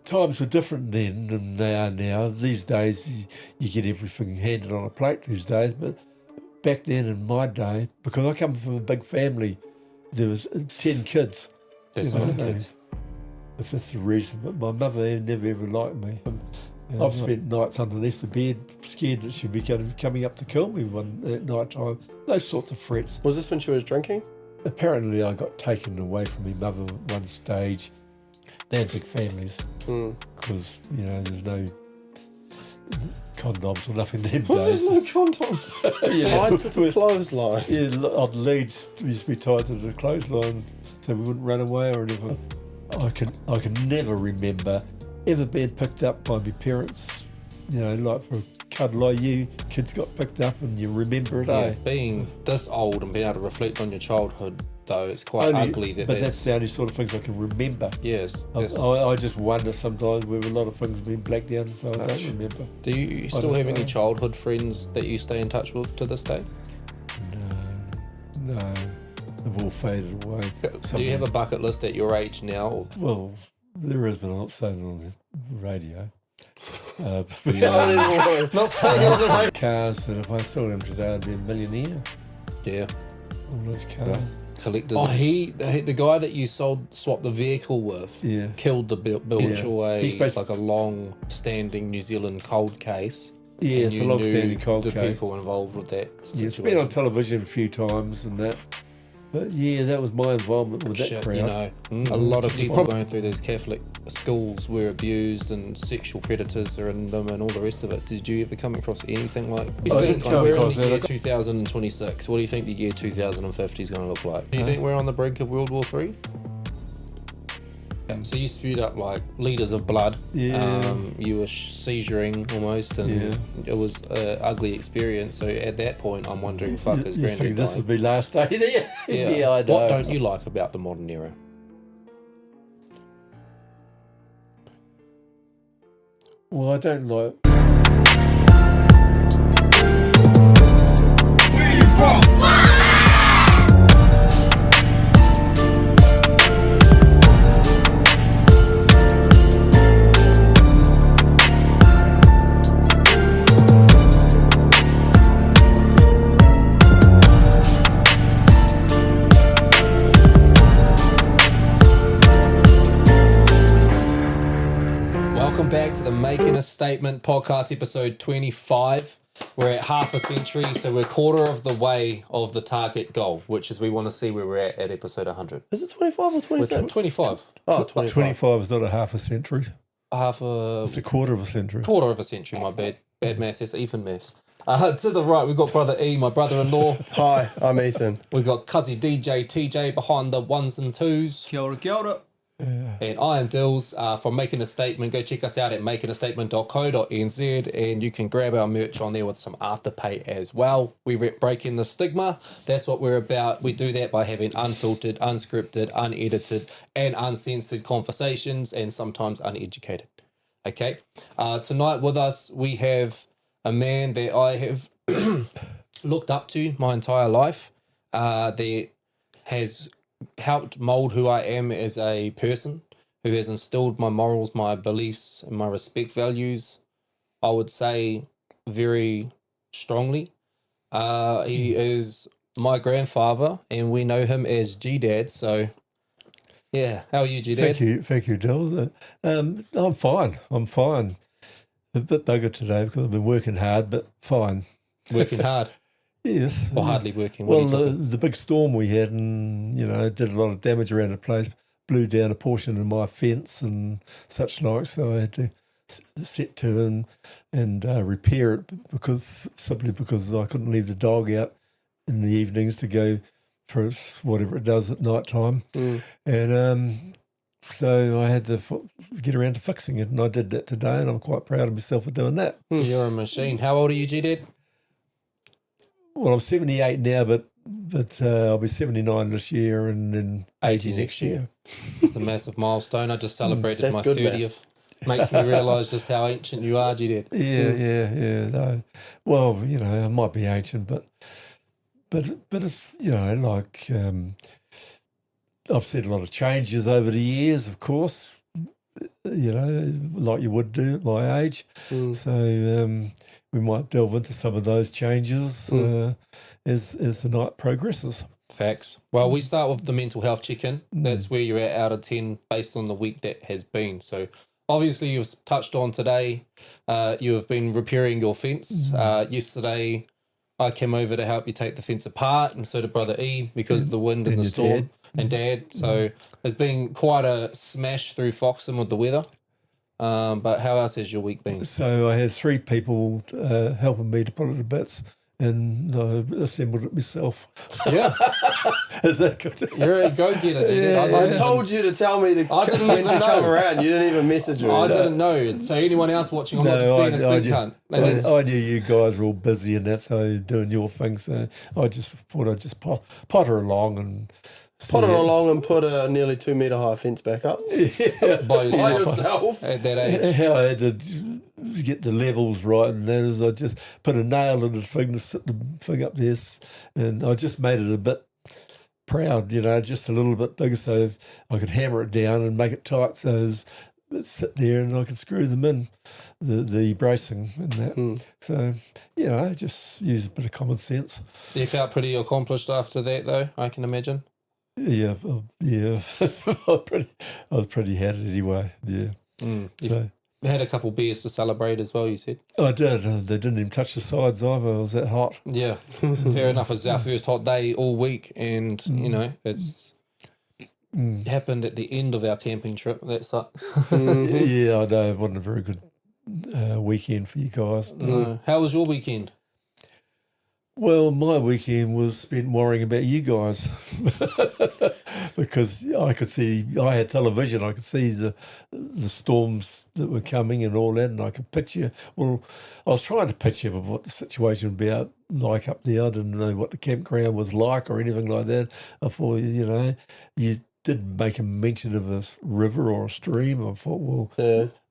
times were different then than they are now. These days, you get everything handed on a plate these days, but back then in my day, because I come from a big family, there was 10 kids. That's a lot of kids. If that's the reason, but my mother never ever liked me. I've spent nights underneath the bed, scared that she'd be coming up to kill me at night time. Those sorts of threats. Was this when she was drinking? Apparently, I got taken away from my mother at one stage. They had big families because, there's no condoms or nothing them days. There's no condoms? Tied to the clothesline? Yeah, on leads used to be tied to the clothesline so we wouldn't run away or anything. I can never remember ever being picked up by my parents, like for a cuddle like you, kids got picked up and you remember it, eh? Being this old and being able to reflect on your childhood, though, it's quite ugly that but that's the only sort of things I can remember. Yes. I just wonder sometimes where a lot of things have been blacked out, so I don't remember. Do you still have any childhood friends that you stay in touch with to this day? No. They've all faded away. Do you have a bucket list at your age now? Well, there is, but I'm not saying it on the radio. Not saying it on the radio. Cars, and if I sold them today, I'd be a millionaire. Yeah. All those cars. Collectors. The guy that you swapped the vehicle with killed the Bilge He's like a long-standing New Zealand cold case. Yeah, it's a long-standing cold case. The people involved with that situation. It's been on television a few times and that. But yeah, that was my involvement with that crowd. A lot of people going through these Catholic schools were abused and sexual predators are in them and all the rest of it. Did you ever come across anything like we're in the year 2026. What do you think the year 2050 is going to look like? Do you think we're on the brink of World War III? So you spewed up like liters of blood. Yeah. You were seizuring almost, and it was an ugly experience. So at that point, I'm wondering, is Granddad think this dying? will be last day there? Yeah, I know. What don't you like about the modern era? Well, I don't like. Where you from? Welcome back to the Making a Statement podcast, episode 25. We're at half a century, so we're quarter of the way of the target goal, which is we want to see where we're at episode 100. Is it 25 or 26? 25. Oh, 25. 25 is not a half a century. It's a quarter of a century. Quarter of a century, my bad. Bad maths, that's even maths. To the right, we've got Brother E, my brother-in-law. Hi, I'm Ethan. We've got Cuzzy DJ TJ behind the ones and twos. Kia ora, kia ora. And I am Dills from Making a Statement. Go check us out at makingastatement.co.nz and you can grab our merch on there with some afterpay as well. We rep breaking the stigma. That's what we're about. We do that by having unfiltered, unscripted, unedited, and uncensored conversations, and sometimes uneducated. Okay. Tonight with us, we have a man that I have looked up to my entire life. That has helped mold who I am as a person, who has instilled my morals, my beliefs, and my respect values, I would say, very strongly. He is my grandfather, and we know him as Gdad. So, yeah, how are you, Gdad? Thank you, Dill. I'm fine. A bit buggered today because I've been working hard, but fine. Working hard? Yes. Or hardly working? Well, the big storm we had, and did a lot of damage around the place, blew down a portion of my fence and such like. So I had to set to and repair it simply because I couldn't leave the dog out in the evenings to go for whatever it does at night time, and so I had to get around to fixing it, and I did that today, and I'm quite proud of myself for doing that. You're a machine. How old are you, Gdad? Well, I'm 78 now, but I'll be 79 this year and then 80 next year. It's a massive milestone. I just celebrated my 30th. Makes me realise just how ancient you are, Gdad. Yeah. No. Well, I might be ancient, but it's, like I've seen a lot of changes over the years, of course. like you would do at my age. So we might delve into some of those changes as the night progresses. Facts. Well, we start with the mental health check-in. That's where you're at out of 10 based on the week that has been. So obviously you've touched on today, you have been repairing your fence. Yesterday I came over to help you take the fence apart, and so did Brother E, because of the wind and the storm. And Dad. So it's been quite a smash through Foxham with the weather. But how else has your week been? So I had 3 people helping me to put it to bits, and I assembled it myself. Yeah. Is that good? You're a go-getter, dude. Yeah, I told you to tell me to come around. You didn't even message me. I didn't know. So anyone else watching, I'm not just being a stink cunt. I knew you guys were all busy and that, so doing your thing. So I just thought I'd just potter along and potter along and put a nearly 2 metre high fence back up. By yourself. yourself. At that age. How I had to get the levels right, and that is I just put a nail in the thing to sit the thing up there, and I just made it a bit proud, just a little bit bigger, so I could hammer it down and make it tight, so it sit there and I could screw them in, the bracing and that. So I just use a bit of common sense. You felt pretty accomplished after that, though, I can imagine. Yeah. I was pretty had it anyway. Yeah. So You had a couple beers to celebrate as well, you said. I did. They didn't even touch the sides either. It was that hot. Yeah, fair enough. It was our first hot day all week, and it's happened at the end of our camping trip. That sucks. Yeah, I know. It wasn't a very good weekend for you guys. No. How was your weekend? Well, my weekend was spent worrying about you guys because I had television, I could see the storms that were coming and all that, and I could picture, I was trying to picture what the situation would be like up there. I didn't know what the campground was like or anything like that. I thought, you did make a mention of a river or a stream. I thought,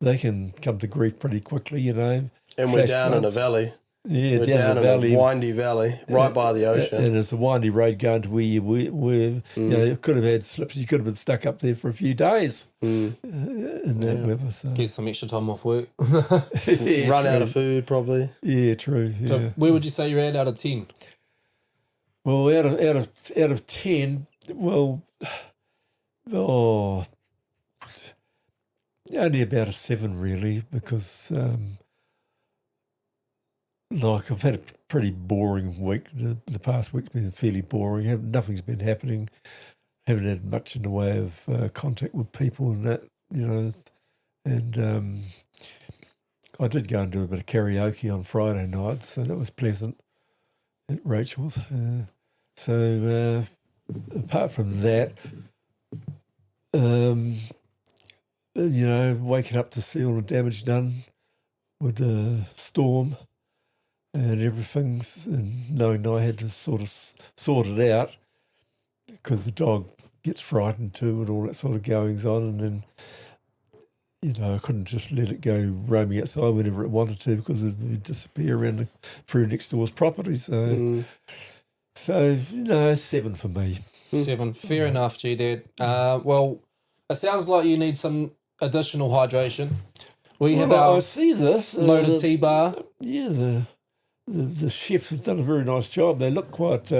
they can come to grief pretty quickly, And we're down in a valley. Yeah, we're down in a windy valley, right by the ocean. And it's a windy road going to where you were. You could have had slips. You could have been stuck up there for a few days in that weather. So. Get some extra time off work. Run out of food, probably. Yeah, true. Yeah. So where would you say you're at out of 10? Well, out of 10, only about a 7 really, because I've had a pretty boring week. The past week's been fairly boring. Nothing's been happening. Haven't had much in the way of contact with people and that, And I did go and do a bit of karaoke on Friday night, so that was pleasant at Rachel's. Apart from that, waking up to see all the damage done with the storm and everything, and knowing I had to sort it out because the dog gets frightened too and all that sort of goings on, and then I couldn't just let it go roaming outside whenever it wanted to because it would disappear through next door's property. So 7 for me. 7, fair enough, Gdad. Well, it sounds like you need some additional hydration. I see this loaded tea bar. Yeah, the chef has done a very nice job. They look quite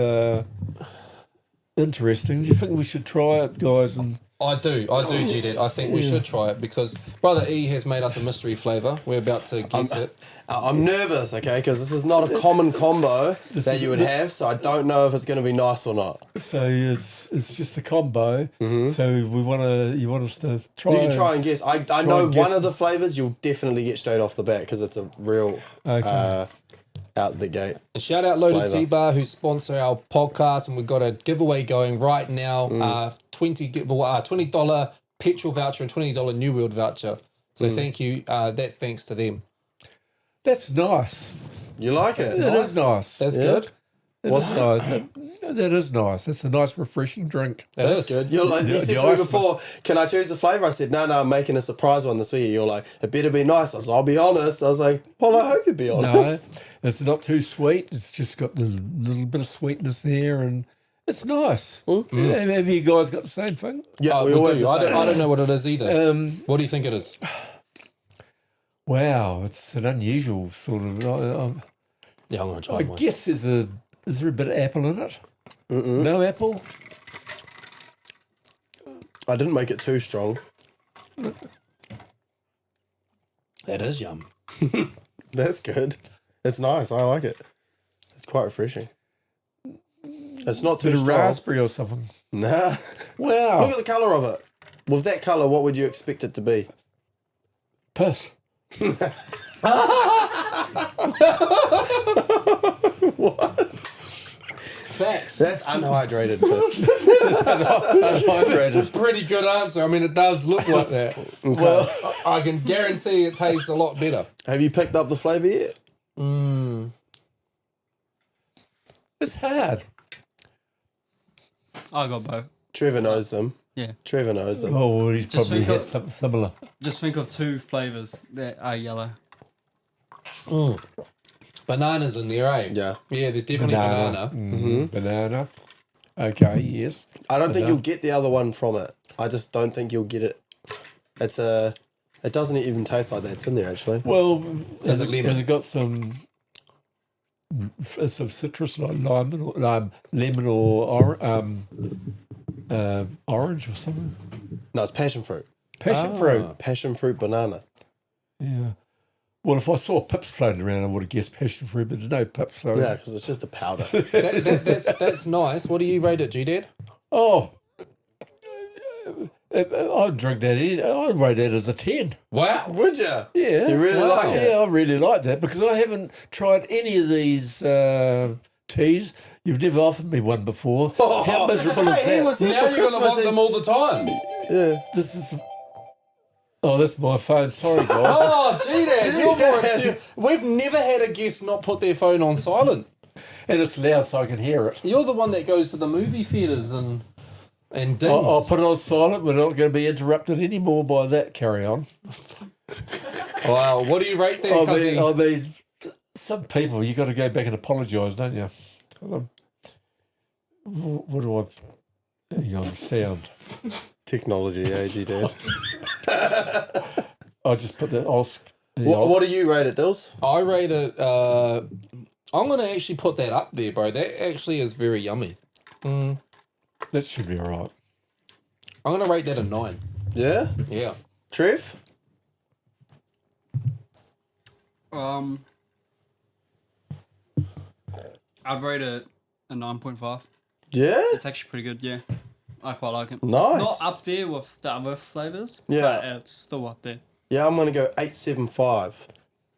interesting. Do you think we should try it, guys? And I do, Gdad. I think we should try it because Brother E has made us a mystery flavour. We're about to guess it. I'm nervous, okay, because this is not a common combo that you would have, so I don't know if it's going to be nice or not. So it's just a combo. So you want us to try. You can try and guess. I know one of the flavours you'll definitely get straight off the bat because it's a real out the gate. And shout out Loaded Tea Bar who sponsor our podcast, and we've got a giveaway going right now. $20 petrol voucher and $20 New World voucher. So thank you. That's thanks to them. That's nice. You like it? It is nice. That's good. What's nice? That is nice. It's a nice, refreshing drink. That's good. You said to me before, can I choose a flavour? I said, no, I'm making a surprise one this week. You're like, it better be nice. I said, I'll be honest. I was like, well, I hope you'd be honest. No, it's not too sweet. It's just got the little bit of sweetness there, and It's nice. Mm. Have you guys got the same thing? Yeah, we we all have do. the same. I don't know what it is either. What do you think it is? Wow, it's an unusual sort of. Yeah, I'm going to try I mine. guess is there a bit of apple in it? No apple. I didn't make it too strong. That is yum. That's good. It's nice. I like it. It's quite refreshing. It's not too Bit of strong. raspberry or something. Nah. Wow. Look at the colour of it. With that colour, what would you expect it to be? Piss. What? Facts. That's unhydrated piss. It's a pretty good answer. I mean, it does look like that. Well, I can guarantee it tastes a lot better. Have you picked up the flavour yet? It's hard. I got both. Trevor knows them. Yeah. Trevor knows them. Oh, well, he's Just probably think had of- something similar. Just think of two flavors that are yellow. Bananas in there, eh? Yeah. Yeah, there's definitely banana. Banana. Okay, yes. I don't think you'll get the other one from it. I just don't think you'll get it. It doesn't even taste like that. It's in there actually. Well, Has it lemon? has it got some citrus like lemon or orange or something? No, it's passion fruit. Passion fruit. Passion fruit banana. Yeah. Well, if I saw pips floating around, I would have guessed passion fruit, but there's no pips. So. Yeah, because it's just a powder. That's nice. What do you rate it, Gdad? Oh, I'd drink that in. I'd rate that as a 10. Wow. Would you? Yeah. You really like it? Yeah, I really like that because I haven't tried any of these teas. You've never offered me one before. How miserable is He that? was here Now for you're going to Christmas want them all the time. Yeah. This is... Oh, that's my phone. Sorry, guys. Oh, Gdad, you're more... We've never had a guest not put their phone on silent. And it's loud so I can hear it. You're the one that goes to the movie theatres and dings. I'll put it on silent. We're not going to be interrupted anymore by that. Carry on. Wow, what do you rate there, Cuzzy? I mean, some people, you got to go back and apologise, don't you? What do I... Hang on, sound. Technology, Gdad. I'll just put that... What do you rate it, Dills? I rate it... I'm going to actually put that up there, bro. That actually is very yummy. That should be all right. I'm going to rate that a 9. Yeah? Yeah. Trev? I'd rate it a 9.5. Yeah? It's actually pretty good, yeah. I quite like it. Nice. It's not up there with the other flavours, Yeah. but it's still up there. Yeah, I'm going to go 8.75.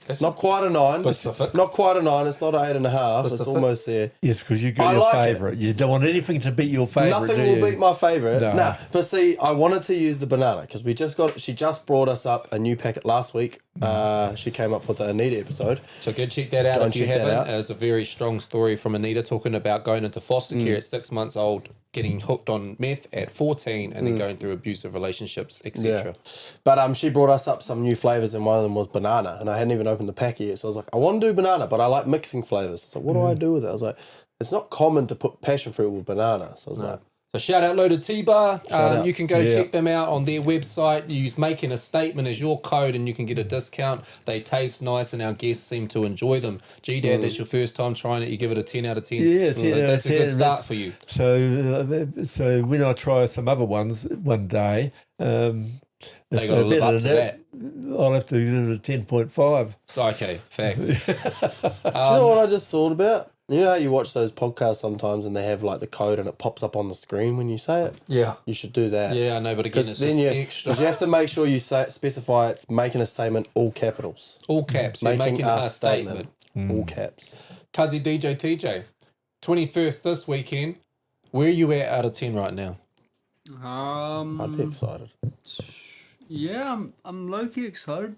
That's Not quite a 9. Specific. Not quite a 9. It's not 8.5. It's Specific. almost there. Yes, because you I got your like it. favourite. You don't want anything to beat your favourite, Nothing do will you? beat my favourite. No. Nah, but see, I wanted to use the banana because she just brought us up a new packet last week. She came up with the Anita episode. So go check that out Go if you and check that haven't. out. It's a very strong story from Anita talking about going into foster care at 6 months old, getting hooked on meth at 14, and then going through abusive relationships, etc. But she brought us up some new flavours and one of them was banana. And I hadn't even opened the packet yet. So I was like, I want to do banana, but I like mixing flavours. So what do I do with it? I was like, it's not common to put passion fruit with banana. So I was like, So shout out Loaded T-Bar. outs. You can go Yeah. check them out on their website. Use Making a Statement as your code and you can get a discount. They taste nice and our guests seem to enjoy them. Gdad, that's your first time trying it. You give it a 10 out of 10. Yeah, 10 out of That's a 10. good start for you. So when I try some other ones one day, if They they're got to live better up to than that. I'll have to give it a 10.5. So, okay, facts. do you know what I just thought about? You know how you watch those podcasts sometimes and they have like the code and it pops up on the screen when you say it? Yeah. You should do that. Yeah, I know, but again, Because it's then just you, extra. 'cause you have to make sure you specify it's making a statement, all capitals. All caps. You're making a statement. All caps. Cuzzy DJ TJ, 21st this weekend. Where are you at out of 10 right now? I'd be excited. Yeah, I'm low key excited.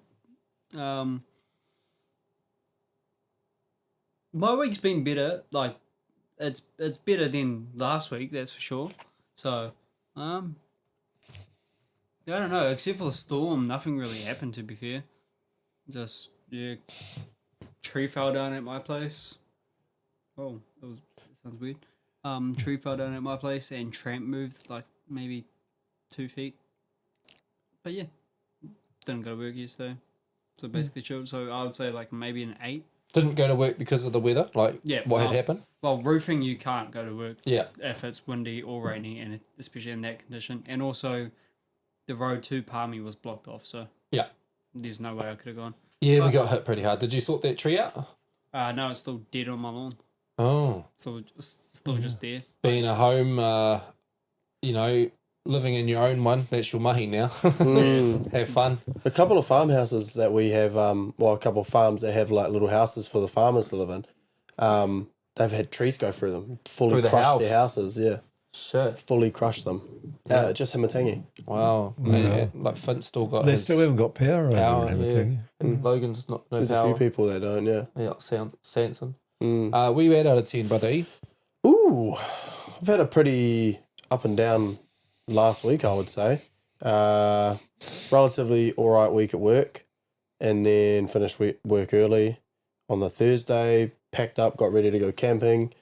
My week's been better. Like, it's better than last week, that's for sure. So, yeah, I don't know. Except for the storm, nothing really happened. To be fair, just tree fell down at my place. Oh, that sounds weird. tree fell down at my place, and tramp moved like maybe 2 feet. But yeah, didn't go to work yesterday, so basically chilled. So I would say like maybe an 8. Didn't go to work because of the weather? Like, Yeah, what had well- happened? Well, roofing you can't go to work Yeah. if it's windy or rainy, and especially in that condition. And also, the road to Palmy was blocked off, so Yeah. there's no way I could have gone. Yeah, we got hit pretty hard. Did you sort that tree out? No, it's still dead on my lawn. Oh. Still just there. Being a home, living in your own one, that's your mahi now. Have fun. A couple of farmhouses that we have, a couple of farms that have like little houses for the farmers to live in. They've had trees go through them, fully Through the crushed house? their houses. Yeah, Shit. fully crushed them. Just Himatangi. Wow. Like Fint's still got They his still haven't got power power. over in Yeah. Hamilton. And Logan's not no There's power. a few people that don't. Yeah. Yeah, Sanson. Mm. Where you at out of 10, buddy? Ooh, I've had a pretty up and down last week, I would say. Relatively all right week at work, and then finished work early on the Thursday, packed up, got ready to go camping.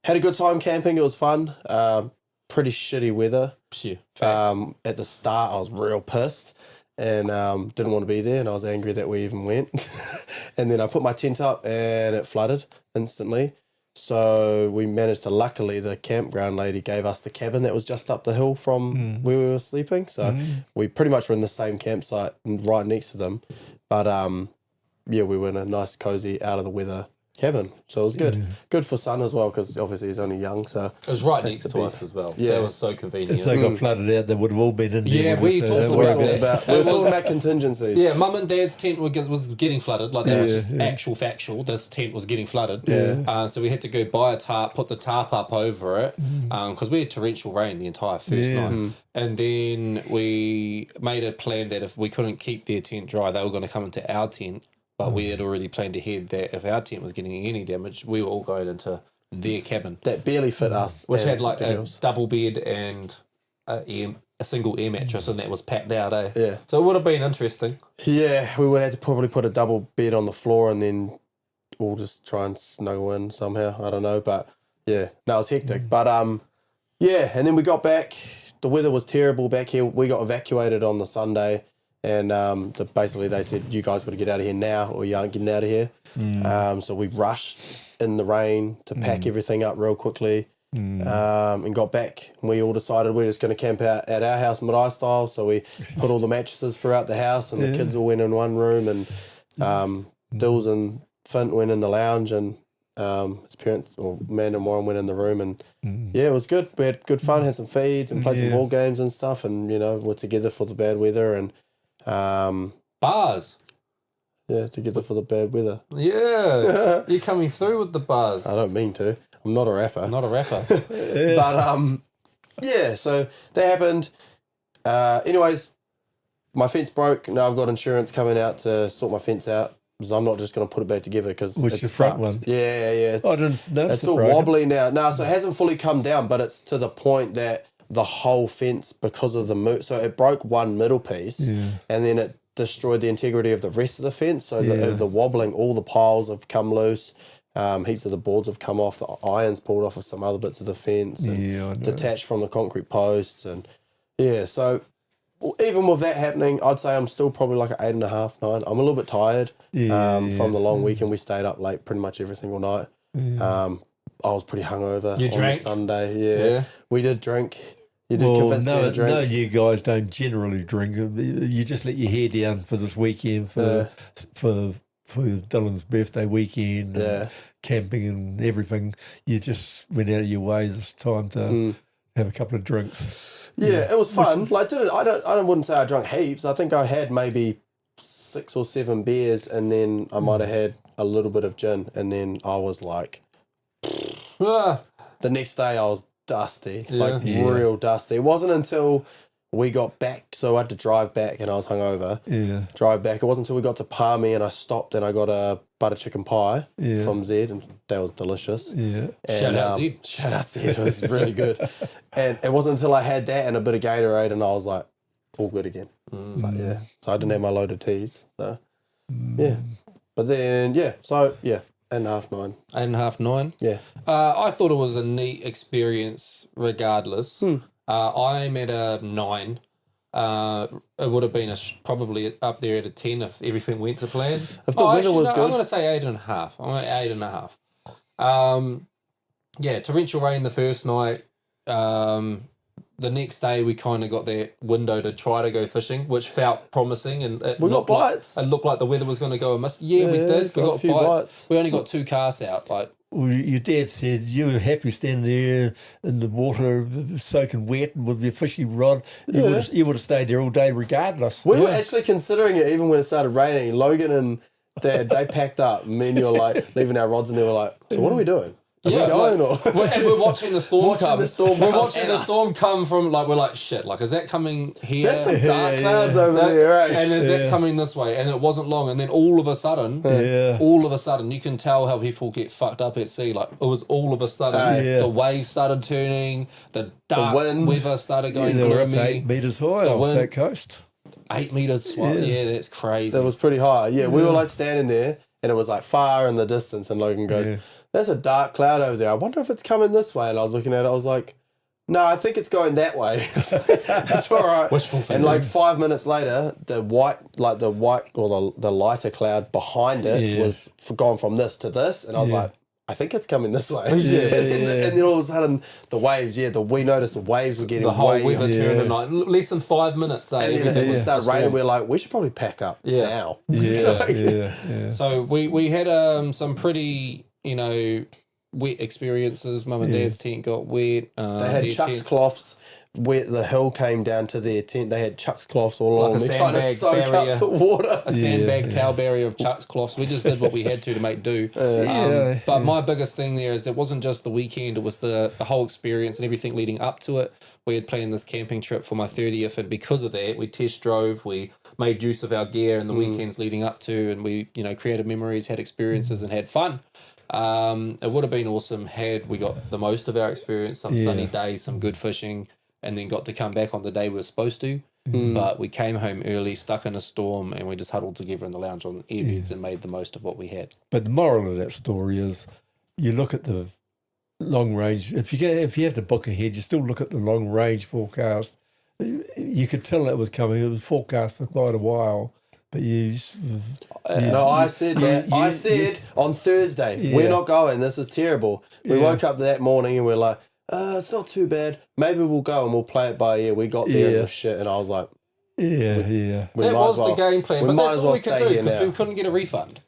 Had a good time camping. It was fun. Pretty shitty weather. Sure. Facts. At the start, I was real pissed and didn't want to be there, and I was angry that we even went. And then I put my tent up and it flooded instantly. So we managed to, luckily, the campground lady gave us the cabin that was just up the hill from where we were sleeping. So we pretty much were in the same campsite right next to them. But we were in a nice, cozy, out of the weather cabin. So it was good. Good for son as well, because obviously he's only young. So It was right has next to to be. us as well. Yeah. That was so convenient. If they got flooded out, they would have all been in there. Yeah, with we us, talked don't we worry about talked that. about, we were It was- talking about contingencies. Yeah, Mum and Dad's tent was getting flooded. Like, that was just actual factual. This tent was getting flooded. Yeah. So we had to go buy a tarp, put the tarp up over it, because we had torrential rain the entire first night. And then we made a plan that if we couldn't keep their tent dry, they were going to come into our tent. But we had already planned ahead that if our tent was getting any damage, we were all going into their cabin, That barely fit us. which and had like the a girls. double bed and a single air mattress, and that was packed out, eh? Yeah. So it would have been interesting. Yeah, we would have to probably put a double bed on the floor and then we'll just try and snuggle in somehow. I don't know, but yeah, no, it was hectic. But and then we got back. The weather was terrible back here. We got evacuated on the Sunday, and basically they said, you guys got to get out of here now, or you aren't getting out of here. So we rushed in the rain to pack everything up real quickly. And got back. We all decided we're just going to camp out at our house, Marae style. So we put all the mattresses throughout the house, and the kids all went in one room, and Dills and Fint went in the lounge, and his parents, or Man and Warren, went in the room, and it was good. We had good fun, had some feeds, and played some ball games and stuff, and we're together for the bad weather, and Bars. together for the bad weather. Yeah. You're coming through with the bars. I don't mean to. I'm not a rapper. Not a rapper. But so that happened. Anyways, my fence broke. Now I've got insurance coming out to sort my fence out, because I'm not just going to put it back together, because Which it's the front fucked. one? Yeah. I didn't notice It's it all broken. wobbly now. No, so it hasn't fully come down, but it's to the point that the whole fence, because of the move, so it broke one middle piece, and then it destroyed the integrity of the rest of the fence. So the wobbling, all the piles have come loose. Heaps of the boards have come off. The irons pulled off of some other bits of the fence, and I know. detached from the concrete posts, and so even with that happening, I'd say I'm still probably like an 8.5, 9. I'm a little bit tired from the long weekend. We stayed up late pretty much every single night. I was pretty hungover You on drank? the Sunday. Yeah, we did drink. You did Well, convince me to drink. no, you guys don't generally drink. You just let your hair down for this weekend for Dylan's birthday weekend, and camping and everything. You just went out of your way this time to have a couple of drinks. Yeah, it was fun. I wouldn't say I drank heaps. I think I had maybe 6 or 7 beers, and then I might have had a little bit of gin, and then I was like, Ah. the next day I was dusty, real dusty. It wasn't until we got back, so I had to drive back, and I was hungover. Drive back. It wasn't until we got to Palmy, and I stopped, and I got a butter chicken pie from Zed, and that was delicious. And, Shout out Zed. Shout out Zed. It was really good. And it wasn't until I had that and a bit of Gatorade, and I was like, all good again. It's like, so I didn't have my load of teas. So, but then, 8.5, 9. 8.5, 9. Yeah. I thought it was a neat experience regardless. I'm at a 9. It would have been probably up there at a 10 if everything went to plan. If the weather was good. I'm going to say 8.5. I'm at 8.5. Yeah, torrential rain the first night. The next day we kind of got that window to try to go fishing, which felt promising, and We got bites. It looked like the weather was going to go amiss. Yeah, we did. We got a got few bites. We only got 2 casts out. Like, Well, your dad said you were happy standing there in the water, soaking wet with your fishing rod. You would have stayed there all day regardless. We were actually considering it even when it started raining. Logan and Dad, they packed up. Me and you were like leaving our rods, and they were like, "So what are we doing? Are we going or?" And we're watching the storm come. We're watching at the us. storm come from, like, we're like, shit, like, is that coming here? There's some dark clouds over there, right? And is that coming this way? And it wasn't long. And then all of a sudden, you can tell how people get fucked up at sea. Like, it was all of a sudden, the waves started turning, the dark weather started going they were up to gloomy. 8 metres high off wind- that coast. 8 meters swell. Yeah, that's crazy. That was pretty high. Yeah, we were like standing there, and it was like far in the distance. And Logan goes, "There's a dark cloud over there. I wonder if it's coming this way." And I was looking at it. I was like, "No, I think it's going that way." It's all right. Wishful thinking. And like 5 minutes later, the lighter cloud behind it was gone from this to this, and I was like, "I think it's coming this way." And then all of a sudden, the waves. We noticed the waves were getting the whole way weather turned in like less than 5 minutes. And then it started raining. We're like, we should probably pack up now. So we had some pretty, wet experiences. Mum and Dad's tent got wet. They had chucks cloths where the hill came down to their tent. They had chucks cloths all along. They're trying to soak up the water. A sandbag towel barrier of chucks cloths. We just did what we had to make do. But my biggest thing there is it wasn't just the weekend. It was the whole experience and everything leading up to it. We had planned this camping trip for my 30th, and because of that, we test drove. We made use of our gear in the weekends leading up to, and we created memories, had experiences, and had fun. It would have been awesome had we got the most of our experience, some sunny days, some good fishing, and then got to come back on the day we were supposed to. But we came home early, stuck in a storm, and we just huddled together in the lounge on airbeds and made the most of what we had. But the moral of that story is you look at the long range. If you have to book ahead, you still look at the long range forecast. You could tell that was coming. It was forecast for quite a while. But I said on Thursday, we're not going. This is terrible. We woke up that morning and we're like, it's not too bad. Maybe we'll go and we'll play it by ear. We got there and it was shit. And I was like, That was the game plan. But that's all we could do because we couldn't get a refund.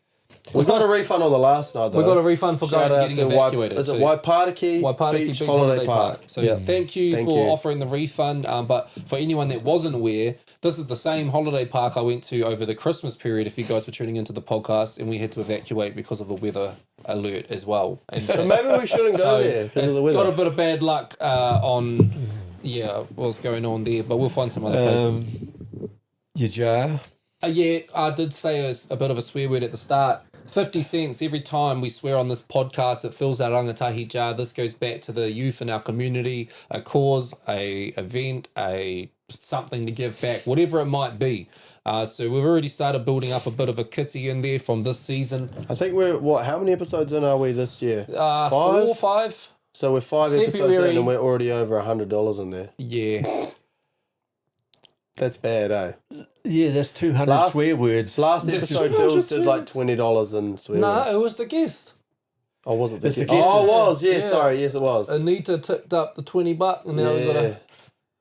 We got a refund on the last night, though. We got a refund for getting evacuated. Is it Waipariki Beach Holiday Park? So thank you for offering the refund. But for anyone that wasn't aware, this is the same holiday park I went to over the Christmas period, if you guys were tuning into the podcast, and we had to evacuate because of the weather alert as well. And so maybe we shouldn't go there because of the weather. Got a bit of bad luck on what's going on there, but we'll find some other places. Your jar? I did say a bit of a swear word at the start. 50 cents every time we swear on this podcast. It fills our Rangatahi jar. This goes back to the youth in our community, a cause, a event, something to give back, whatever it might be. So we've already started building up a bit of a kitty in there from this season. I think how many episodes in are we this year? 4 or 5. So we're 5 episodes in and we're already over $100 in there. Yeah. That's bad, eh? Yeah, that's 200 swear words. Last episode, Dills did like $20 in swear words. No, it was the guest. Oh, was it the guest? guest? Oh, it was. Yeah, sorry. Yes, it was. Anita tipped up the $20, and now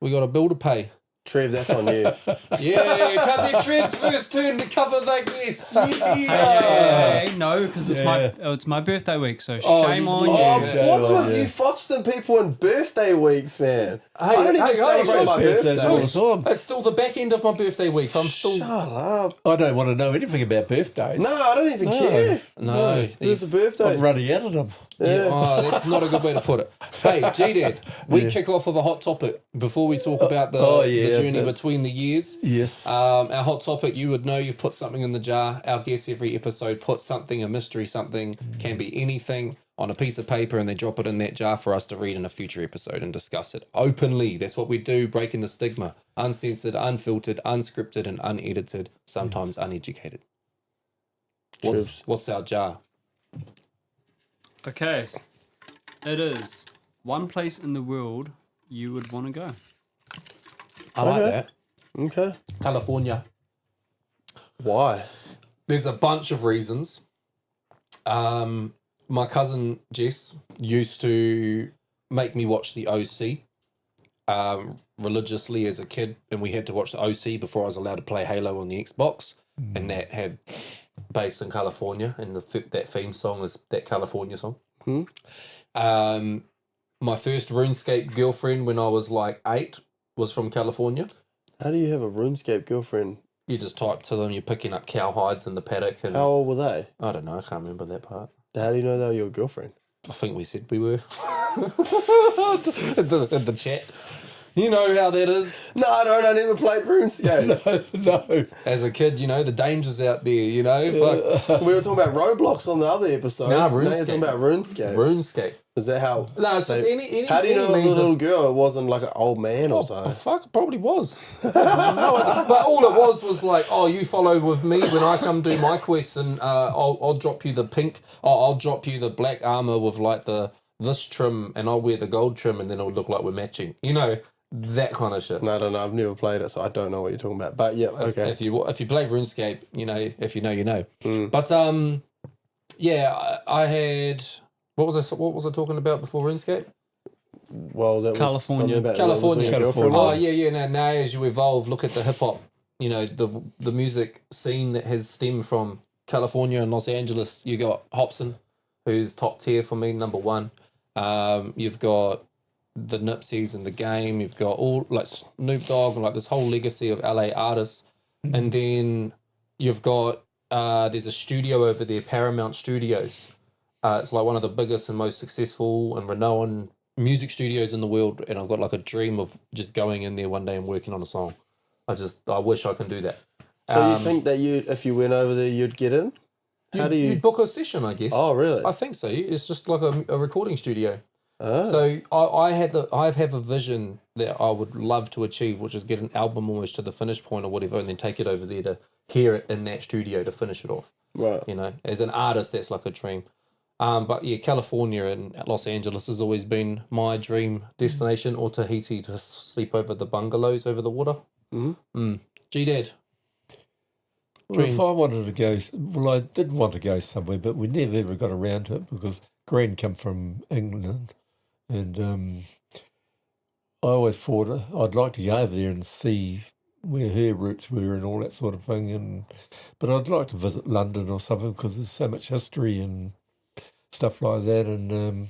we got a bill to pay. Trev, that's on you. Yeah, because it's Trev's first turn to cover that guest. Hey, no, because it's my birthday week, so shame on you. What's with you Foxton people in birthday weeks, man? I don't even celebrate my birthday. all the time. It's still the back end of my birthday week. Shut up. I don't want to know anything about birthdays. No, I don't even care. No. Who's the birthday? I'm running out of them. Yeah, that's not a good way to put it. Hey, Gdad, we kick off with a hot topic before we talk about the journey between the years. Yes. Our hot topic, you would know you've put something in the jar. Our guests every episode put something, a mystery something, can be anything, on a piece of paper, and they drop it in that jar for us to read in a future episode and discuss it openly. That's what we do, breaking the stigma. Uncensored, unfiltered, unscripted, and unedited, sometimes uneducated. What's our jar? Okay, it is one place in the world you would want to go. I like Okay. that. Okay. California. Why? There's a bunch of reasons. My cousin Jess used to make me watch the OC religiously as a kid, and we had to watch the OC before I was allowed to play Halo on the Xbox, and that had based in California, and that theme song is that California song. My first RuneScape girlfriend when I was like 8 was from California. How do you have a RuneScape girlfriend? You just type to them, you're picking up cow hides in the paddock, and How old were they? I don't know, I can't remember that part. How do you know they were your girlfriend? I think we said we were in the chat. You know how that is. No, I don't. I never played RuneScape. No. As a kid, you know, the dangers out there, you know. Fuck. We were talking about Roblox on the other episode. Nah, Now you're RuneScape. talking about RuneScape. RuneScape. Is that how? No, it's just any How do you know it was a means little of- girl? It wasn't like an old man or Oh, something. fuck, it probably was. No, but all it was like, oh, you follow with me when I come do my quests, and I'll drop you the pink, I'll drop you the black armor with like this trim, and I'll wear the gold trim, and then it'll look like we're matching. You know, that kind of shit. No, I don't know. I've never played it, so I don't know what you're talking about. But yeah, okay. If you play RuneScape, you know, if you know, you know. But yeah, I had what was I talking about before RuneScape? Well, that was California. something about California. that was when your girlfriend Oh was. yeah. Now as you evolve, look at the hip hop. You know, the music scene that has stemmed from California and Los Angeles. You got Hobson, who's top tier for me, number one. You've got the Nipseys in the game. You've got all like Snoop Dogg and like this whole legacy of LA artists. And then you've got there's a studio over there, Paramount Studios. It's like one of the biggest and most successful and renowned music studios in the world. And I've got like a dream of just going in there one day and working on a song. I wish I can do that. So you think that if you went over there, you'd get in? How do you? You'd book a session, I guess. Oh, really? I think so. It's just like a recording studio. Oh. So I have a vision that I would love to achieve, which is get an album almost to the finish point or whatever, and then take it over there to hear it in that studio to finish it off. Right. You know, as an artist, that's like a dream. But yeah, California and Los Angeles has always been my dream destination, or Tahiti to sleep over the bungalows over the water. Gdad. Well, if I wanted to go, well, I did want to go somewhere, but we never ever got around to it because Gran come from England, and I always thought I'd like to go over there and see where her roots were and all that sort of thing. But I'd like to visit London or something because there's so much history and stuff like that. And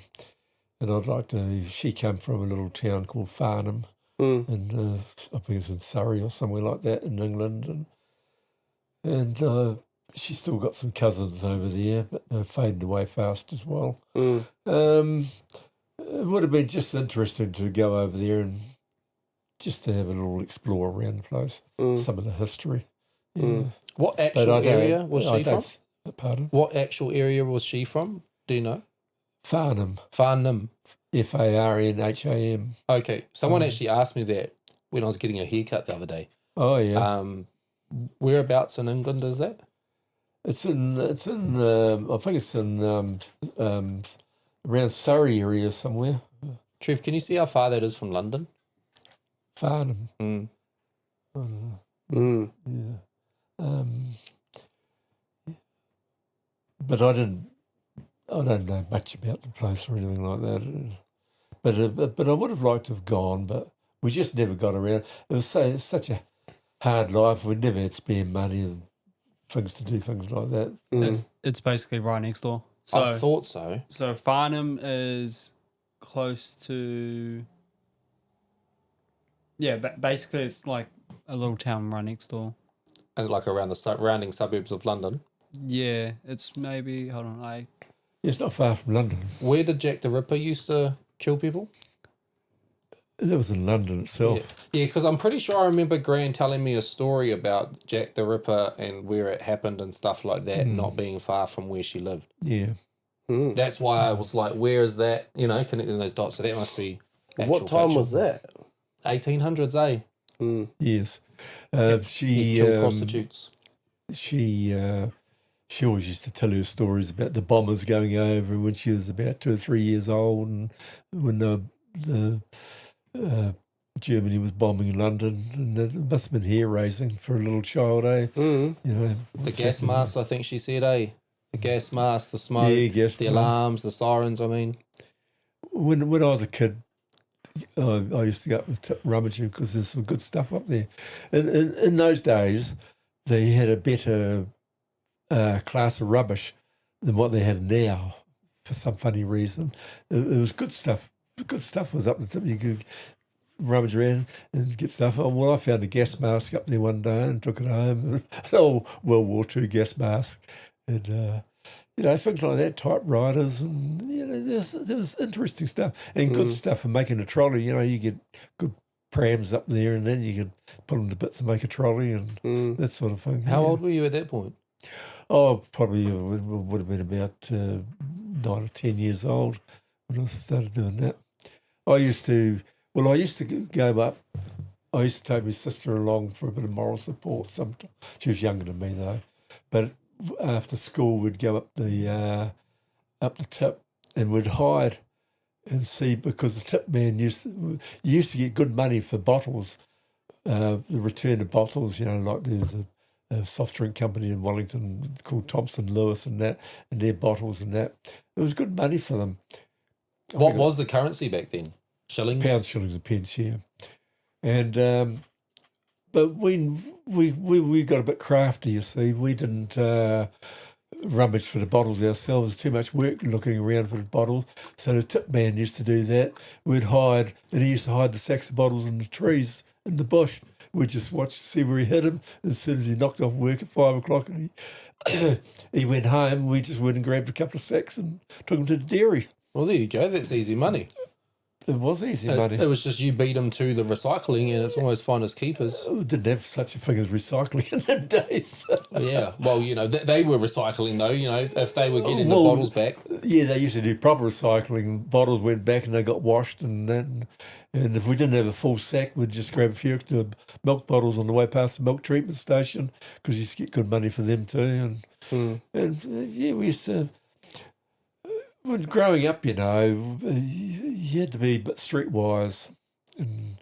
I'd like to. She came from a little town called Farnham, and I think it's in Surrey or somewhere like that in England, and she's still got some cousins over there, but they're fading away fast as well. It would have been just interesting to go over there and just to have a little explore around the place, some of the history. Yeah. What But actual I don't- area was I she from? don't- Pardon? What actual area was she from? Do you know? Farnham, Farnham. Farnham. Okay. Someone actually asked me that when I was getting a haircut the other day. Oh yeah, Whereabouts in England is that? it's in I think it's in around Surrey area somewhere. Trev, can you see how far that is from London? Farnham. Yeah. But I don't know much about the place or anything like that. But I would have liked to have gone, but we just never got around. It was such a hard life. We never had spare money and things to do things like that. It's basically right next door. I thought so. So Farnham is close to. Yeah, basically it's like a little town right next door. And like around the surrounding suburbs of London. Yeah, it's maybe hold on. It's not far from London. Where did Jack the Ripper used to kill people? That was in London itself. Yeah, because I'm pretty sure I remember Gran telling me a story about Jack the Ripper and where it happened and stuff like that, not being far from where she lived. Yeah. That's why I was like, where is that? You know, connecting those dots. So that must be What time was that? 1800s, eh? Yes. He She killed prostitutes. she she always used to tell her stories about the bombers going over when she was about 2 or 3 years old, and when the Germany was bombing London, and it must have been hair raising for a little child, eh? Mm. You know, The what's gas happening. masks, I think she said, eh? The gas masks, the smoke, Yeah, gas the masks. alarms, the sirens, I mean. When I was a kid, I used to go up and tip rummaging because there's some good stuff up there. In those days, they had a better class of rubbish than what they have now for some funny reason. It was good stuff. Good stuff was up the tip. You could rummage around and get stuff. Oh, well, I found a gas mask up there one day and took it home. An old World War II gas mask. And, you know, things like that, typewriters, and, you know, there was interesting stuff and good stuff for making a trolley. You know, you get good prams up there, and then you could put them to bits and make a trolley and that sort of thing. How yeah. old were you at that point? Oh, probably would have been about 9 or 10 years old when I started doing that. I used to go up. I used to take my sister along for a bit of moral support. Sometimes she was younger than me though, but after school we'd go up the tip and we'd hide and see, because the tip man used to get good money for bottles, the return of bottles. You know, like there's a soft drink company in Wellington called Thompson Lewis and their bottles and that. It was good money for them. What was the currency back then? Shillings? Pounds, shillings, and pence, yeah. And but we got a bit crafty. You see, we didn't rummage for the bottles ourselves. Too much work looking around for the bottles. So the tip man used to do that. We'd hide, and he used to hide the sacks of bottles in the trees in the bush. We'd just watch to see where he hid them. As soon as he knocked off work at 5 o'clock and he went home, we just went and grabbed a couple of sacks and took them to the dairy. Well, there you go. That's easy money. It was easy money. It was just you beat them to the recycling, and it's almost fine as keepers. We didn't have such a thing as recycling in them days. Yeah. Well, you know, they were recycling though. You know, if they were getting Well, the bottles back. Yeah, they used to do proper recycling. Bottles went back and they got washed and that. And if we didn't have a full sack, we'd just grab a few extra milk bottles on the way past the milk treatment station, because you used to get good money for them too. And yeah, we used to. When growing up, you know, you had to be a bit streetwise, and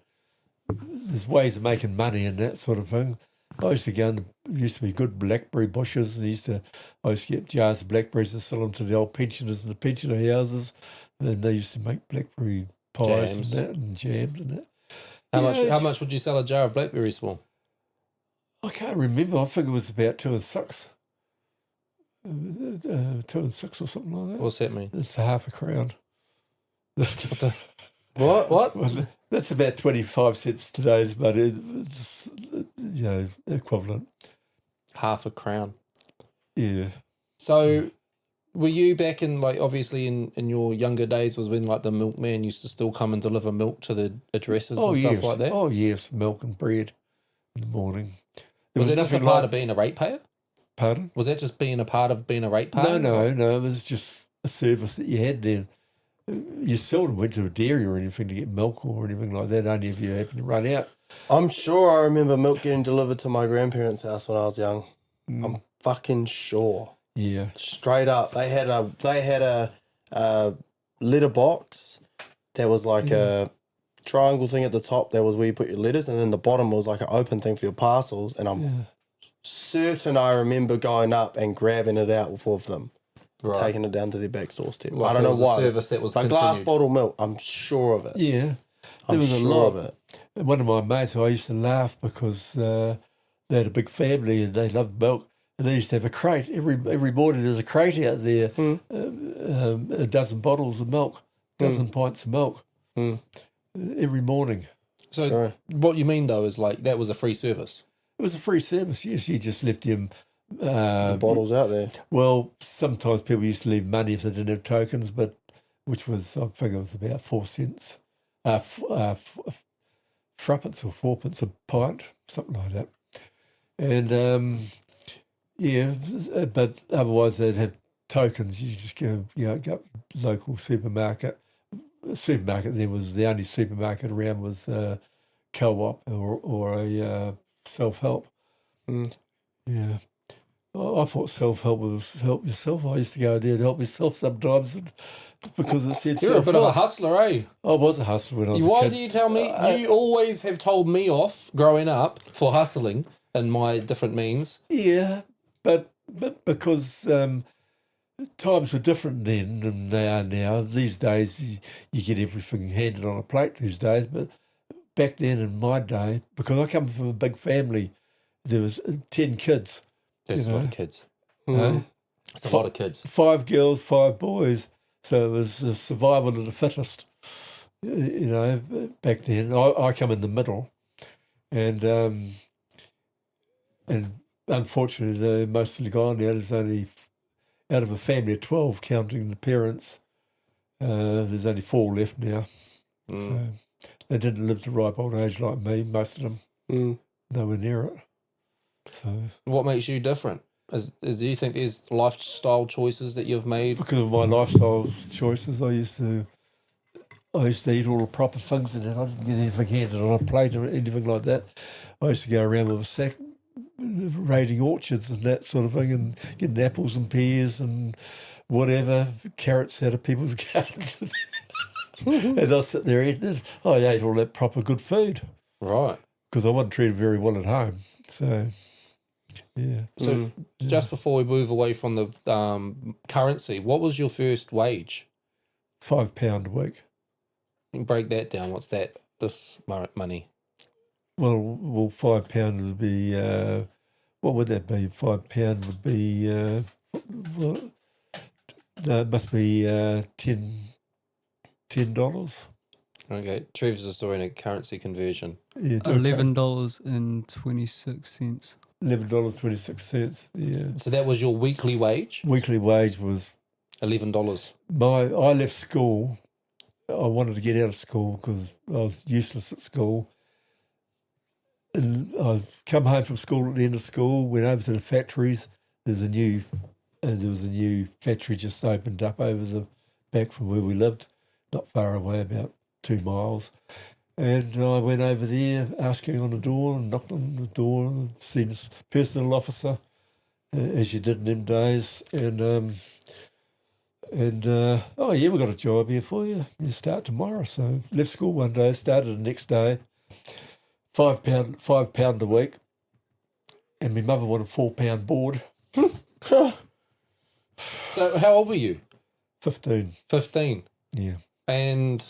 there's ways of making money and that sort of thing. I used to go and there used to be good blackberry bushes, and I used to get jars of blackberries and sell them to the old pensioners in the pensioner houses, and they used to make blackberry pies Jams. and that, and jams and that. How much would you sell a jar of blackberries for? I can't remember. I think it was about 2 and 6. 2 and 6 or something like that. What's that mean? It's half a crown. What? Well, that's about 25 cents today's, but it's, you know, equivalent. Half a crown. Yeah. So, were you back in, like, obviously in your younger days was when, like, the milkman used to still come and deliver milk to the addresses and stuff like that? Oh, yes, milk and bread in the morning. Was that just a part of being a ratepayer? Pardon? Was that just being a part of being a ratepayer? No, it was just a service that you had then. You seldom went to a dairy or anything to get milk or anything like that, only if you happened to run out. I'm sure I remember milk getting delivered to my grandparents' house when I was young. I'm fucking sure. Yeah. Straight up, they had a letter box that was like a triangle thing at the top. That was where you put your letters, and then the bottom was like an open thing for your parcels. And I'm certain I remember going up and grabbing it out with of them, taking it down to their back doorstep. Like I don't know why. Service that was like continued. glass bottle milk. I'm sure of it. Yeah. I'm was a sure lot of it. One of my mates, I used to laugh because they had a big family and they loved milk. And they used to have a crate. Every morning there's a crate out there, a dozen bottles of milk, dozen pints of milk every morning. So what you mean, though, is like that was a free service? It was a free service, yes. You just left them The bottles out there. Well, sometimes people used to leave money if they didn't have tokens, but which was, I think it was about 4 cents, threepence or fourpence a pint, something like that. And yeah, but otherwise they'd have tokens. You just go up to the local supermarket. The supermarket then was the only supermarket around was co-op or a self-help. Yeah. I thought self-help was help yourself. I used to go there to help myself sometimes because it said You're a bit of a self-help. hustle, eh? I was a hustler when I was a Why kid. do you tell me? You always have told me off growing up for hustling in my different means. Yeah, but because times were different then than they are now. These days, you get everything handed on a plate these days. But back then, in my day, because I come from a big family, there was 10 kids. That's You a lot know? of kids. It's a Fi- lot of kids. 5 girls, 5 boys. So it was the survival of the fittest. You know, back then, I come in the middle, and unfortunately, they're mostly gone now. There's only out of a family of 12, counting the parents. There's only 4 left now. So they didn't live to ripe old age like me. Most of them nowhere near it. So What makes you different? Do you think there's lifestyle choices that you've made? because of my lifestyle choices, I used to eat all the proper things, and I didn't get anything handed on a plate or anything like that. I used to go around with a sack raiding orchards and that sort of thing, and getting apples and pears and whatever, carrots out of people's gardens. And I sit there eating this. I ate all that proper good food Right. because I wasn't treated very well at home. So, yeah. So just before we move away from the currency, what was your first wage? £5 a week. You can break that down. What's that? This money. Well, £5 would be, what would that be? £5 would be, well, no, it must be $10. Okay. Trev's a story in a currency conversion. Yeah, $11.26. $11.26. Yeah. So that was your weekly wage? Weekly wage was $11. I left school. I wanted to get out of school because I was useless at school. And I've come home from school at the end of school, went over to the factories. There was a new factory just opened up over the back from where we lived, not far away, about 2 miles. And I went over there asking on the door and knocked on the door and seen this personal officer, as you did in them days. And oh yeah, we've got a job here for you. You start tomorrow. So left school one day, started the next day. £5 a week, and my mother wanted £4 board. So how old were you? 15. 15. Yeah. And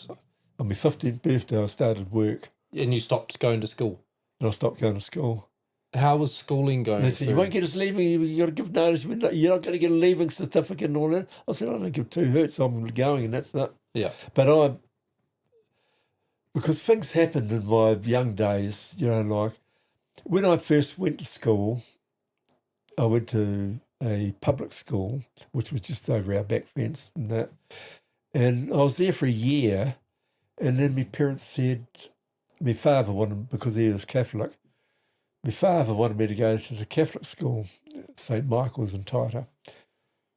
On my 15th birthday, I started work, you stopped going to school. and I stopped going to school. How was schooling going? They said, you won't get us leaving. You got to give notice. You're not going to get a leaving certificate and all that. I said, I don't give 2 hoots. I'm going, and that's that. Yeah. But because things happened in my young days, you know, like when I first went to school, I went to a public school, which was just over our back fence and that. And I was there for a year, and then my parents said, my father wanted, because he was Catholic, my father wanted me to go to the Catholic school, St. Michael's in Taita.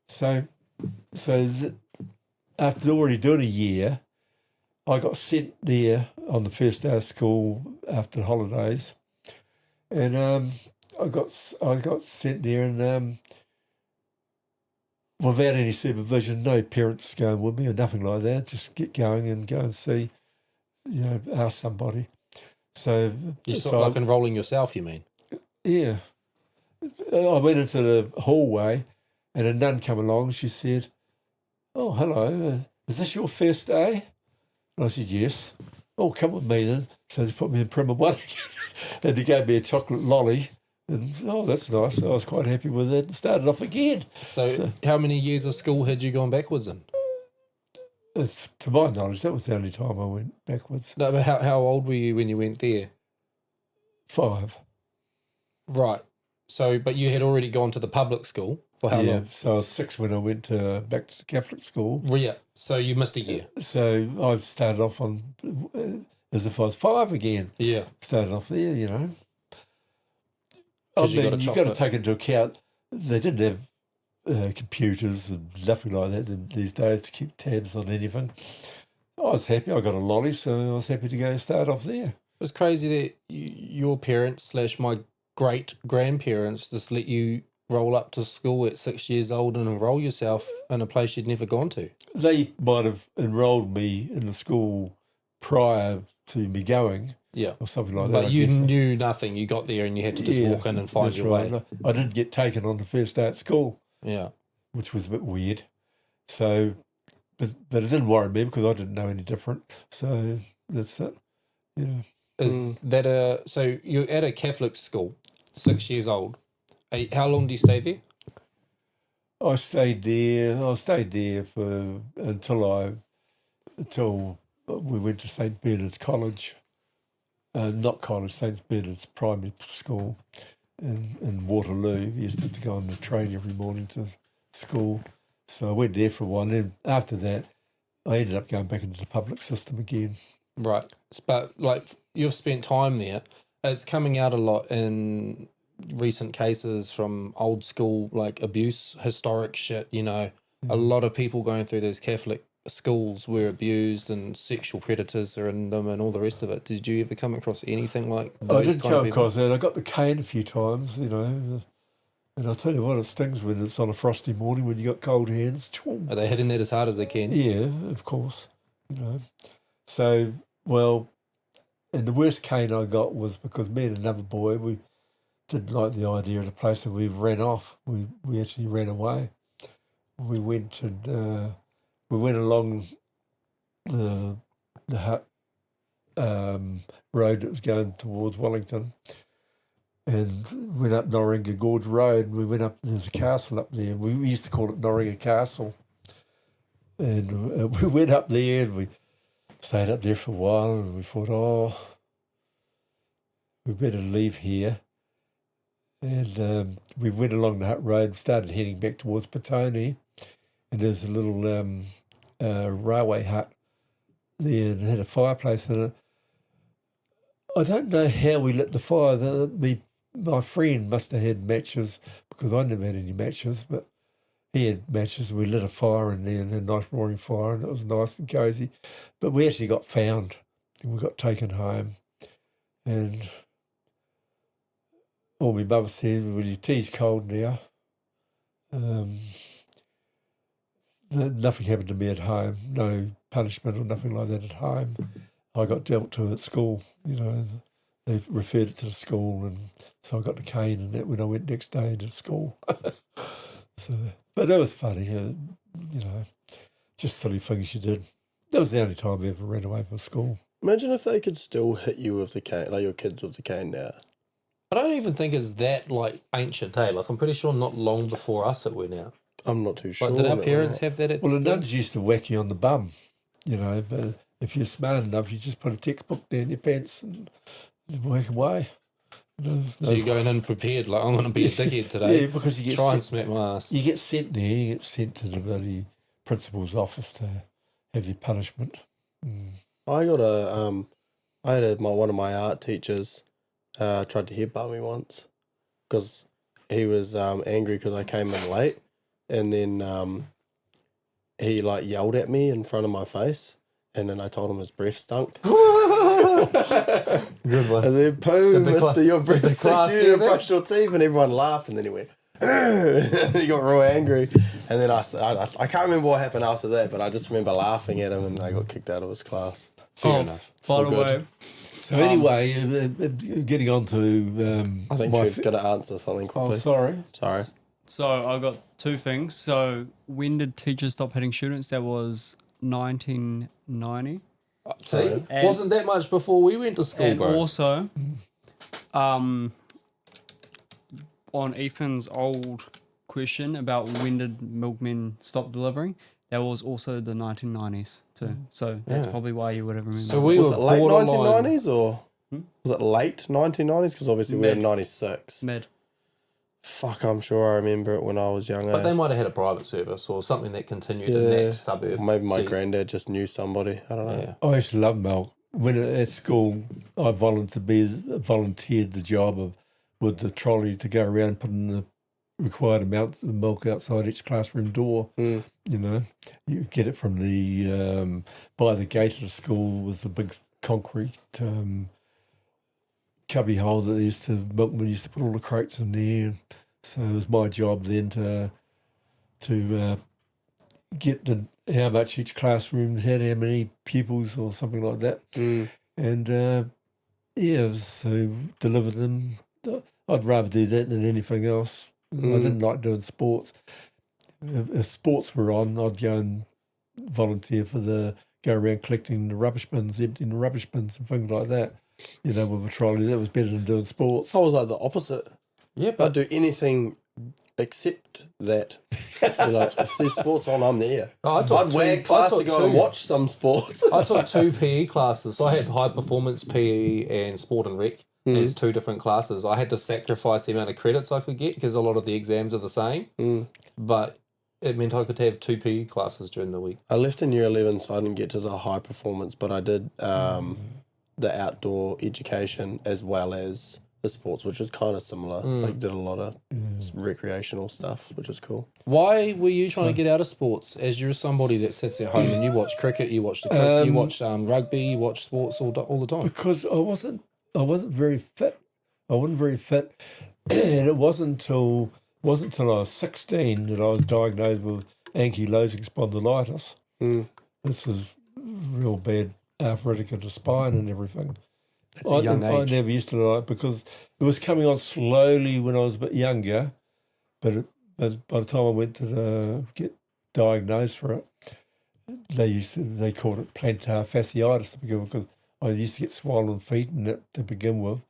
So after already doing a year, I got sent there on the first day of school after the holidays, and I got sent there, and without any supervision, no parents going with me or nothing like that. Just get going and go and see, you know, ask somebody. So You sort of like enrolling yourself, you mean? yeah, I went into the hallway, and a nun come along. She said, "Oh, hello. Is this your first day?" And I said, "Yes." "Oh, come with me then." So they put me in Prima 1 again, and they gave me a chocolate lolly. And, oh, that's nice. I was quite happy with it and started off again. So how many years of school had you gone backwards in? To my knowledge, that was the only time I went backwards. No, but how old were you when you went there? 5. Right. So, but you had already gone to the public school for how long? So I was 6 when I went back to the Catholic school. Yeah. So you missed a year. So I started off on as if I was 5 again. Yeah. Started off there, you know. I 'Cause you got mean, a you've got to chocolate. take into account they didn't have computers and nothing like that these days to keep tabs on anything. I was happy. I got a lolly, so I was happy to go start off there. It was crazy that your parents / my great grandparents just let you roll up to school at 6 years old and enroll yourself in a place you'd never gone to? They might have enrolled me in the school prior to me going, Yeah. or something like that. But I you guess. knew nothing. You got there and you had to just walk in and find that's your right. way. I didn't get taken on the first day at school, Yeah. which was a bit weird. So, but it didn't worry me because I didn't know any different. So that's it. You know. Is that so you're at a Catholic school, 6 years old. How long do you stay there? I stayed there for until we went to St. Bernard's College, not college, St. Bernard's Primary School in Waterloo. We used to have to go on the train every morning to school. So I went there for a while. Then after that, I ended up going back into the public system again. Right. But like you've spent time there. It's coming out a lot in recent cases from old school like abuse, historic shit, you know. A lot of people going through these Catholic schools were abused and sexual predators are in them and all the rest of it. Did you ever come across anything like those? I did come across that. I got the cane a few times, you know. And I'll tell you what, it stings when it's on a frosty morning when you got cold hands. Are they hitting that as hard as they can? Yeah, of course. You know. So, well, and the worst cane I got was because me and another boy, we didn't like the idea of the place and we ran off. We actually ran away. We went along the road that was going towards Wellington and went up Norringa Gorge Road, and we went up, there's a castle up there, we used to call it Norringa Castle, and we went up there and we stayed up there for a while and we thought, we better leave here. And we went along the hut road, started heading back towards Petone, and there's a little railway hut there and it had a fireplace in it. I don't know how we lit the fire. My friend must have had matches because I never had any matches, but he had matches. We lit a fire in there and had a nice roaring fire and it was nice and cosy. But we actually got found and we got taken home. And all my mother said, well, your tea's cold now. Nothing happened to me at home, no punishment or nothing like that at home. I got dealt to at school, you know. They referred it to the school, and so I got the cane and that when I went next day into school. So, but that was funny, you know, just silly things you did. That was the only time I ever ran away from school. Imagine if they could still hit you with the cane, like your kids with the cane now. I don't even think it's that like ancient, hey? Like I'm pretty sure not long before us it went out. I'm not too sure. Like, did our parents have that at Well, the school? nuns used to whack you on the bum, you know, but if you're smart enough, you just put a textbook down your pants and whack away. So you're going in prepared, like I'm going to be a dickhead today. Yeah, because you get Try and smack my ass. You get sent there, you get sent to the bloody principal's office to have your punishment. I got one of my art teachers tried to headbutt me once because he was angry because I came in late, and then he like yelled at me in front of my face, and then I told him his breath stunk. Good one. And then, boom, Mister, your breath the stinks. class You need to brush your teeth, and everyone laughed, and then he went. He got real angry, and then I can't remember what happened after that, but I just remember laughing at him, and I got kicked out of his class. Fair enough. By the good. way, So anyway, getting on to I think Trev's got to answer something quickly. sorry. Sorry. so I got two things. So when did teachers stop hitting students? That was 1990. See, And- wasn't that much before we went to school, And bro. also, on Ethan's old question about when did milkmen stop delivering, that was also the 1990s too. So that's Yeah. probably why you would have remembered. So we Was were it late borderline. 1990s or was it late 1990s? Because obviously we're in Mid. 96. Mid. Fuck, I'm sure I remember it when I was younger. But they might have had a private service or something that continued in the next suburb. Or maybe my See, granddad just knew somebody. I don't know. Yeah. I used to love milk. When at school, I volunteered the job of with the trolley to go around putting the required amounts of milk outside each classroom door. You know, you get it from the by the gate of the school was the big concrete cubby hole that milkmen used to put all the crates in there. So it was my job then to get how much each classroom had, how many pupils or something like that. And so deliver them. I'd rather do that than anything else. I didn't like doing sports. If sports were on, I'd go and volunteer go around collecting the rubbish bins, emptying the rubbish bins and things like that. With a trolley. That was better than doing sports. I was like the opposite. Yeah, I'd but do anything except that. If there's sports on, I'm there. I'd wag class to go and watch some sports. I took 2 PE classes. So I had high performance PE and sport and rec. There's 2 different classes. I had to sacrifice the amount of credits I could get because a lot of the exams are the same. But it meant I could have 2 PE classes during the week. I left in year 11, so I didn't get to the high performance, but I did the outdoor education as well as the sports, which is kind of similar. Like did a lot of recreational stuff, which is cool. Why were you trying to get out of sports? As you're somebody that sits at home and you watch cricket, you watch you watch rugby, you watch sports all the time. Because I wasn't very fit. I wasn't very fit, and it wasn't until I was 16 that I was diagnosed with ankylosing spondylitis. This is real bad arthritic of the spine and everything. That's a young age. I never used to like it because it was coming on slowly when I was a bit younger, but by the time I went to get diagnosed for it, they called it plantar fasciitis to begin with because I used to get swollen feet and that to begin with.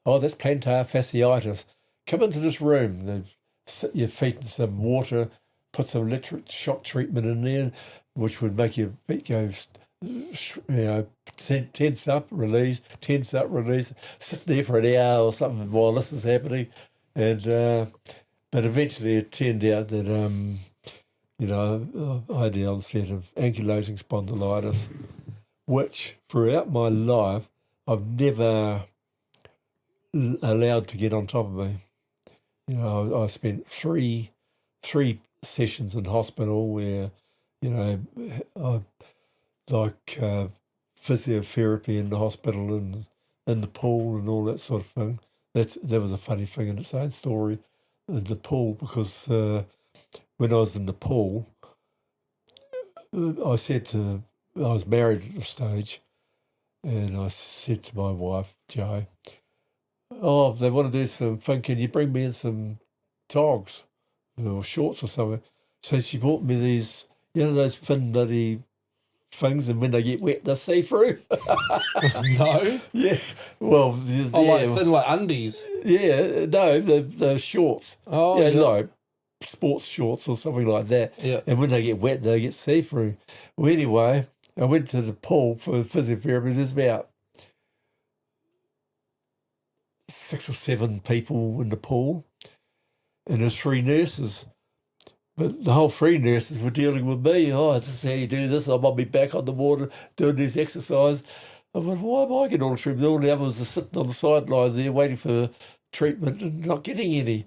Oh, that's plantar fasciitis. Come into this room. They sit your feet in some water, put some electric shock treatment in there, which would make your feet go, tense up, release, sit there for an hour or something while this is happening. And but eventually it turned out that I had the onset of ankylosing spondylitis, which throughout my life I've never allowed to get on top of me. I spent three sessions in hospital where, I like physiotherapy in the hospital and in the pool and all that sort of thing. That was a funny thing in its own story in the pool because when I was in the pool, I was married at the stage, and I said to my wife, Jo, oh, they want to do some fun. Can you bring me in some togs or shorts or something? So she bought me these, those thin bloody things, and when they get wet, they're see-through. No? Yeah. Well, like thin, like undies? Yeah, no, the shorts. Oh, yeah. Like sports shorts or something like that. Yeah. And when they get wet, they get see-through. Well, anyway, I went to the pool for physiotherapy. There's about 6 or 7 people in the pool, and there's 3 nurses. But the whole 3 nurses were dealing with me. Oh, this is how you do this. I'm on my back on the water doing this exercise. I went, why am I getting all the treatment? All the others are sitting on the sideline there waiting for treatment and not getting any.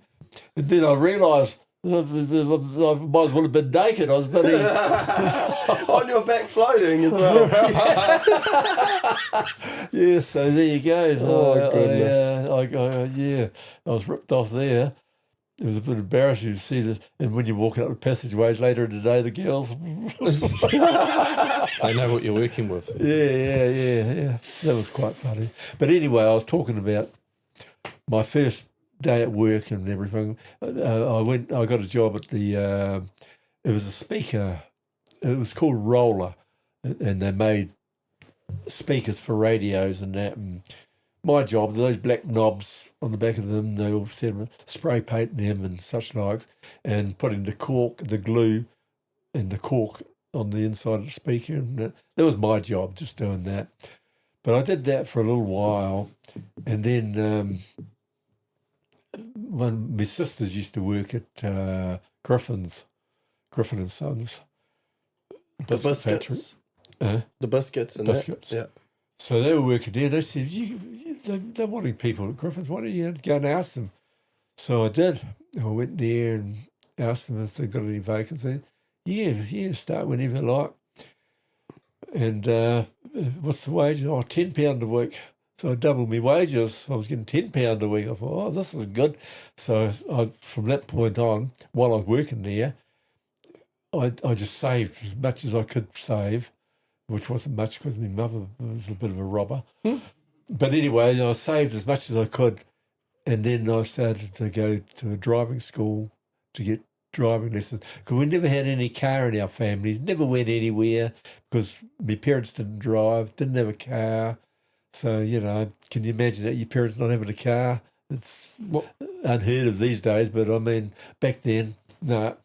And then I realised I might as well have been naked. I was bloody on your back floating as well. Yeah, so there you go. Oh, goodness. I was ripped off there. It was a bit embarrassing to see this. And when you're walking up the passageways later in the day, the girls... They know what you're working with. Yeah. That was quite funny. But anyway, I was talking about my first day at work and everything. I got a job at the... it was a speaker. It was called Roller. And they made speakers for radios and that. And my job, those black knobs on the back of them, they all said spray painting them and such likes, and putting the glue and the cork on the inside of the speaker. And that was my job, just doing that. But I did that for a little while, and then when my sisters used to work at Griffin and Sons. The biscuits. The biscuits and biscuits. That. Yeah. So they were working there. They said, they're wanting people at Griffins. Why don't you go and ask them? So I did. I went there and asked them if they got any vacancy. Yeah, start whenever you like. And what's the wage? Oh, £10 a week. So I doubled my wages. I was getting £10 a week. I thought, oh, this is good. So from that point on, while I was working there, I just saved as much as I could save, which wasn't much because my mother was a bit of a robber. But anyway, I saved as much as I could. And then I started to go to a driving school to get driving lessons. Because we never had any car in our family, never went anywhere because my parents didn't drive, didn't have a car. So, can you imagine that, your parents not having a car? It's unheard of these days, but I mean, back then, no.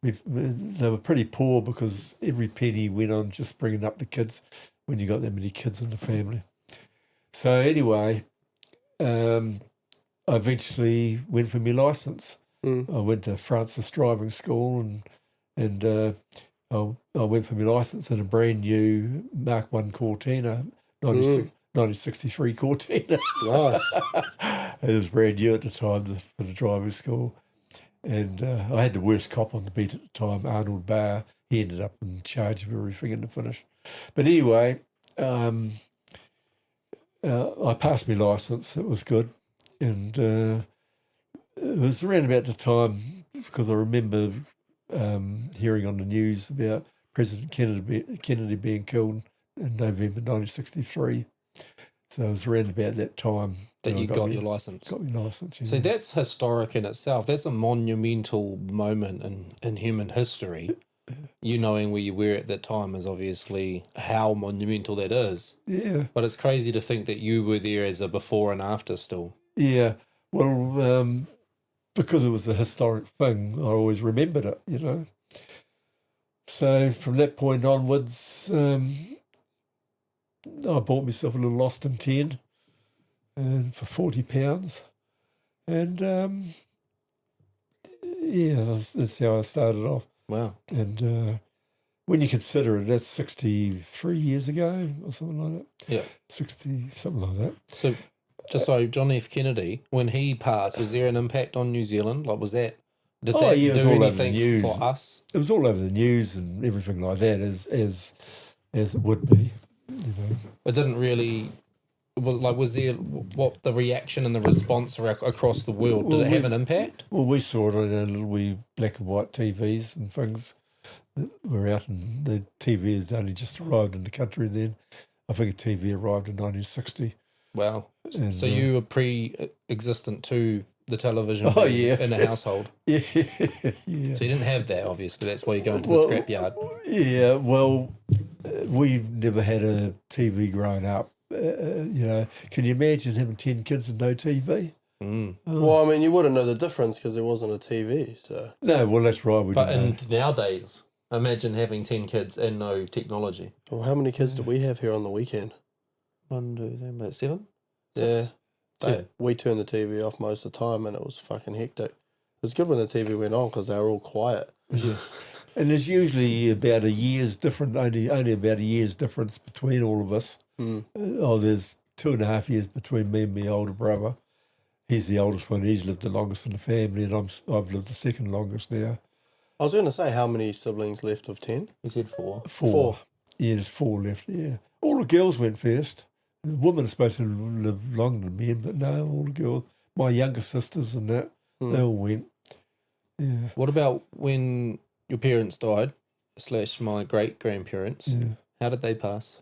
They were pretty poor because every penny went on just bringing up the kids when you got that many kids in the family. So anyway, I eventually went for my licence. I went to Francis Driving School and I went for my licence in a brand new Mark 1 Cortina, 1963 Cortina. Nice. It was brand new at the time for the driving school. And I had the worst cop on the beat at the time, Arnold Barr. He ended up in charge of everything in the finish. But anyway, I passed my licence. It was good. And it was around about the time, because I remember hearing on the news about President Kennedy being killed in November 1963. So it was around about that time that you got your licence. Got my licence, yeah. So that's historic in itself. That's a monumental moment in human history. You knowing where you were at that time is obviously how monumental that is. Yeah. But it's crazy to think that you were there as a before and after still. Yeah. Well, because it was a historic thing, I always remembered it, So from that point onwards, I bought myself a little Austin 10 for £40. And that's how I started off. Wow. And when you consider it, that's 63 years ago or something like that. Yeah. 60, something like that. So just so John F. Kennedy, when he passed, was there an impact on New Zealand? Like, was that, did that it was do all over the anything news. for us? It was all over the news and everything like that, as it would be. It didn't really. Was there what the reaction and the response across the world? Did it have an impact? Well, we saw it on our little wee black and white TVs and things that were out, and the TV has only just arrived in the country then. I think a TV arrived in 1960. Wow. And, so you were pre-existent to the television in a household. Yeah. So you didn't have that, obviously. That's why you go into the scrapyard. Yeah, well, we never had a TV growing up. Can you imagine having 10 kids and no TV? Well, I mean, you wouldn't know the difference because there wasn't a TV. So no, well, that's right. But nowadays, imagine having 10 kids and no technology. Well, how many kids did we have here on the weekend? 1, 2, 3, about 7? Yeah. We turned the TV off most of the time and it was fucking hectic. It was good when the TV went on because they were all quiet. Yeah. And there's usually about a year's difference, only about a year's difference between all of us. There's 2.5 years between me and my older brother. He's the oldest one. He's lived the longest in the family, and I've lived the second longest now. I was going to say, how many siblings left of 10? You said 4. 4. Yeah, there's 4 left, yeah. All the girls went first. The women are supposed to live longer than men, but no, all the girls, my younger sisters and that, they all went. Yeah. What about when your parents died, / my great-grandparents? Yeah. How did they pass?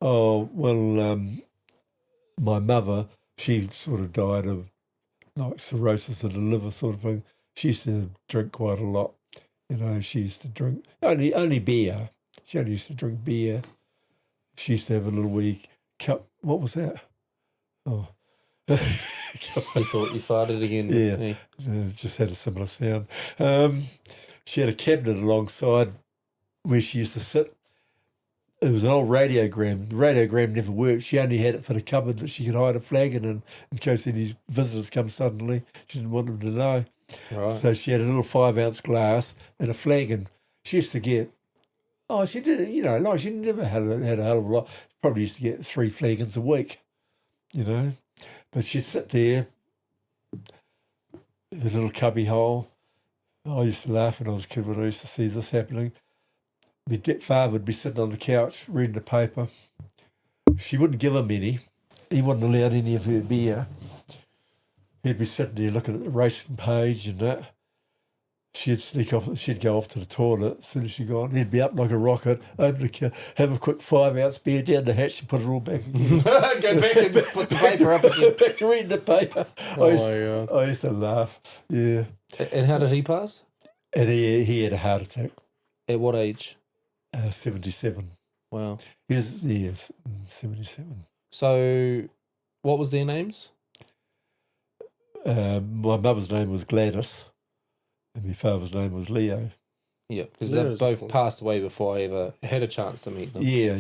Oh, well, my mother, she sort of died of like cirrhosis of the liver sort of thing. She used to drink quite a lot. She used to drink only beer. She only used to drink beer. She used to have a little wee cup. What was that? Oh. You thought you farted again. Yeah. Just had a similar sound. She had a cabinet alongside where she used to sit. It was an old radiogram. The radiogram never worked. She only had it for the cupboard that she could hide a flagon in case any visitors come suddenly. She didn't want them to know. Right. So she had a little 5-ounce glass and a flagon. She used to get, she did it, like she never had a hell of a lot. She probably used to get 3 flagons a week, But she'd sit there, a little cubby hole. I used to laugh when I was a kid when I used to see this happening. My father would be sitting on the couch reading the paper. She wouldn't give him any he wasn't allowed any of her beer. He'd be sitting there looking at the racing page and that. She'd sneak off. She'd go off to the toilet as soon as she got. He'd be up like a rocket, open the car, have a quick 5-ounce beer down the hatch and put it all back again. Go back and put the paper up again. Back to reading the paper. Oh my God. I used to laugh. Yeah. And how did he pass? And he had a heart attack. At what age? 77. Wow. Yes, 77. So, what was their names? My mother's name was Gladys, and my father's name was Leo. Yeah, because Leo's they've both cool. passed away before I ever had a chance to meet them. Yeah.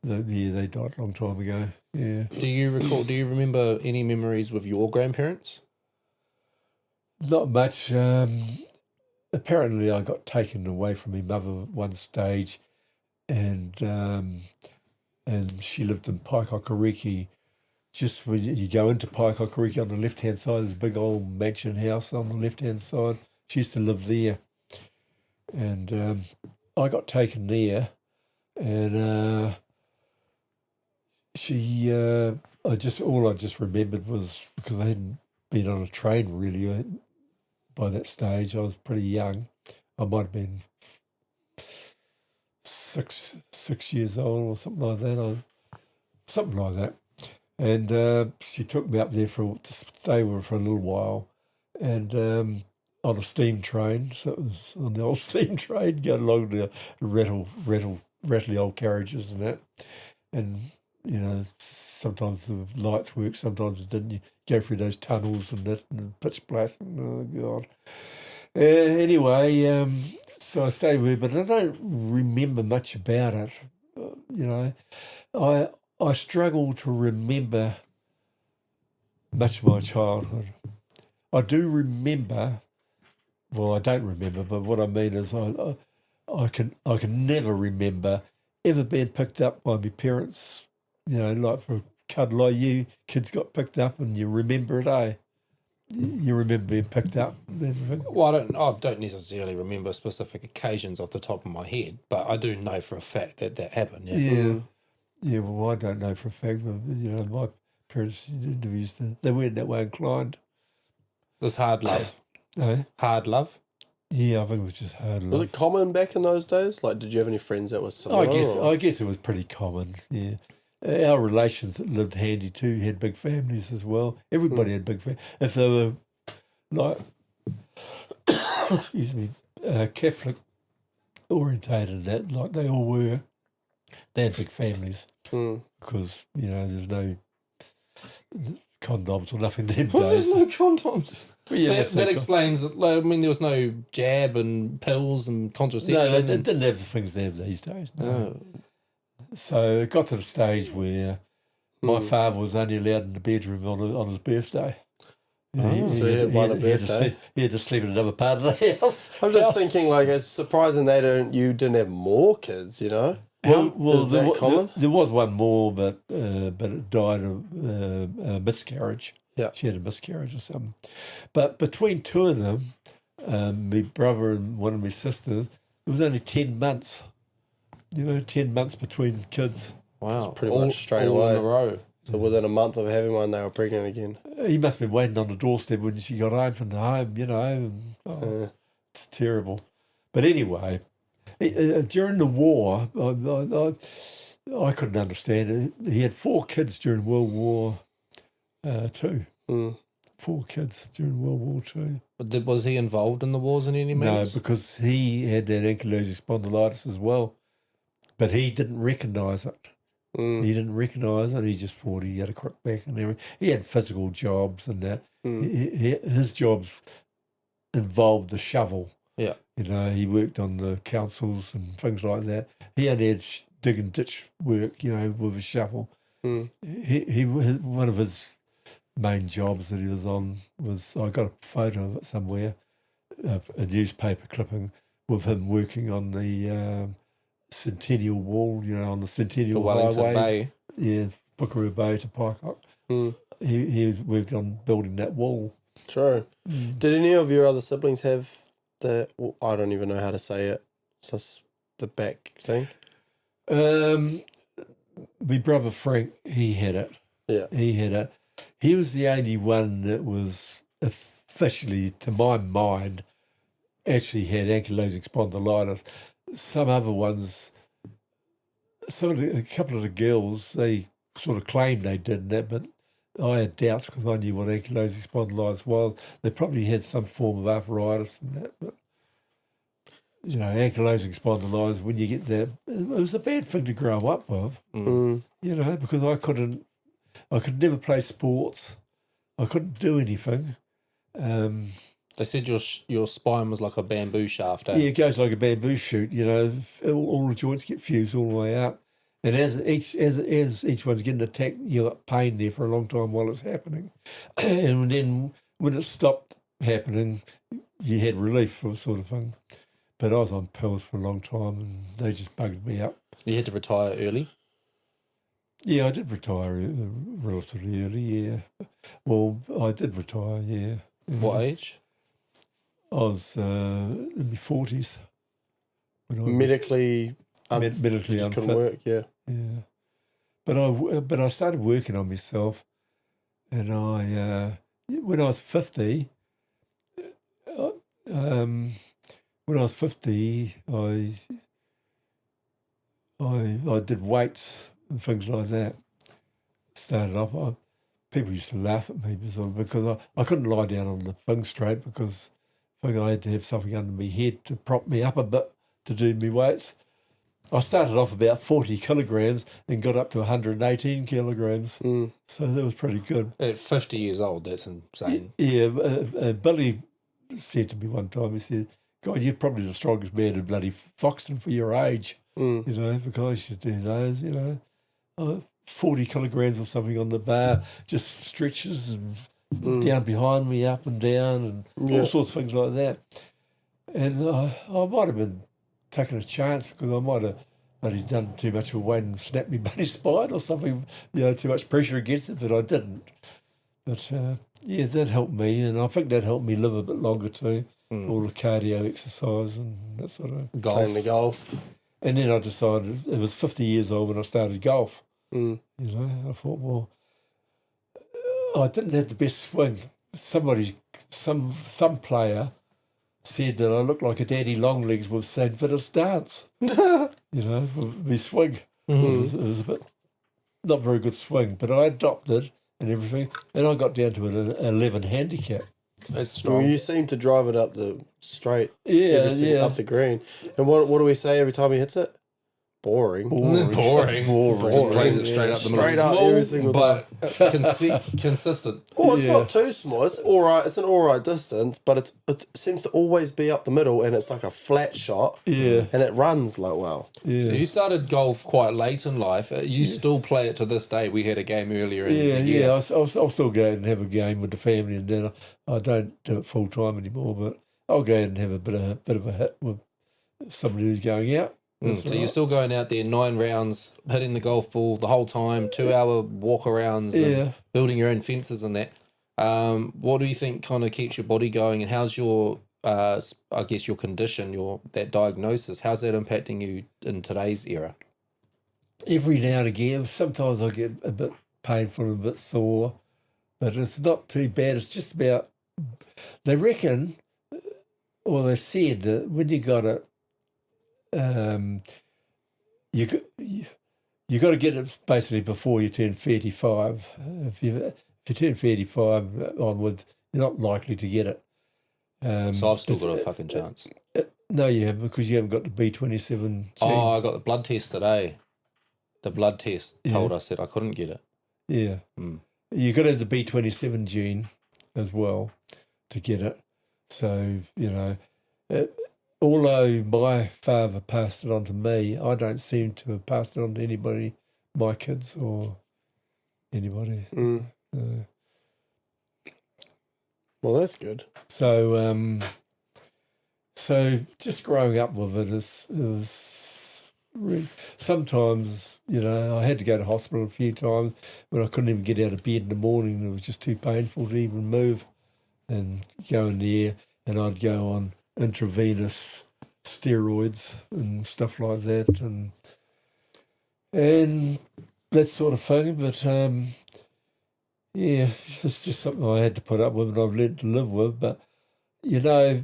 They died a long time ago. Yeah. Do you remember any memories with your grandparents? Not much. Apparently, I got taken away from my mother at one stage, and she lived in Paikokariki. Just when you go into Paikokariki on the left-hand side, there's a big old mansion house on the left-hand side. She used to live there. And I got taken there, and I just remembered was because I hadn't been on a train really by that stage. I was pretty young. I might have been six years old or something like that. And she took me up there to stay with her for a little while, and on a steam train. So it was on the old steam train, going along the rattly old carriages and that. And, sometimes the lights worked, sometimes it didn't. You go through those tunnels and that, and pitch black, and oh, God. Anyway, so I stayed with her, but I don't remember much about it. I struggle to remember much of my childhood. I do remember, well, I don't remember, but what I mean is I can never remember ever being picked up by my parents, like for a cuddle, like you kids got picked up and you remember it, eh? You remember being picked up and everything? Well, I don't necessarily remember specific occasions off the top of my head, but I do know for a fact that happened. Yeah. Yeah, well, I don't know for a fact, but, my parents, they weren't that way inclined. It was hard love. Eh? Hard love. Yeah, I think it was just hard love. Was it common back in those days? Like, did you have any friends that was similar? I guess it was pretty common, yeah. Our relations that lived handy too had big families as well. Everybody had big families. If they were, like, excuse me, Catholic orientated, that like they all were, they had big families because, there's no condoms or nothing them Well, days. there's no condoms. Well, yeah, that explains. I mean, there was no jab and pills and contraception. No, they didn't have the things they have these days. No. Oh. So it got to the stage where my father was only allowed in the bedroom on his birthday. So he had one a birthday? He had to sleep in another part of the house. I'm just thinking, like, it's surprising you didn't have more kids, Well, is that common? There was one more, but it died of a miscarriage. Yeah. She had a miscarriage or something. But between two of them, my brother and one of my sisters, it was only 10 months. 10 months between kids. Wow. Pretty much straight all away. in a row. So within a month of having one, they were pregnant again. He must have been waiting on the doorstep when she got home from the home, and, it's terrible. But anyway, during the war, I couldn't understand it. He had 4 kids during World War II. 4 kids during World War II. But was he involved in the wars in any No, means? because he had that ankylosing spondylitis as well. But he didn't recognise it. He didn't recognise it. He just thought he had a crook back and everything. He had physical jobs and that. His jobs involved the shovel. Yeah. He worked on the councils and things like that. He only had dig and ditch work, with a shovel. One of his main jobs that he was on was, I got a photo of it somewhere, a newspaper clipping with him working on the Centennial Wall, on the Centennial Wellington Highway. Bay. Yeah, Buckaroo Bay to Paikok. He worked on building that wall. True. Did any of your other siblings have I don't even know how to say it, the back thing? My brother Frank, he had it. Yeah. He was the only one that was officially, to my mind, actually had ankylosing spondylitis. Some other ones, a couple of the girls, they sort of claimed they did that, but I had doubts because I knew what ankylosing spondylitis was. They probably had some form of arthritis and that, but ankylosing spondylitis, when you get that, it was a bad thing to grow up with, because I could never play sports. I couldn't do anything. They said your spine was like a bamboo shaft. Eh? Yeah, it goes like a bamboo shoot. All the joints get fused all the way up, and as each one's getting attacked, you got pain there for a long time while it's happening, and then when it stopped happening, you had relief sort of thing. But I was on pills for a long time, and they just bugged me up. You had to retire early? Yeah, I did retire relatively early, yeah. Well, I did retire, yeah. What age? I was in my 40s. Medically medically just unfit. couldn't work, yeah. Yeah. But I started working on myself, and when I was 50, I did weights and things like that. Started off, people used to laugh at me because I couldn't lie down on the thing straight because I had to have something under my head to prop me up a bit to do my weights. I started off about 40 kilograms and got up to 118 kilograms. So that was pretty good. At 50 years old, that's insane. Yeah, Billy said to me one time, he said, God, you're probably the strongest man in bloody Foxton for your age, because I used to do those, 40 kilograms or something on the bar, just stretches and down behind me, up and down, and all sorts of things like that. And I might have been taking a chance because I might have only done too much of a weight and snapped my bloody spine or something, too much pressure against it, but I didn't. But, that helped me, and I think that helped me live a bit longer too. All the cardio exercise and that sort of Playing the golf. And then I decided, it was 50 years old when I started golf. I thought, well, I didn't have the best swing. Some player said that I looked like a daddy longlegs with St. Vitus dance. With my swing. It was a bit not very good swing, but I adopted and everything, and I got down to an 11 handicap. That's strong. Well, you seem to drive it up the straight, up the green. And what do we say every time he hits it? Boring. Just plays it straight up the middle. Straight up every single time. Consistent. Well, it's not too small. It's all right. It's an all right distance, but it seems to always be up the middle, and it's like a flat shot. Yeah. And it runs like well. Yeah. So you started golf quite late in life. You still play it to this day. We had a game earlier in the year. Yeah. I'll still go out and have a game with the family, and then I don't do it full time anymore. But I'll go out and have a bit of a hit with somebody who's going out. So you're still going out there 9 rounds, hitting the golf ball the whole time, 2-hour walk arounds, and building your own fences and that. What do you think kind of keeps your body going, and how's your, your condition, that diagnosis, how's that impacting you in today's era? Every now and again, sometimes I get a bit painful and a bit sore, but it's not too bad. It's just about, they reckon, or they said that when you got it, you got to get it basically before you turn 35. If you turn 35 onwards, you're not likely to get it. So I've still got a fucking chance. No, you haven't, because you haven't got the B27 gene. Oh, I got the blood test today. The blood test told us that I couldn't get it. Yeah. You got to have the B27 gene as well to get it. So, although my father passed it on to me, I don't seem to have passed it on to anybody, my kids or anybody. Well, that's good. So, just growing up with it was really, sometimes, I had to go to hospital a few times when I couldn't even get out of bed in the morning. It was just too painful to even move and go in there, and I'd go on intravenous steroids and stuff like that, and that sort of thing. But Yeah, it's just something I had to put up with and I've learned to live with. But, you know,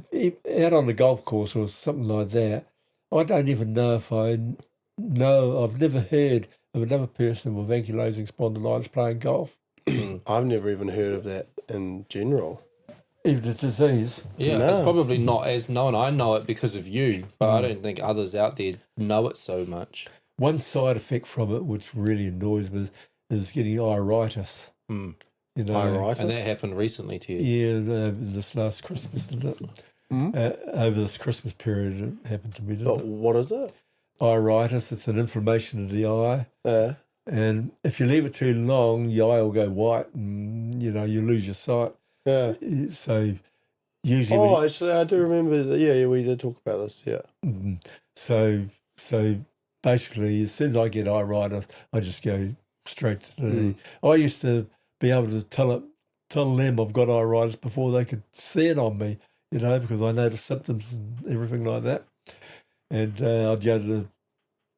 out on the golf course or something like that, I don't even know if I've never heard of another person with ankylosing spondylitis playing golf, I've never even heard of that in general. even the disease. Yeah, No. it's probably not as known. I know it because of you, but I don't think others out there know it so much. One side effect from it, which really annoys me, is getting iritis. Mm. You know, Iritis? And that happened recently to you. Yeah, this last Christmas, didn't it? Over this Christmas period, it happened to me, didn't But it? what is it? Iritis, it's an inflammation of the eye. Yeah. And if you leave it too long, your eye will go white and, you know, you lose your sight. Yeah. So usually... Oh, actually, I do remember that. Yeah, we did talk about this. Yeah. So basically, as soon as I get iritis, I just go straight to the... I used to be able to tell them I've got iritis before they could see it on me, you know, because I know the symptoms and everything like that. And I'd go to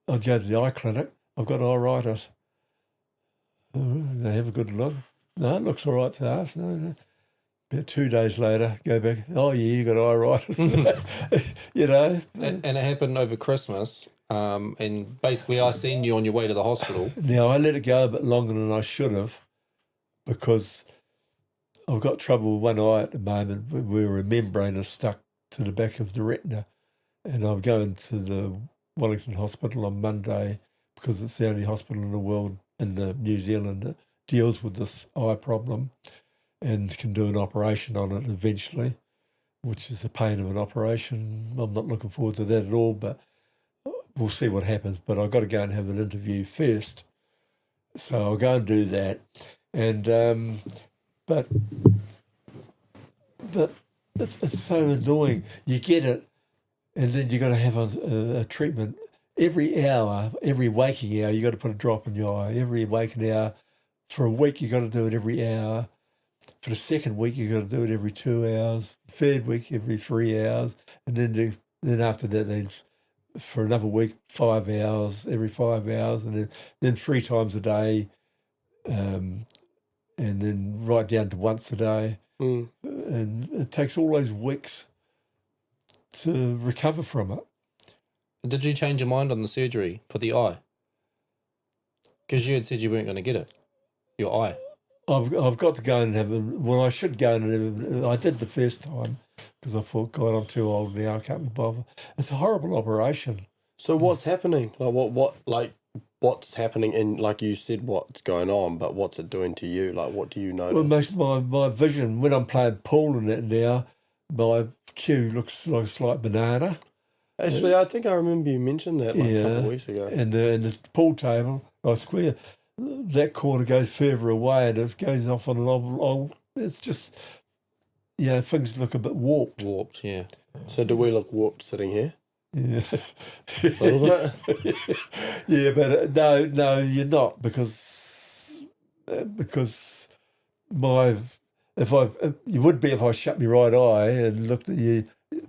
the eye clinic. I've got iritis. They have a good look. No, it looks all right to us. No. About 2 days later, go back. Oh yeah, you got iritis. You know. And it happened over Christmas. And basically, I seen you on your way to the hospital. Now I let it go a bit longer than I should have, because I've got trouble with one eye at the moment where a membrane is stuck to the back of the retina, and I'm going to the Wellington Hospital on Monday because it's the only hospital in the world, in New Zealand, that deals with this eye problem and can do an operation on it eventually, which is a pain of an operation. I'm not looking forward to that at all, but we'll see what happens. But I've got to go and have an interview first. So I'll go and do that. And but it's so annoying. You get it, and then you got to have a treatment every hour, every waking hour. You got to put a drop in your eye every waking hour. For a week, you got to do it every hour. For the second week, you got to do it every 2 hours. Third week, every 3 hours, and then after that, for another week, 5 hours every 5 hours, and then 3 times a day, and then right down to once a day. And it takes all those weeks to recover from it. Did you change your mind on the surgery for the eye? Because you had said you weren't going to get it, your eye. I've got to go and have a... Well, I should go and I did the first time because I thought, God, I'm too old now. I can't be bothered. It's a horrible operation. So what's happening? Like what's happening in, like you said, what's going on, but what's it doing to you? Like, what do you notice? Well, most of my vision, when I'm playing pool and that now, my cue looks like a slight banana. Actually, I think I remember you mentioned that a couple of weeks ago. And the pool table, I swear, that corner goes further away and it goes off on an old. It's just, things look a bit warped. Warped, yeah. So do we look warped sitting here? Yeah. A little bit? Yeah, but no, you're not, because you would be if I shut my right eye and looked at you.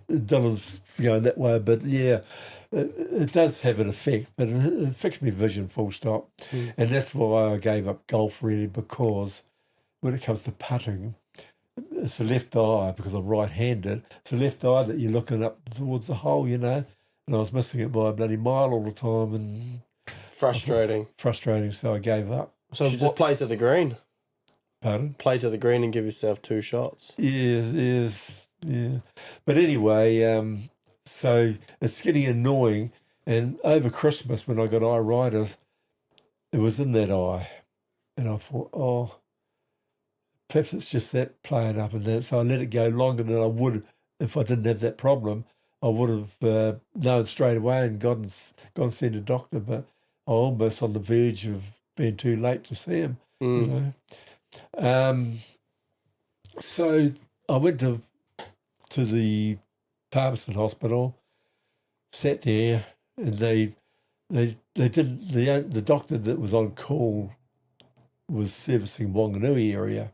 Dylan's going that way, but yeah, it does have an effect, but it affects my vision full stop. And that's why I gave up golf, really, because when it comes to putting, it's the left eye, because I'm right-handed, it's the left eye that you're looking up towards the hole, and I was missing it by a bloody mile all the time, and Frustrating. so I gave up. So You should just play to the green. Pardon? Play to the green and give yourself 2 shots. Yeah. But anyway, so it's getting annoying. And over Christmas, when I got iritis, it was in that eye. And I thought, perhaps it's just that playing up and that. So I let it go longer than I would if I didn't have that problem. I would have known straight away and gone and seen a doctor. But I'm almost on the verge of being too late to see him. You know. So I went to the Palmerston Hospital, sat there, and they didn't. The doctor that was on call was servicing Wanganui area,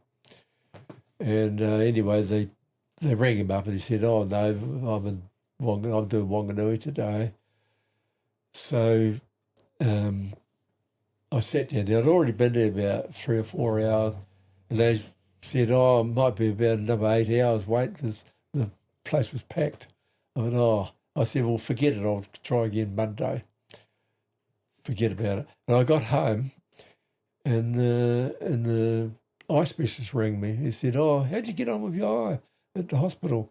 and anyway they rang him up and he said, "Oh no, I'm doing Wanganui today." So I sat down there. I'd already been there about 3 or 4 hours, And they said, oh, it might be about another 8 hours wait because the place was packed. I went, oh. I said, well, forget it. I'll try again Monday. Forget about it. And I got home and the eye specialist rang me. He said, oh, how'd you get on with your eye at the hospital?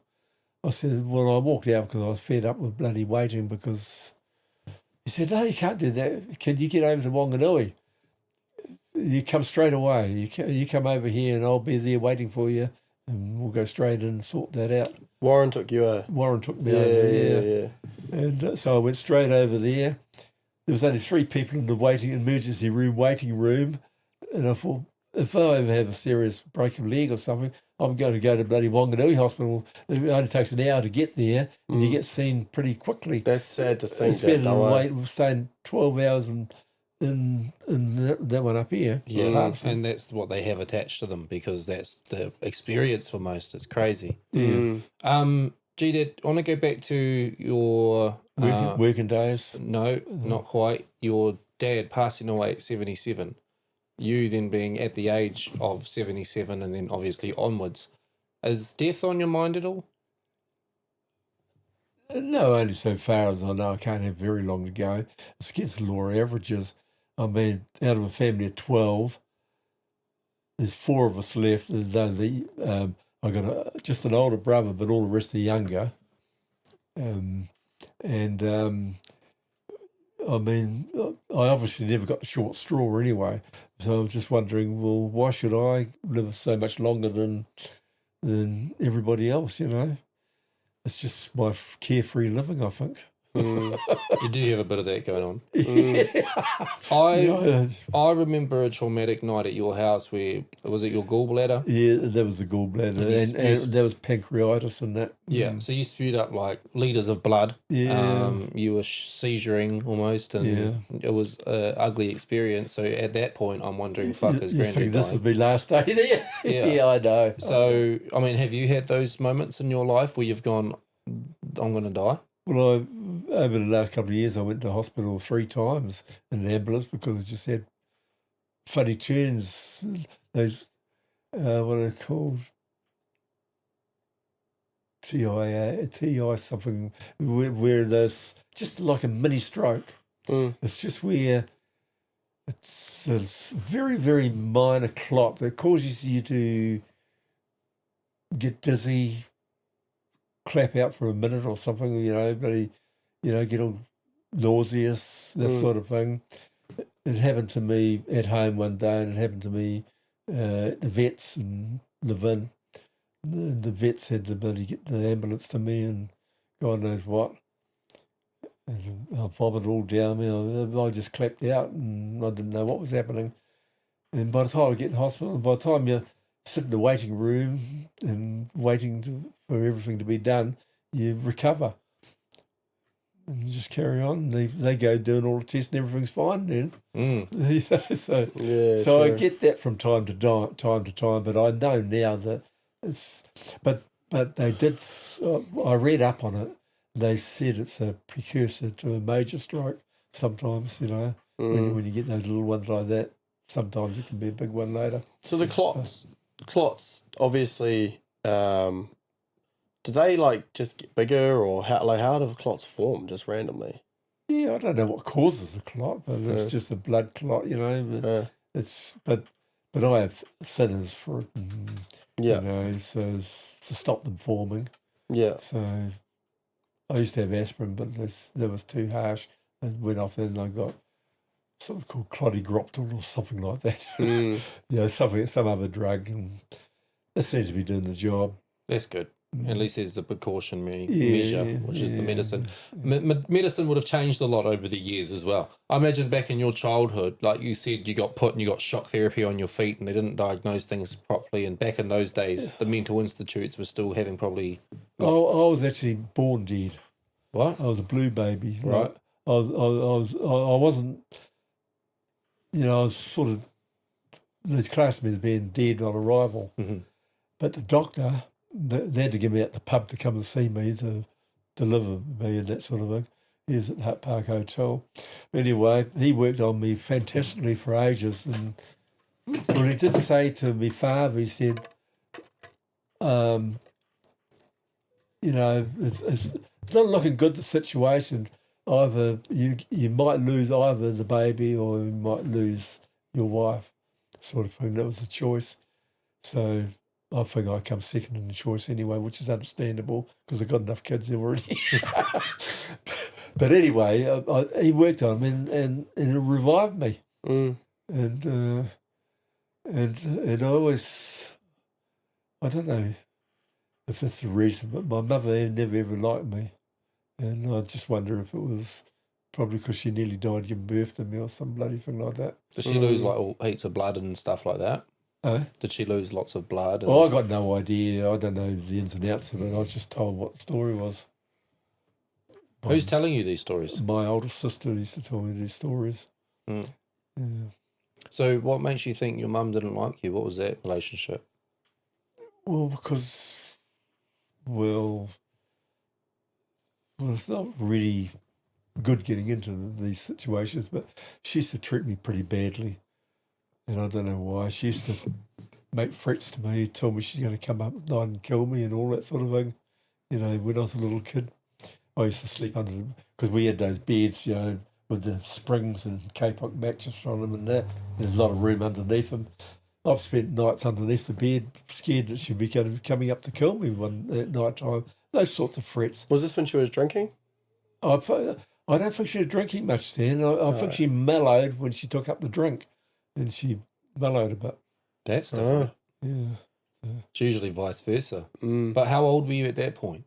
I said, well, I walked out because I was fed up with bloody waiting because he said, no, you can't do that. Can you get over to Wanganui? You come straight away. You come over here and I'll be there waiting for you and we'll go straight in and sort that out. Warren took you Warren took me over, yeah. And so I went straight over there. There was only 3 people in the emergency room, waiting room. And I thought, if I ever have a serious break of leg or something, I'm going to go to bloody Wanganui Hospital. It only takes an hour to get there and you get seen pretty quickly. That's sad to think. It's better than staying 12 hours in that one up here. Yeah, and that's what they have attached to them because that's the experience for most. It's crazy. Yeah. Gdad, I want to go back to your working days. No, not quite. Your dad passing away at 77. You then being at the age of 77 and then obviously onwards. Is death on your mind at all? No, only so far as I know. I can't have very long to go. It's against the law of averages. I mean, out of a family of 12, there's 4 of us left. I got just an older brother, but all the rest are younger. I mean, I obviously never got the short straw anyway. So I'm just wondering, well, why should I live so much longer than everybody else, you know? It's just my carefree living, I think. You do have a bit of that going on. Yeah. I remember a traumatic night at your house where, was it your gallbladder? Yeah, that was the gallbladder. And that was pancreatitis and that. Yeah, so you spewed up like litres of blood. Yeah. You were seizuring almost, and it was an ugly experience. So at that point, I'm wondering, fuck, is Granddad this dying? would be last day there? Yeah, I know. So, I mean, have you had those moments in your life where you've gone, I'm going to die? Well, over the last couple of years, I went to hospital 3 times in an ambulance because I just had funny turns. Those, what are they called? TI something, where there's just like a mini stroke. It's just where it's a very, very minor clot that causes you to get dizzy, clap out for a minute or something, you know, but get all nauseous, that sort of thing. It happened to me at home one day, and it happened to me at the vets in Levin. The vets had the ability to get the ambulance to me, and God knows what. And I vomited all down me. I just clapped out, and I didn't know what was happening. And by the time I get to hospital, by the time you sit in the waiting room and waiting for everything to be done, you recover. And you just carry on. They go doing all the tests and everything's fine then. So I get that from time to time, but I know now that it's... But they did... I read up on it. They said it's a precursor to a major stroke sometimes, you know, when you get those little ones like that. Sometimes it can be a big one later. So the clots obviously, do they like just get bigger, or how do the clots form just randomly? Yeah, I don't know what causes the clot, but it's just a blood clot, you know. But I have thinners for it, and, you know, so to stop them forming. Yeah. So I used to have aspirin, but that was too harsh. And went off there, and I got something called clottigroptal or something like that. You know, some other drug, and that seems to be doing the job. That's good. At least there's the precautionary measure, which is the medicine. Medicine would have changed a lot over the years as well. I imagine back in your childhood, like you said, you got shock therapy on your feet, and they didn't diagnose things properly. And back in those days, the mental institutes were still having probably. I was actually born dead. What? I was a blue baby. Right. I wasn't. You know, I was sort of. They classed me as being dead on arrival, but the doctor. They had to get me out the pub to come and see me to deliver me and that sort of thing. He was at the Hut Park Hotel. Anyway, he worked on me fantastically for ages, and Well, he did say to me father, he said, you know, it's not looking good, the situation. Either you might lose either the baby or you might lose your wife, sort of thing. That was the choice. So I figure I come second in the choice anyway, which is understandable because I've got enough kids already. But anyway, he worked on them and it revived me. And I always, I don't know if that's the reason, but my mother never ever liked me. And I just wonder if it was probably because she nearly died giving birth to me or some bloody thing like that. Did she lose like all heaps of blood and stuff like that? Did she lose lots of blood? And... Well, I got no idea. I don't know the ins and outs of it. I was just told what the story was. Who's telling you these stories? My older sister used to tell me these stories. Mm. Yeah. So what makes you think your mum didn't like you? What was that relationship? Well, because, well, it's not really good getting into these situations, but she used to treat me pretty badly. And I don't know why. She used to make threats to me, tell me she's going to come up at night and kill me and all that sort of thing. You know, when I was a little kid, I used to sleep under them because we had those beds, you know, with the springs and K-pop mattress on them and that. There's a lot of room underneath them. I've spent nights underneath the bed, scared that she'd be coming up to kill me at night time. Those sorts of threats. Was this when she was drinking? I don't think she was drinking much then. I think she mellowed when she took up the drink, and she mellowed a bit. That's different. Yeah. It's usually vice versa. But how old were you at that point?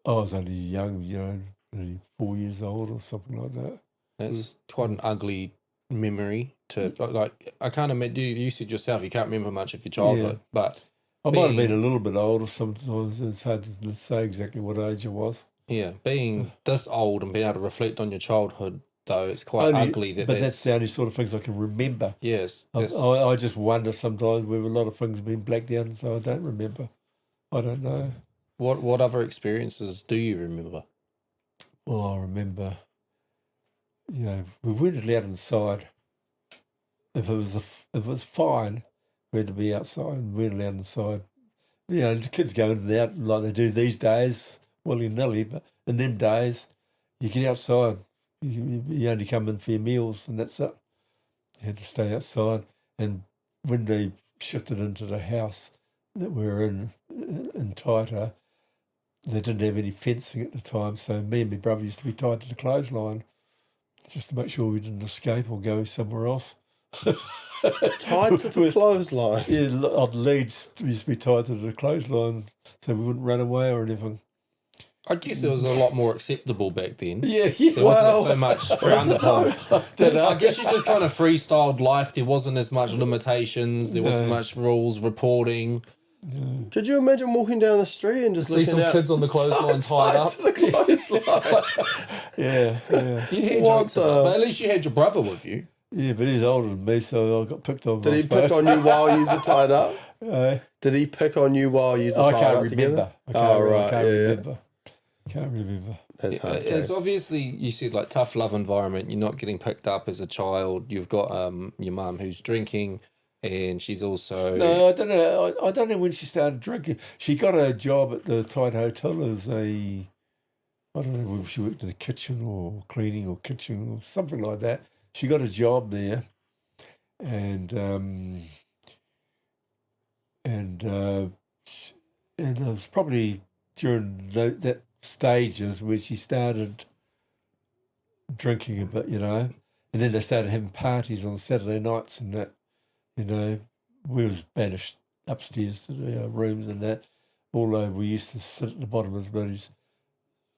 I was only young, you know, only 4 years old or something like that. That's quite an ugly memory to, like, I can't imagine, you said yourself, you can't remember much of your childhood, but... I might have been a little bit older sometimes. It's hard to say exactly what age I was. Yeah, being this old and being able to reflect on your childhood, though, it's quite ugly. But that's the only sort of things I can remember. Yes. I just wonder sometimes where a lot of things have been blacked out, so I don't remember. I don't know. What other experiences do you remember? Well, I remember, you know, we weren't allowed inside. If it was fine, we had to be outside. We weren't allowed inside. You know, the kids go in and out like they do these days, willy-nilly, but in them days, you get outside. You only come in for your meals and that's it. You had to stay outside. And when they shifted into the house that we were in Taita, they didn't have any fencing at the time, so me and my brother used to be tied to the clothesline just to make sure we didn't escape or go somewhere else. Tied to the clothesline? Yeah, on leads, we used to be tied to the clothesline so we wouldn't run away or anything. I guess it was a lot more acceptable back then. Yeah. There wasn't so much frowned upon. I guess you just kind of freestyled life. There wasn't as much limitations. There wasn't much rules, reporting. Could you imagine walking down the street and just See looking some out, kids on the clothesline tied up? to the clothesline? Yeah. You had What jokes about it, but at least you had your brother with you. Yeah, but he's older than me, so I got picked on. Did he pick on you while you were tied up? Did he pick on you while you were tied up together? I can't remember. Can't remember. That's hard. It's obviously, you said, like, tough love environment. You're not getting picked up as a child. You've got your mum who's drinking, and she's also... No, I don't know. I don't know when she started drinking. She got a job at the Tide Hotel as I don't know whether she worked in the kitchen or cleaning or kitchen or something like that. She got a job there, and it was probably during that stages where she started drinking a bit, you know, and then they started having parties on Saturday nights and that, you know. We was banished upstairs to the rooms and that, although we used to sit at the bottom of the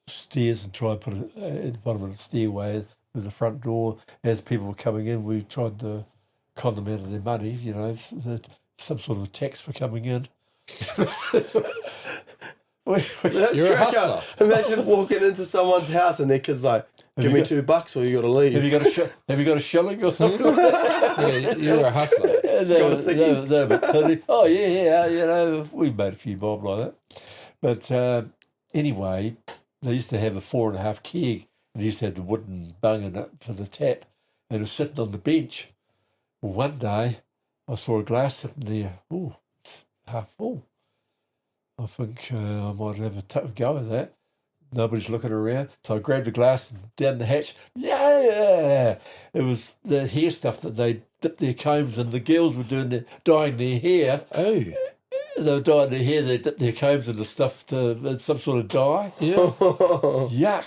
stairs and try and put it at the bottom of the stairway with the front door. As people were coming in, we tried to con them out of their money, you know, some sort of a tax for coming in. That's You're a cracker. hustler. Imagine walking into someone's house and their kid's like, give me $2 or you got to leave. Have you got a shilling or something? Yeah, you're a hustler. Oh, yeah, you know, we've made a few bob like that. But anyway, they used to have a 4.5 keg, and they used to have the wooden bung in it for the tap, and it was sitting on the bench. Well, one day I saw a glass sitting there. Oh, it's half full. I think I might have a go at that. Nobody's looking around. So I grabbed the glass and down the hatch. Yeah! It was the hair stuff that they dipped their combs in. The girls were dyeing their hair. Oh. They were dyeing their hair. They dipped their combs in the stuff to some sort of dye. Yeah. Yuck.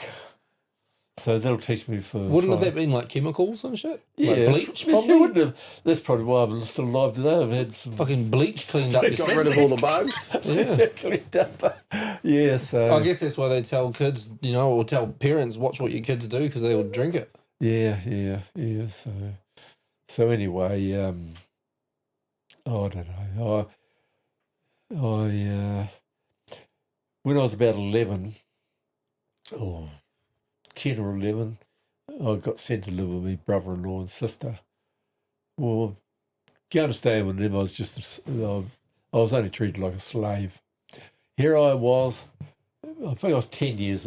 So that'll teach me for... Wouldn't have that been like chemicals and shit? Yeah. Like bleach, Yeah, probably? wouldn't have. That's probably why I'm still alive today. I've had some... Fucking bleach cleaned up your Got rid system. of all the bugs. Yeah. cleaned up. Yeah, so... I guess that's why they tell kids, or tell parents, watch what your kids do because they will drink it. Yeah. So anyway, I don't know. I when I was about 11, or 10 or 11, I got sent to live with my brother-in-law and sister. Well, going to stay with them, I was I was only treated like a slave. Here I was. I think I was 10 years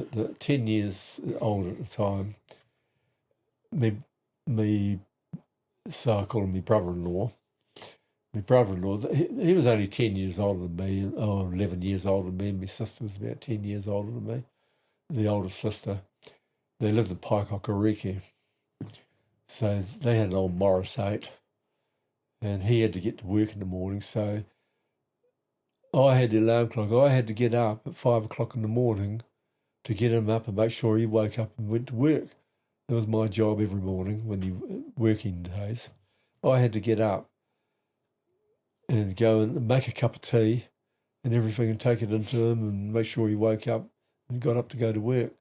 old at the time. So I call him my brother-in-law. My brother-in-law, he was only 10 years older than me, 11 years older than me, and my sister was about 10 years older than me, the older sister. They lived in Paikokariki. So they had an old Morris 8, and he had to get to work in the morning, so I had the alarm clock. I had to get up at 5 o'clock in the morning to get him up and make sure he woke up and went to work. That was my job every morning when you working days. I had to get up and go and make a cup of tea and everything and take it into him and make sure he woke up and got up to go to work.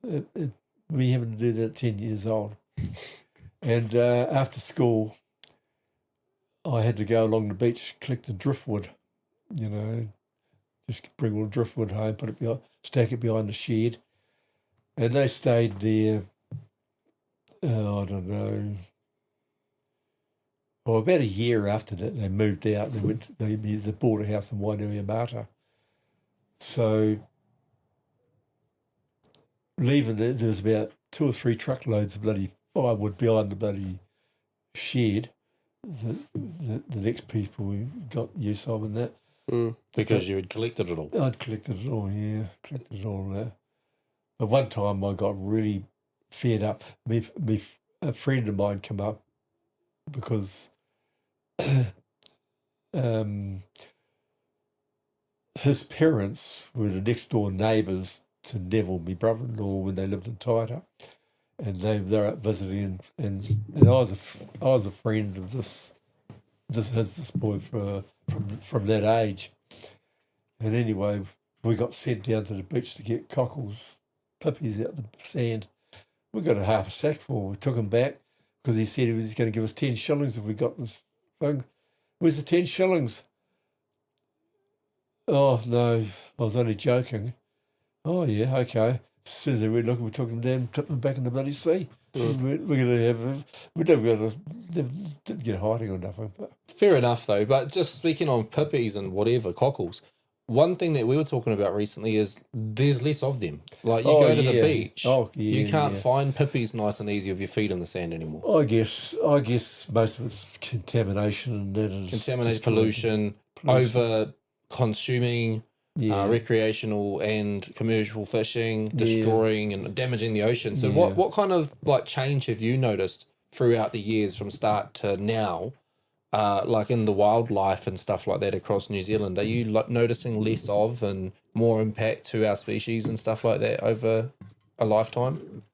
We having to do that at 10 years old. And after school, I had to go along the beach, collect the driftwood, just bring all the driftwood home, put it behind, stack it behind the shed. And they stayed there, I don't know, well, about a year after that, they moved out. They bought a house in Horowhenua. So leaving there was about 2 or 3 truckloads of bloody firewood behind the bloody shed. The next people we got use of and that. Because you had collected it all. I'd collected it all, yeah. Collected it all there. But one time I got really fed up. A friend of mine came up because his parents were the next door neighbours to Neville, my brother-in-law, when they lived in Taita, and they're out visiting, and I was a friend of this boy from that age, and anyway, we got sent down to the beach to get cockles, pippies out the sand. We got a half a sack full. We took him back because he said he was going to give us 10 shillings if we got this thing. Where's the 10 shillings? Oh, no, I was only joking. Oh, yeah, okay. As soon as they went looking, we took them down, tipped them back in the bloody sea. We're going to have, we didn't get hiding or nothing. But. Fair enough, though. But just speaking on pippies and whatever, cockles, one thing that we were talking about recently is there's less of them. Like, you go to the beach, you can't find pippies nice and easy with your feet in the sand anymore. I guess most of it's contamination and that is... Contamination, pollution, over-consuming, recreational and commercial fishing, destroying and damaging the ocean. So what kind of change have you noticed throughout the years from start to now, in the wildlife and stuff like that across New Zealand? Are you noticing less of and more impact to our species and stuff like that over a lifetime?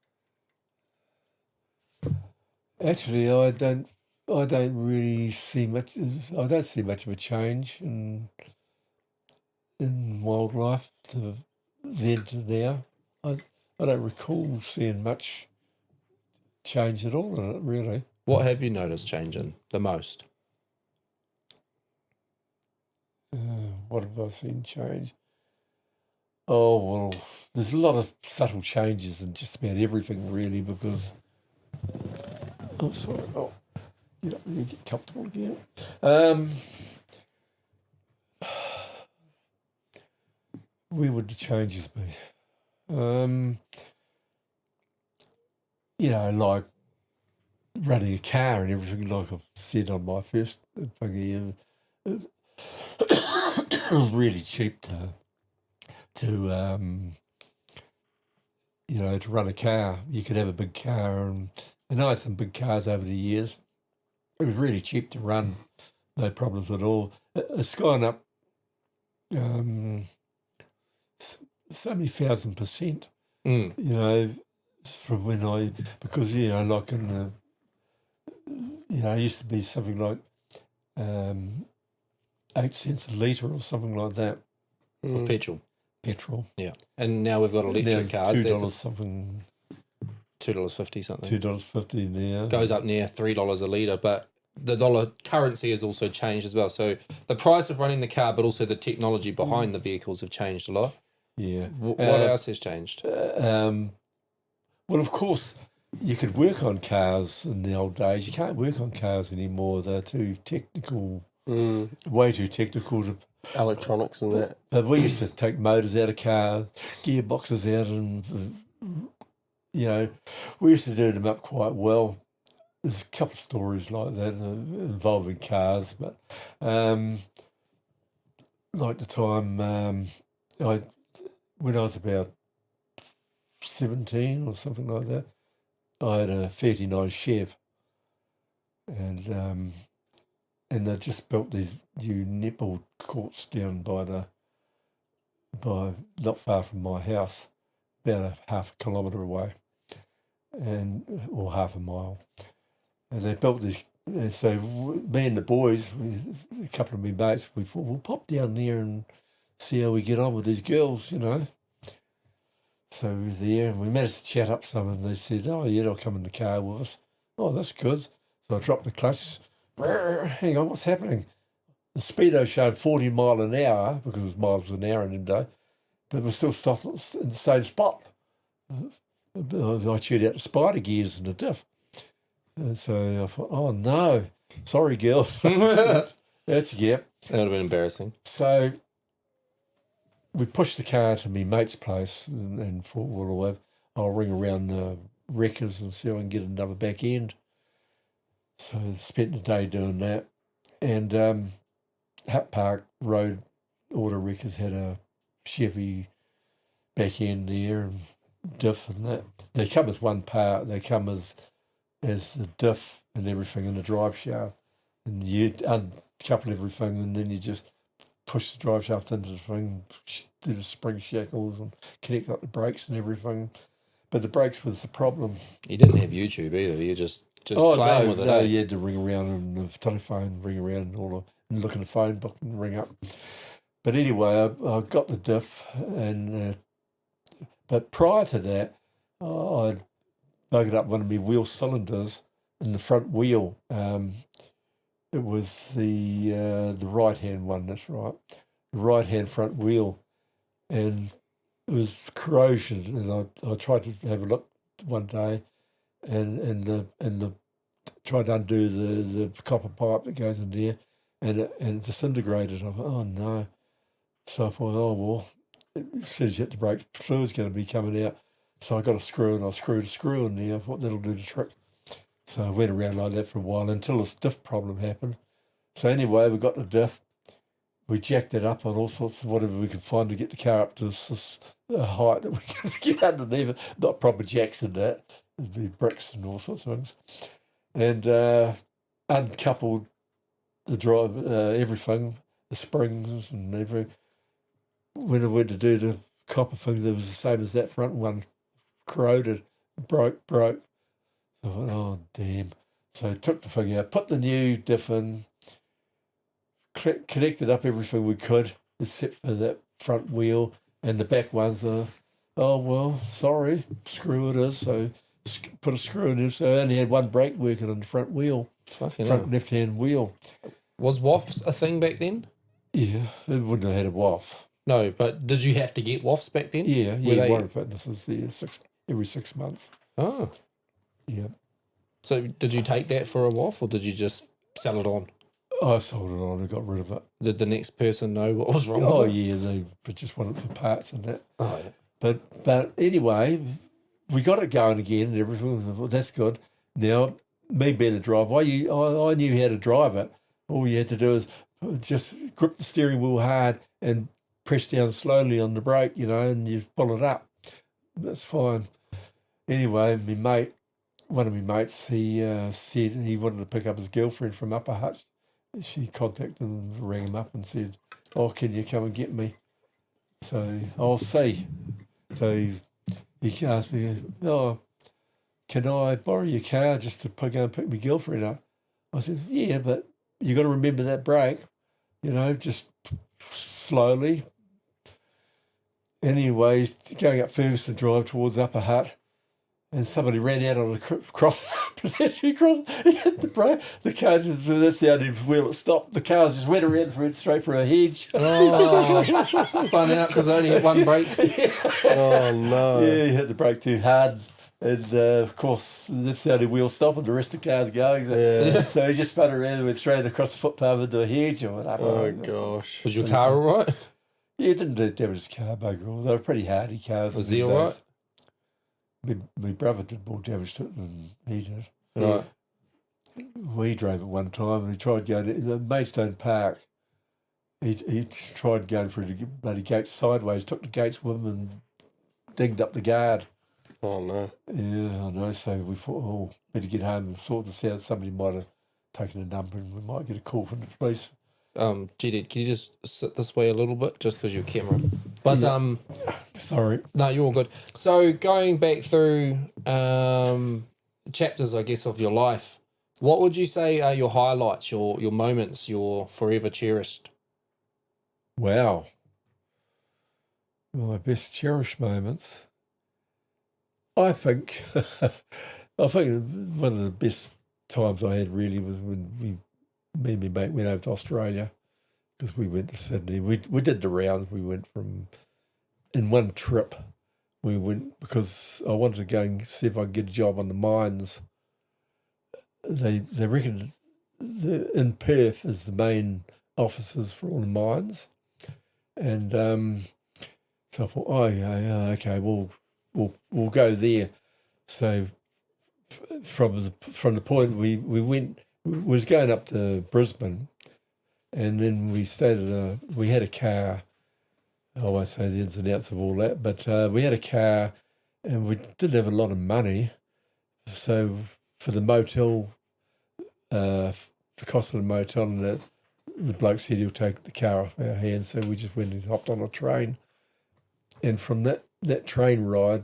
Actually, I don't really see much. I don't see much of a change in wildlife to then to now. I don't recall seeing much change at all in it, really. What have you noticed changing the most? What have I seen change? Oh, well, there's a lot of subtle changes in just about everything, really, because... Oh, sorry. Oh, get comfortable again. Where would the changes be? running a car and everything, like I've said on my first thing, it was really cheap to to run a car. You could have a big car, and I had some big cars over the years. It was really cheap to run, no problems at all. It's gone up so many 1,000%. From when because like in the, it used to be something like 8 cents a litre or something like that. Of petrol. Yeah. And now we've got electric now cars. $2 something. $2.50 something. $2.50 now. Goes up near $3 a litre, but the dollar currency has also changed as well. So the price of running the car, but also the technology behind the vehicles have changed a lot. Yeah. What else has changed? Well, of course, you could work on cars in the old days. You can't work on cars anymore. They're too technical, way too technical to... Electronics and that. But we used to take motors out of cars, gearboxes out, and, we used to do them up quite well. There's a couple of stories like that involving cars, but like the time when I was about 17 or something like that, I had a 39 Chev, and they just built these new netball courts down by not far from my house, about a half a kilometre away, or half a mile. And they built this, and so me and the boys, a couple of my mates, we thought, we'll pop down there and see how we get on with these girls, So we were there, and we managed to chat up some, and they said, oh, yeah, they'll come in the car with us. Oh, that's good. So I dropped the clutch. Hang on, what's happening? The speedo showed 40 mile an hour, because it was miles an hour in the day, but we're still stopped in the same spot. I chewed out the spider gears in the diff. And so I thought, oh no, sorry girls. That's a gap. That would have been embarrassing. So we pushed the car to my mate's place and thought, well, I'll ring around the wreckers and see if I can get another back end. So spent the day doing that. And Hutt Park Road Auto Wreckers had a Chevy back end there and diff and that. They come as one part. They come as the diff and everything in the drive shaft. And you uncouple everything, and then you just push the drive shaft into the thing, do the spring shackles and connect up the brakes and everything. But the brakes was the problem. You didn't have YouTube either. You just playing with it. No, you had to ring around on the telephone, ring around and look in the phone book and ring up. But anyway, I got the diff, but prior to that, I buggered up one of my wheel cylinders in the front wheel. It was the right-hand one, that's right. The right-hand front wheel. And it was corrosion. And I tried to have a look one day and tried to undo the copper pipe that goes in there, and it disintegrated. I thought, oh no. So I thought, oh well, as soon as you hit the brake, fluid's going to be coming out. So I got a screw, and I screwed a screw in there. I thought that'll do the trick. So I went around like that for a while until this diff problem happened. So anyway, we got the diff. We jacked it up on all sorts of whatever we could find to get the car up to this height that we could get underneath it. Not proper jacks in that. There'd be bricks and all sorts of things. And uncoupled the drive, everything, the springs and everything. When I went to do the copper thing, it was the same as that front one. Corroded, broke. So I thought, oh, damn. So I took the thing out, put the new diff in, connected up everything we could, except for that front wheel, and the back ones are, oh, well, sorry, screw it is. So put a screw in there. So I only had one brake working on the front wheel, front left-hand wheel. Was WAFs a thing back then? Yeah, it wouldn't have had a WAF. No, but did you have to get WAFs back then? Yeah, Warren Fitness is every 6 months. Oh. Yeah. So did you take that for a WAF, or did you just sell it on? I sold it on and got rid of it. Did the next person know what was wrong with it? Oh, yeah, they just wanted it for parts and that. Oh, yeah. But anyway, we got it going again and everything. Well, that's good. Now, me being a driver, I knew how to drive it. All you had to do is just grip the steering wheel hard and press down slowly on the brake, and you pull it up. That's fine. Anyway, one of my mates, he said he wanted to pick up his girlfriend from Upper Hutt. She contacted him, rang him up and said, "Oh, can you come and get me?" So I'll see. So he asked me, "Oh, can I borrow your car just to go and pick my girlfriend up?" I said, "Yeah, but you got to remember that brake, just slowly." Anyways, going up Ferguson Drive towards Upper Hutt, and somebody ran out on a pedestrian cross. He hit the brake. The car that's the only wheel that stopped. The car just went around and went straight for a hedge. Oh, spun out because I only hit one brake. Oh no! Yeah, he hit the brake too hard. And of course, that's the only wheel stopping. The rest of the car's going. So he just spun around and went straight across the footpath into a hedge. And went up. Oh gosh! Was your car all right? Yeah, it didn't damage his car, bugger all. They were pretty hardy cars. Was he all right? My brother did more damage to it than he did. Right. We drove it one time and he tried going to Maidstone Park. He tried going through the bloody gates sideways, took the gates with him and dinged up the guard. Oh no! Yeah, I know. So we thought, better get home and sort this out. Somebody might have taken a number and we might get a call from the police. Gdad, can you just sit this way a little bit, just because your camera? But Sorry. no, you're all good. So going back through chapters, I guess, of your life, what would you say are your highlights, your moments, your forever cherished? Wow. My best cherished moments. I think one of the best times I had really was when me and my mate went over to Australia, because we went to Sydney. We did the rounds. We went in one trip, we went because I wanted to go and see if I could get a job on the mines. They reckon in Perth is the main offices for all the mines. And so I thought, okay, we'll go there. So from the point we went, we was going up to Brisbane, and then we stayed we had a car. I won't say the ins and outs of all that, but we had a car, and we didn't have a lot of money. So for the motel, the cost of the motel, and that, the bloke said he'll take the car off our hands. So we just went and hopped on a train, and from that train ride,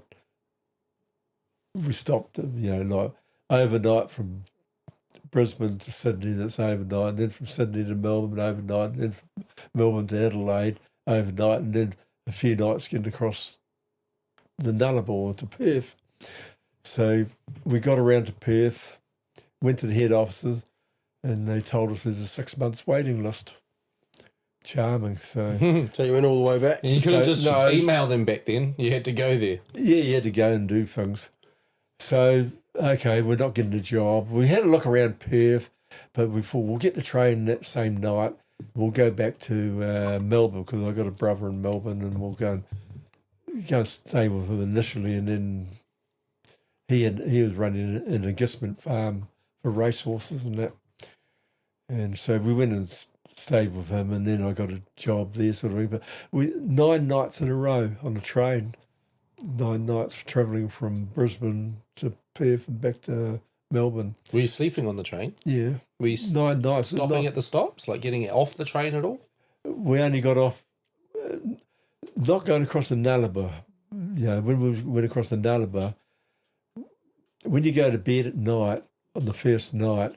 we stopped, like overnight from Brisbane to Sydney, that's overnight, and then from Sydney to Melbourne overnight, and then from Melbourne to Adelaide overnight, and then a few nights getting across the Nullarbor to Perth. So we got around to Perth, went to the head offices, and they told us there's a 6 months waiting list. Charming. So So you went all the way back? You could have just emailed them back then. You had to go there. Yeah, you had to go and do things. So, okay, we're not getting a job. We had a look around Perth, but we thought we'll get the train that same night. We'll go back to Melbourne, because I've got a brother in Melbourne, and we'll go and stay with him initially. And then he was running an engagement farm for racehorses and that. And so we went and stayed with him, and then I got a job there sort of thing. But 9 nights in a row on the train, 9 nights travelling from Brisbane to Perth and back to Melbourne. Were you sleeping on the train? Yeah. Were you 9 nights. stopping at the stops, like getting off the train at all? We only got off, not going across the Nullarbor. When we went across the Nullarbor, when you go to bed at night, on the first night,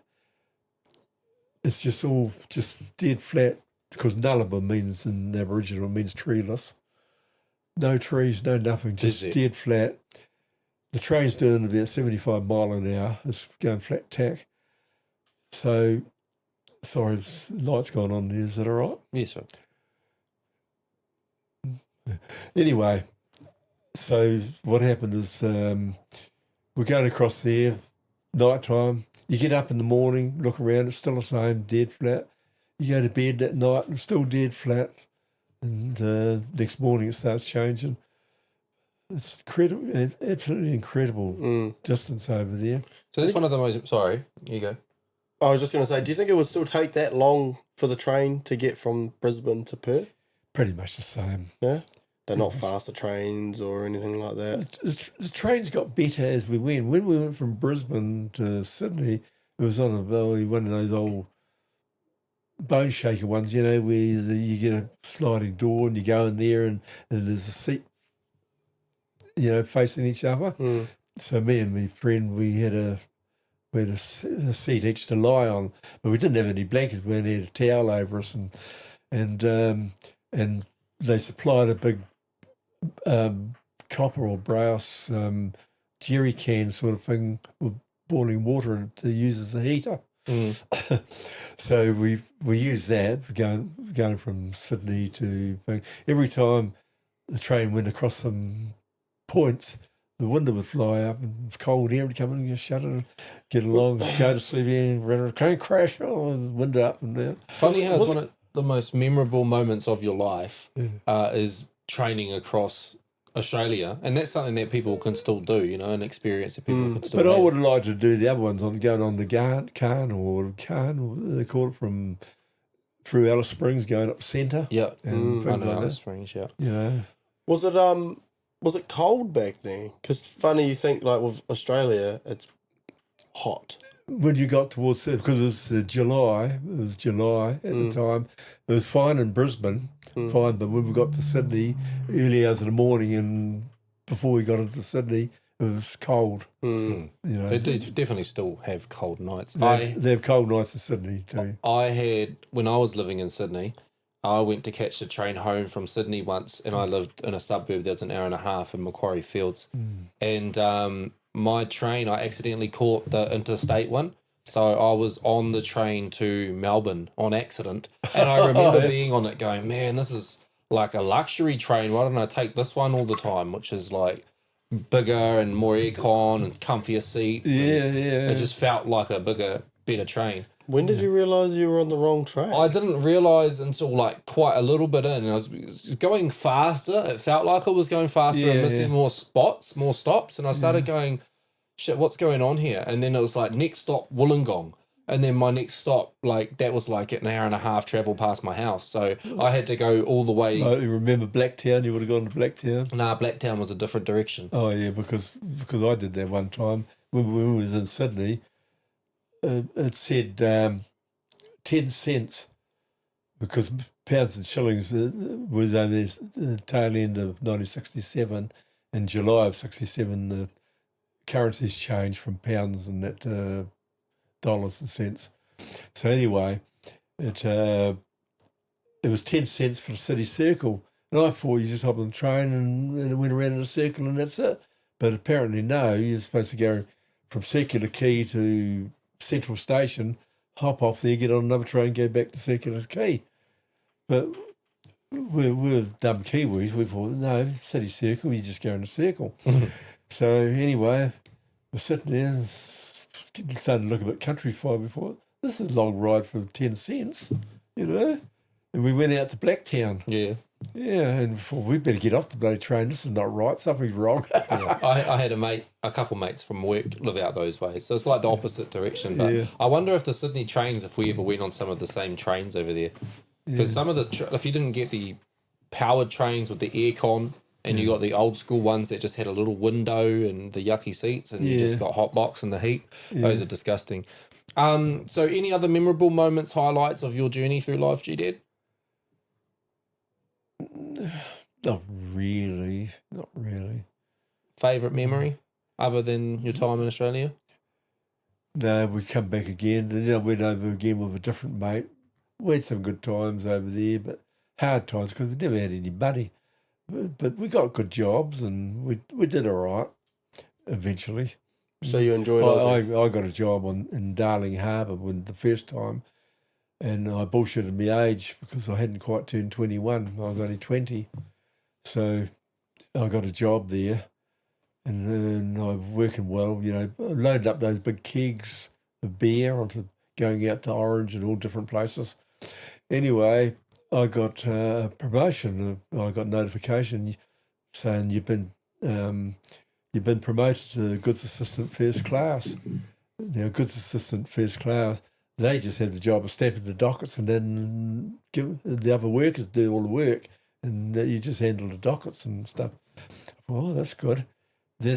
it's just all dead flat, because Nullarbor means, in Aboriginal, means treeless. No trees, no nothing, just dead flat. The train's doing about 75 mile an hour. It's going flat tack. So, sorry, light's gone on there. Is that all right? Yes, sir. Anyway, so what happened is we're going across there, night time. You get up in the morning, look around, it's still the same, dead flat. You go to bed that night, and it's still dead flat. And next morning it starts changing. It's incredible, absolutely incredible distance over there. So that's one of the most. Sorry, you go. I was just going to say, do you think it would still take that long for the train to get from Brisbane to Perth? Pretty much the same. Yeah? They're not faster trains or anything like that. The trains got better as we went. When we went from Brisbane to Sydney, it was on one of those old bone shaker ones, you know, where you get a sliding door and you go in there and there's a seat, you know, facing each other. So me and my friend, we had a seat each to lie on, but we didn't have any blankets. We only had a towel over us, and they supplied a big copper or brass jerry can sort of thing with boiling water to use as a heater. So we used that going from Sydney to every time the train went across some points, the window would fly up and cold air would come in and you shut it, get along, go to sleep and train crash, window up and down. Funny how it's one of the most memorable moments of your life is training across Australia, and that's something that people can still do, you know, an experience that people can still But have. I would like to do the other ones on going on the Carn, or they call it, from through Alice Springs going up centre. Yeah, and I things know like Alice that. Springs, yeah. You know, Was it cold back then? Because funny, you think like with Australia, it's hot. when you got towards because it was July at the time. It was fine in Brisbane, fine, but when we got to Sydney, early hours in the morning, and before we got into Sydney, it was cold. You know, They do definitely still have cold nights. they have cold nights in Sydney too. I had, when I was living in Sydney, I went to catch the train home from Sydney once, and I lived in a suburb that's an hour and a half in Macquarie Fields. And my train, I accidentally caught the interstate one. So I was on the train to Melbourne on accident. And I remember being on it going, man, this is like a luxury train. Why don't I take this one all the time? Which is like bigger and more aircon and comfier seats. Yeah. It just felt like a better train. When did you realise you were on the wrong train? I didn't realise until like quite a little bit in. I was going faster. It felt like I was going faster and missing more stops. And I started going, shit, what's going on here? And then it was like, next stop, Wollongong. And then my next stop, like, that was like an hour and a half travel past my house. So I had to go all the way. Oh, you remember Blacktown? You would have gone to Blacktown? Nah, Blacktown was a different direction. Oh, yeah, because I did that one time. When we was in Sydney, it said 10 cents, because pounds and shillings was only the tail end of 1967. In July of 67, the currencies changed from pounds and that to dollars and cents. So anyway, it was 10 cents for the city circle. And I thought you just hop on the train and it went around in a circle and that's it. But apparently no, you're supposed to go from Circular Quay to Central Station, hop off there, get on another train, go back to Circular Quay. But we're dumb Kiwis. We thought, no, city circle, you just go in a circle. So anyway, we're sitting there, starting to look a bit countrified. We thought, this is a long ride for 10 cents, you know. And we went out to Blacktown. Yeah. Yeah, and thought, we better get off the bloody train. This is not right. Something's wrong. I had a couple mates from work live out those ways. So it's like the opposite direction. But Yeah. I wonder if the Sydney trains, if we ever went on some of the same trains over there. Because some of the, if you didn't get the powered trains with the aircon, and you got the old school ones that just had a little window and the yucky seats, and you just got hot box in the heat. Those are disgusting. So any other memorable moments, highlights of your journey through life, Gdad? Not really. Favourite memory other than your time in Australia? No, we come back again. And then I went over again with a different mate. We had some good times over there, but hard times because we never had any money. But we got good jobs and we did all right eventually. So you enjoyed Aussie? I got a job in Darling Harbour when the first time, and I bullshitted my age because I hadn't quite turned 21. I was only 20. So I got a job there, and I was working well, you know, loaded up those big kegs of beer onto going out to Orange and all different places. Anyway, I got a promotion. I got notification saying you've been you've been promoted to goods assistant first class. Now, goods assistant first class, they just have the job of stamping the dockets and then give the other workers do all the work, and you just handle the dockets and stuff. Well, that's good. Then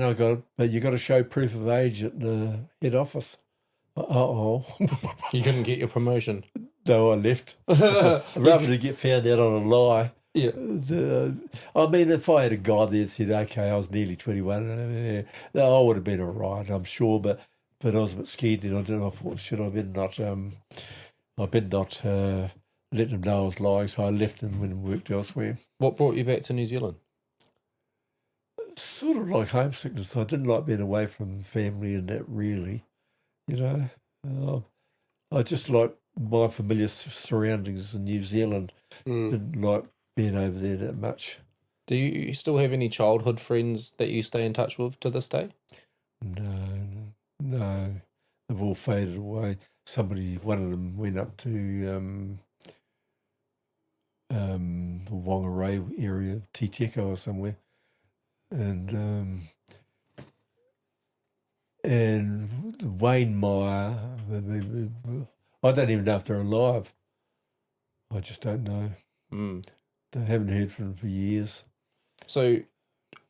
but you got to show proof of age at the head office. You couldn't get your promotion. No, I left. Rather than get found out on a lie. Yeah. I mean, if I had a guy there that said, okay, I was nearly 21, I would have been all right, I'm sure, but I was a bit scared then. I thought, should I better not let them know I was lying, so I left and went and worked elsewhere. What brought you back to New Zealand? Sort of like homesickness. I didn't like being away from family and that, really. I just like my familiar surroundings in New Zealand. Didn't like being over there that much. Do you still have any childhood friends that you stay in touch with to this day? No. They've all faded away. One of them went up to the Whangarei area, Titeko or somewhere. And Wayne Meyer, I don't even know if they're alive. I just don't know. They haven't heard from them for years. So,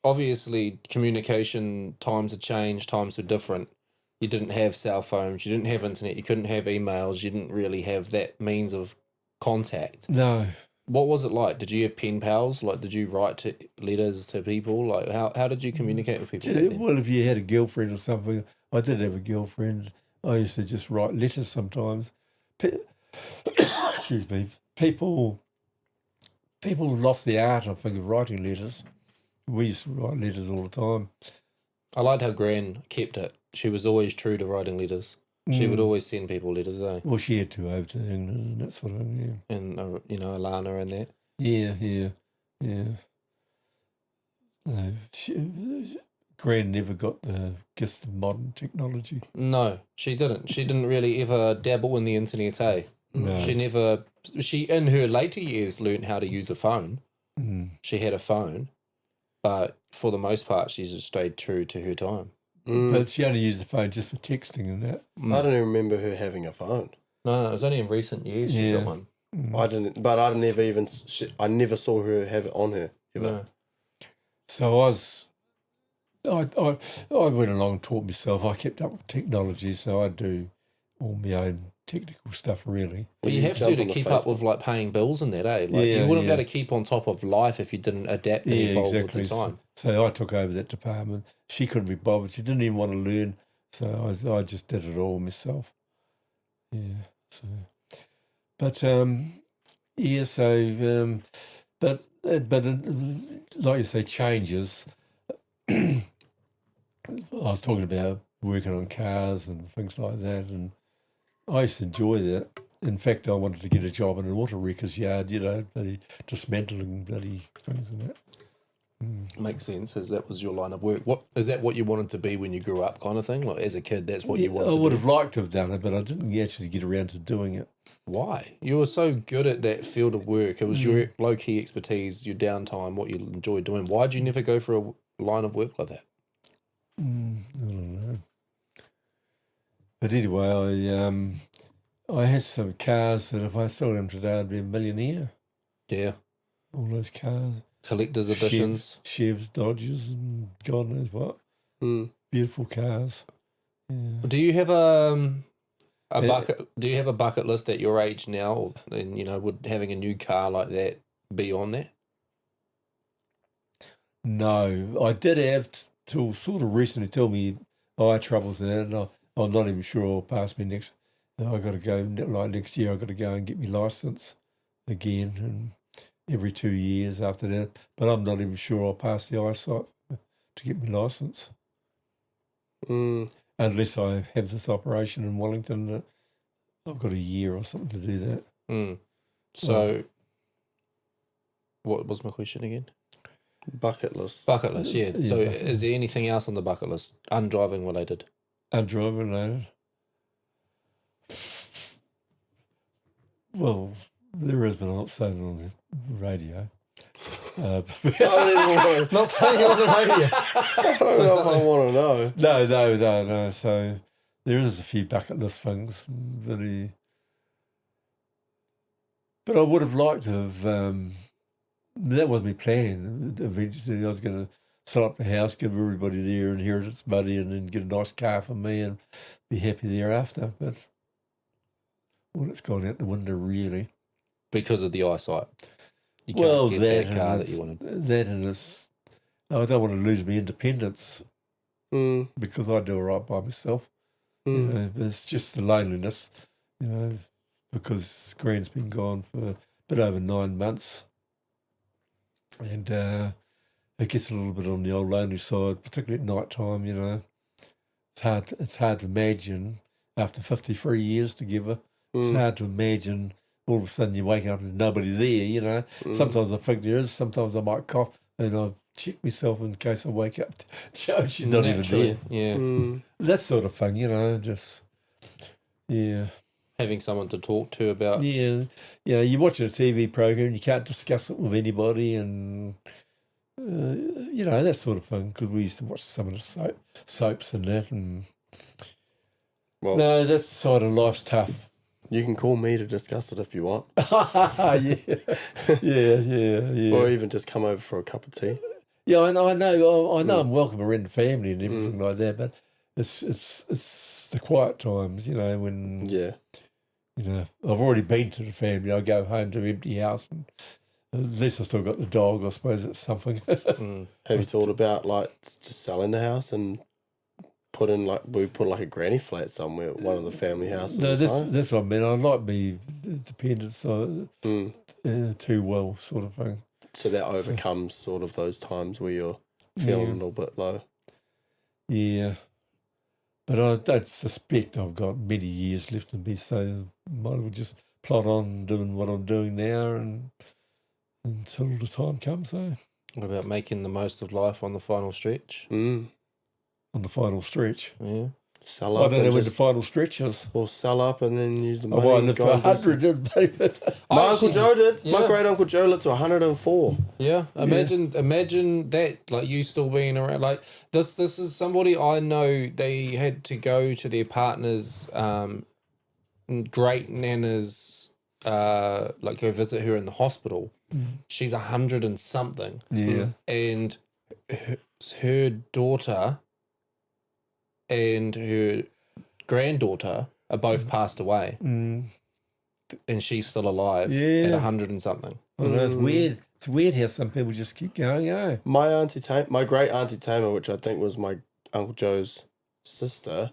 obviously, communication times have changed, times are different. You didn't have cell phones, you didn't have internet, you couldn't have emails, you didn't really have that means of contact. No. What was it like? Did you have pen pals? Like, did you write letters to people? Like, how did you communicate with people back then? Well, if you had a girlfriend or something, I did have a girlfriend. I used to just write letters sometimes. Excuse me. People lost the art, I think, of writing letters. We used to write letters all the time. I liked how Gran kept it. She was always true to writing letters. She would always send people letters, eh? Well, she had to over to England and that sort of thing, yeah. And, Alana and that. Yeah. No, Gran never got the gift of modern technology. No, she didn't. She didn't really ever dabble in the internet, eh? No. She in her later years learned how to use a phone. She had a phone, but for the most part, she's just stayed true to her time. But she only used the phone just for texting and that. I don't even remember her having a phone. No, it was only in recent years she got one. I never saw her have it on her ever. No. So I went along and taught myself. I kept up with technology, so I do all my own technical stuff, really. But you have to keep up with like paying bills and that, eh? Like you wouldn't be able to keep on top of life if you didn't adapt and evolve with the time. So I took over that department. She couldn't be bothered. She didn't even want to learn, so I just did it all myself. Yeah. So, but but like you say, changes. I was talking about working on cars and things like that, and I used to enjoy that. In fact, I wanted to get a job in an auto wrecker's yard, bloody dismantling bloody things and that. Makes sense, as that was your line of work. What is that? What you wanted to be when you grew up, kind of thing? Like as a kid, that's what you wanted. I would have liked to have done it, but I didn't actually get around to doing it. Why? You were so good at that field of work. It was your low key expertise, your downtime, what you enjoyed doing. Why did you never go for a line of work like that? I don't know. But anyway, I had some cars that if I sold them today, I'd be a millionaire. Yeah. All those cars. Collector's editions. Chevs, Dodges, and God knows what. Beautiful cars. Yeah. Do you have a bucket? Do you have a bucket list at your age now? And would having a new car like that be on there? No, I did have till sort of recently tell me I had troubles with that, and I'm not even sure I'll pass me next. I got to go like next year. I got to go and get my license again, and every 2 years after that. But I'm not even sure I'll pass the eyesight to get my license. Unless I have this operation in Wellington, I've got a year or something to do that. So, what was my question again? Bucket list. Bucket list, yeah. So, is there anything else on the bucket list, undriving related? Undriving related? Well, there is, but I'm not saying it on the radio. I don't even want to. Not saying it on the radio. I don't know if I want to know. No. So there is a few bucket list things that he. But I would have liked to have. That was my plan. Eventually, I was going to set up the house, give everybody their inheritance money, and then get a nice car for me and be happy thereafter. But it's gone out the window, really. Because of the eyesight. You can't get that car that you wanted. That and it's. I don't want to lose my independence because I do it right by myself. You know, it's just the loneliness, you know, because Gran's been gone for a bit over 9 months. And it gets a little bit on the old lonely side, particularly at night time, you know. It's hard to imagine after 53 years together. It's hard to imagine all of a sudden you wake up and there's nobody there, you know. Sometimes I think there is, sometimes I might cough and I check myself in case I wake up to Joe, she's not even there. Yeah. That sort of thing, you know, just, yeah. Having someone to talk to about. Yeah, you know, you're watching a TV program, you can't discuss it with anybody, and you know, that sort of thing. Because we used to watch some of the soaps and that, and no, that side of life's tough. You can call me to discuss it if you want. yeah. Or even just come over for a cup of tea. Yeah, I know. I'm welcome around the family and everything like that, but it's the quiet times, you know, when you know, I've already been to the family. I go home to an empty house, and at least I've still got the dog. I suppose it's something. Have you thought about like just selling the house and put like a granny flat somewhere, one of the family houses? No, that's what I mean. I like me independence too well, sort of thing. So that overcomes sort of those times where you're feeling a little bit low. Yeah. But I don't suspect I've got many years left in me, so might as well just plod on doing what I'm doing now and until the time comes, eh? What about making the most of life on the final stretch? On the final stretch? Yeah. Sell up. I don't know when the final stretch is. Or sell up and then use the I money. might live to 100, baby. My Uncle Joe did. Yeah. My great Uncle Joe lived to 104. Yeah. Imagine that, like you still being around. Like this is somebody I know. They had to go to their partner's great nana's like go visit her in the hospital. She's 100 and something. Yeah. And her daughter and her granddaughter are both passed away, and she's still alive at 100 and something. I know, it's weird. It's weird how some people just keep going. My great auntie Tamer, which I think was my Uncle Joe's sister,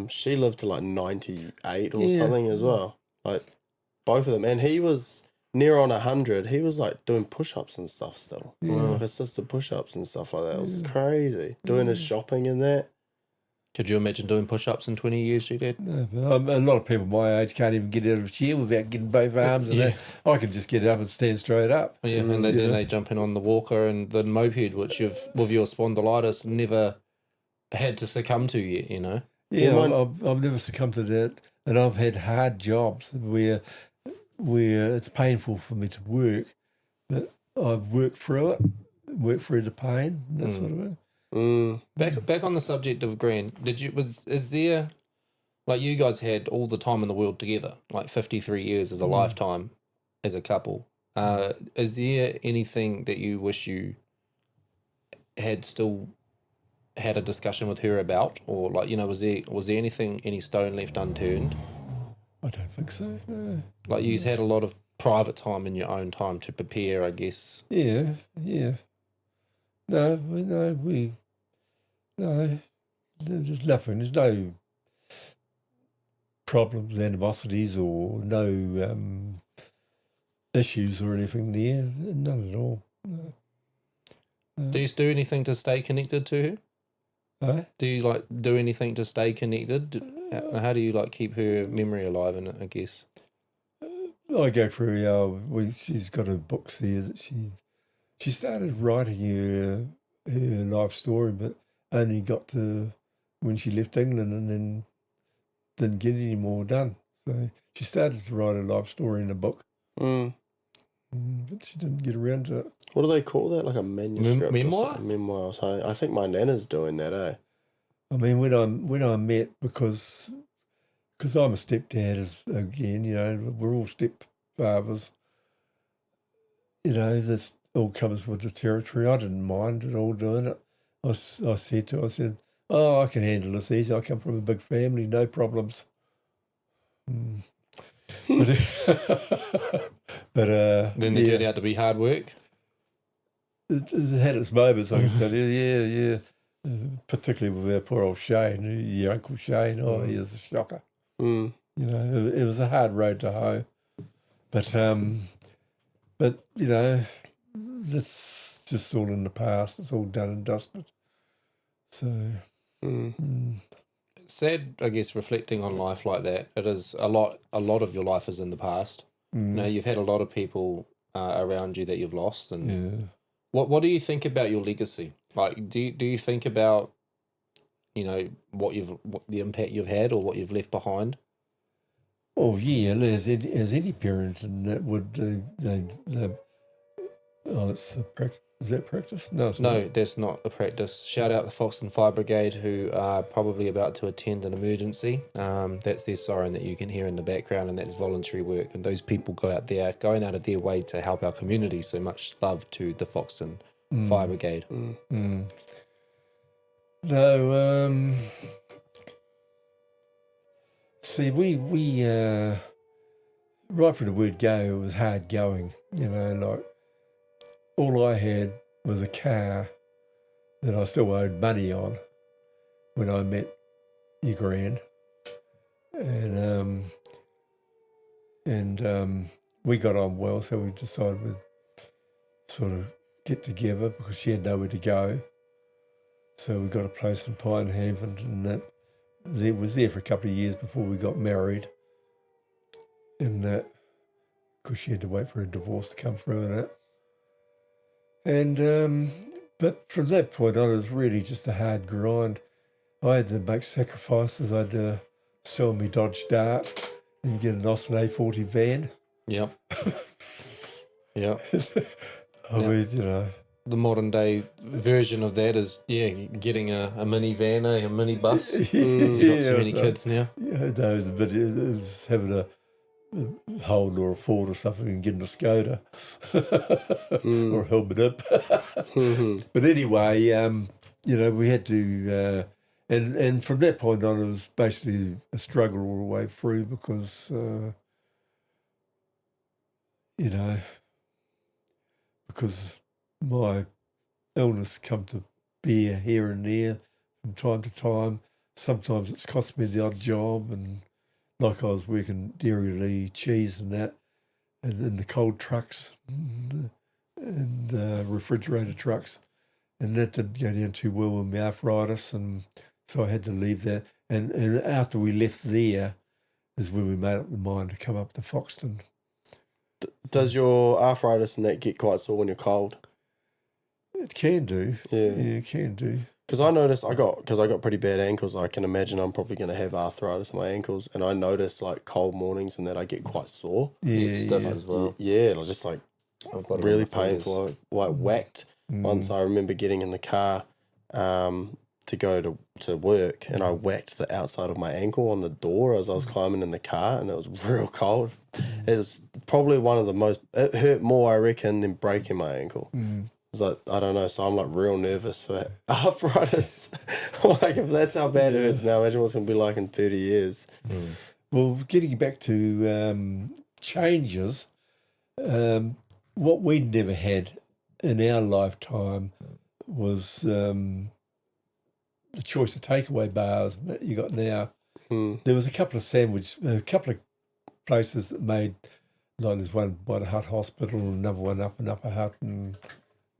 she lived to like 98 or something as well. Like both of them, and he was near on 100. He was like doing push-ups and stuff still. Like assisted push-ups and stuff like that. It was crazy. Doing his shopping and that. Could you imagine doing push-ups in 20 years, she did? No, a lot of people my age can't even get out of a chair without getting both arms. And I can just get up and stand straight up. Yeah, and then they jump in on the walker and the moped, which you've, with your spondylitis, never had to succumb to yet, you know? Yeah, I've never succumbed to that. And I've had hard jobs where it's painful for me to work, but I've worked through the pain, that sort of thing. Back on the subject of Gran, is there, like you guys had all the time in the world together, like 53 years is a lifetime as a couple. Is there anything that you wish you had still had a discussion with her about, or like, you know, was there anything, any stone left unturned? I don't think so. No. Like you've had a lot of private time in your own time to prepare, I guess. Yeah. No, there's nothing. There's no problems, animosities, or no issues or anything there. None at all. No. Do you do anything to stay connected to her? Do you like do anything to stay connected? How do you like keep her memory alive in it, I guess? I go through she's got her books there that she started writing her life story, but only got to when she left England and then didn't get any more done. So she started to write a life story in a book. but she didn't get around to it. What do they call that? Like a manuscript? Memoir? Or something? Memoir. So I think my nana's doing that, eh? I mean, when I met, because I'm a stepdad again, you know, we're all stepfathers. You know, this all comes with the territory. I didn't mind at all doing it. I said to her, I said, oh, I can handle this easy. I come from a big family, no problems. But Then it turned out to be hard work. it had its moments, I can tell you. Yeah. Particularly with our poor old Shane, your Uncle Shane. Oh, he is a shocker. Mm. You know, it was a hard road to hoe. But you know, that's just all in the past. It's all done and dusted. So, Sad, I guess, reflecting on life like that. It is a lot of your life is in the past. You know, you've had a lot of people around you that you've lost. And yeah. what do you think about your legacy? Like, do you think about, you know, what the impact you've had or what you've left behind? Oh yeah, as any parent, and that would it's a practice. Is that practice? No, it's No, not. that's not a practice. Shout out the Foxton Fire Brigade, who are probably about to attend an emergency. That's their siren that you can hear in the background, and that's voluntary work. And those people going out of their way to help our community. So much love to the Foxton Fire Brigade. No, see, we right from the word go, it was hard going. You know, like all I had was a car that I still owed money on when I met your gran, and we got on well, so we decided we'd sort of get together because she had nowhere to go. So we got a place in Pinehaven, and that was there for a couple of years before we got married. And that, because she had to wait for a divorce to come through and that. And but from that point on, it was really just a hard grind. I had to make sacrifices. I had to sell me Dodge Dart and get an Austin A40 van. Yep. Yep. I mean, you know. The modern day version of that is, getting a minivan, a minibus. You've got too many kids now. Yeah, no, but it was having a Hold or a Ford or something and getting a Skoda or a helmet up. But anyway, you know, we had to, and from that point on, it was basically a struggle all the way through because, you know, because my illness come to bear here and there from time to time. Sometimes it's cost me the odd job, and like I was working Dairy cheese and that, and in the cold trucks and refrigerated trucks, and that didn't go down too well with my arthritis, and so I had to leave that. And after we left there is when we made up the mind to come up to Foxton. Does your arthritis and that get quite sore when you're cold? It can do. Yeah, it can do. Because I noticed I got pretty bad ankles. I can imagine I'm probably going to have arthritis in my ankles, and I notice like cold mornings and that I get quite sore. Yeah, stuff as well. Yeah, just like really painful. Like whacked. Once I remember getting in the car to go to work, and I whacked the outside of my ankle on the door as I was climbing in the car, and it was real cold. It was probably one of the most. It hurt more, I reckon, than breaking my ankle. Like, I don't know, so I'm like real nervous for arthritis. Like, if that's how bad it is now, imagine what's going to be like in 30 years. Well, getting back to changes, what we never had in our lifetime was the choice of takeaway bars that you got now. There was a couple of places that made, like there's one by the Hutt Hospital, another one up in Upper Hutt, and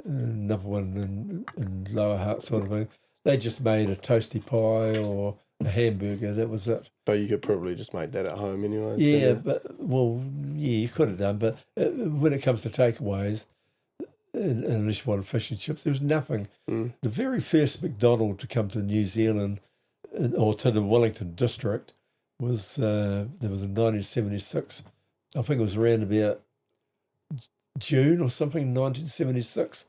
another one in Lower Hutt, sort of thing. They just made a toasty pie or a hamburger. That was it. But you could probably just make that at home anyway. Yeah, you could have done. But when it comes to takeaways, unless you wanted fish and chips, there was nothing. The very first McDonald's to come to New Zealand or to the Wellington district was there was in 1976. I think it was around about June or something, 1976,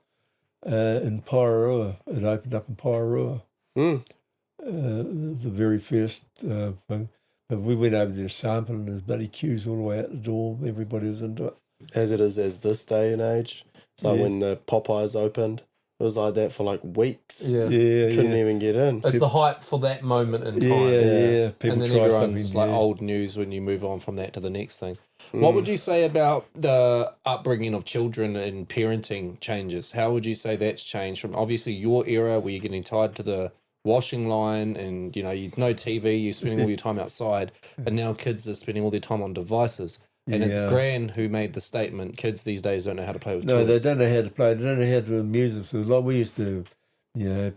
in Pairua. It opened up in Pairua. The very first thing. But we went over there sampling, and there's bloody queues all the way out the door. Everybody was into it. As it is as this day and age. It's like when the Popeyes opened, it was like that for like weeks. Yeah. Couldn't even get in. It's the hype for that moment in time. Yeah. People And then try everyone's something. just like old news when you move on from that to the next thing. What would you say about the upbringing of children and parenting changes? How would you say that's changed from obviously your era where you're getting tied to the washing line and you no TV, you're spending all your time outside, and now kids are spending all their time on devices. And it's Gran who made the statement, kids these days don't know how to play with toys. No, they don't know how to play. They don't know how to amuse themselves. Like we used to,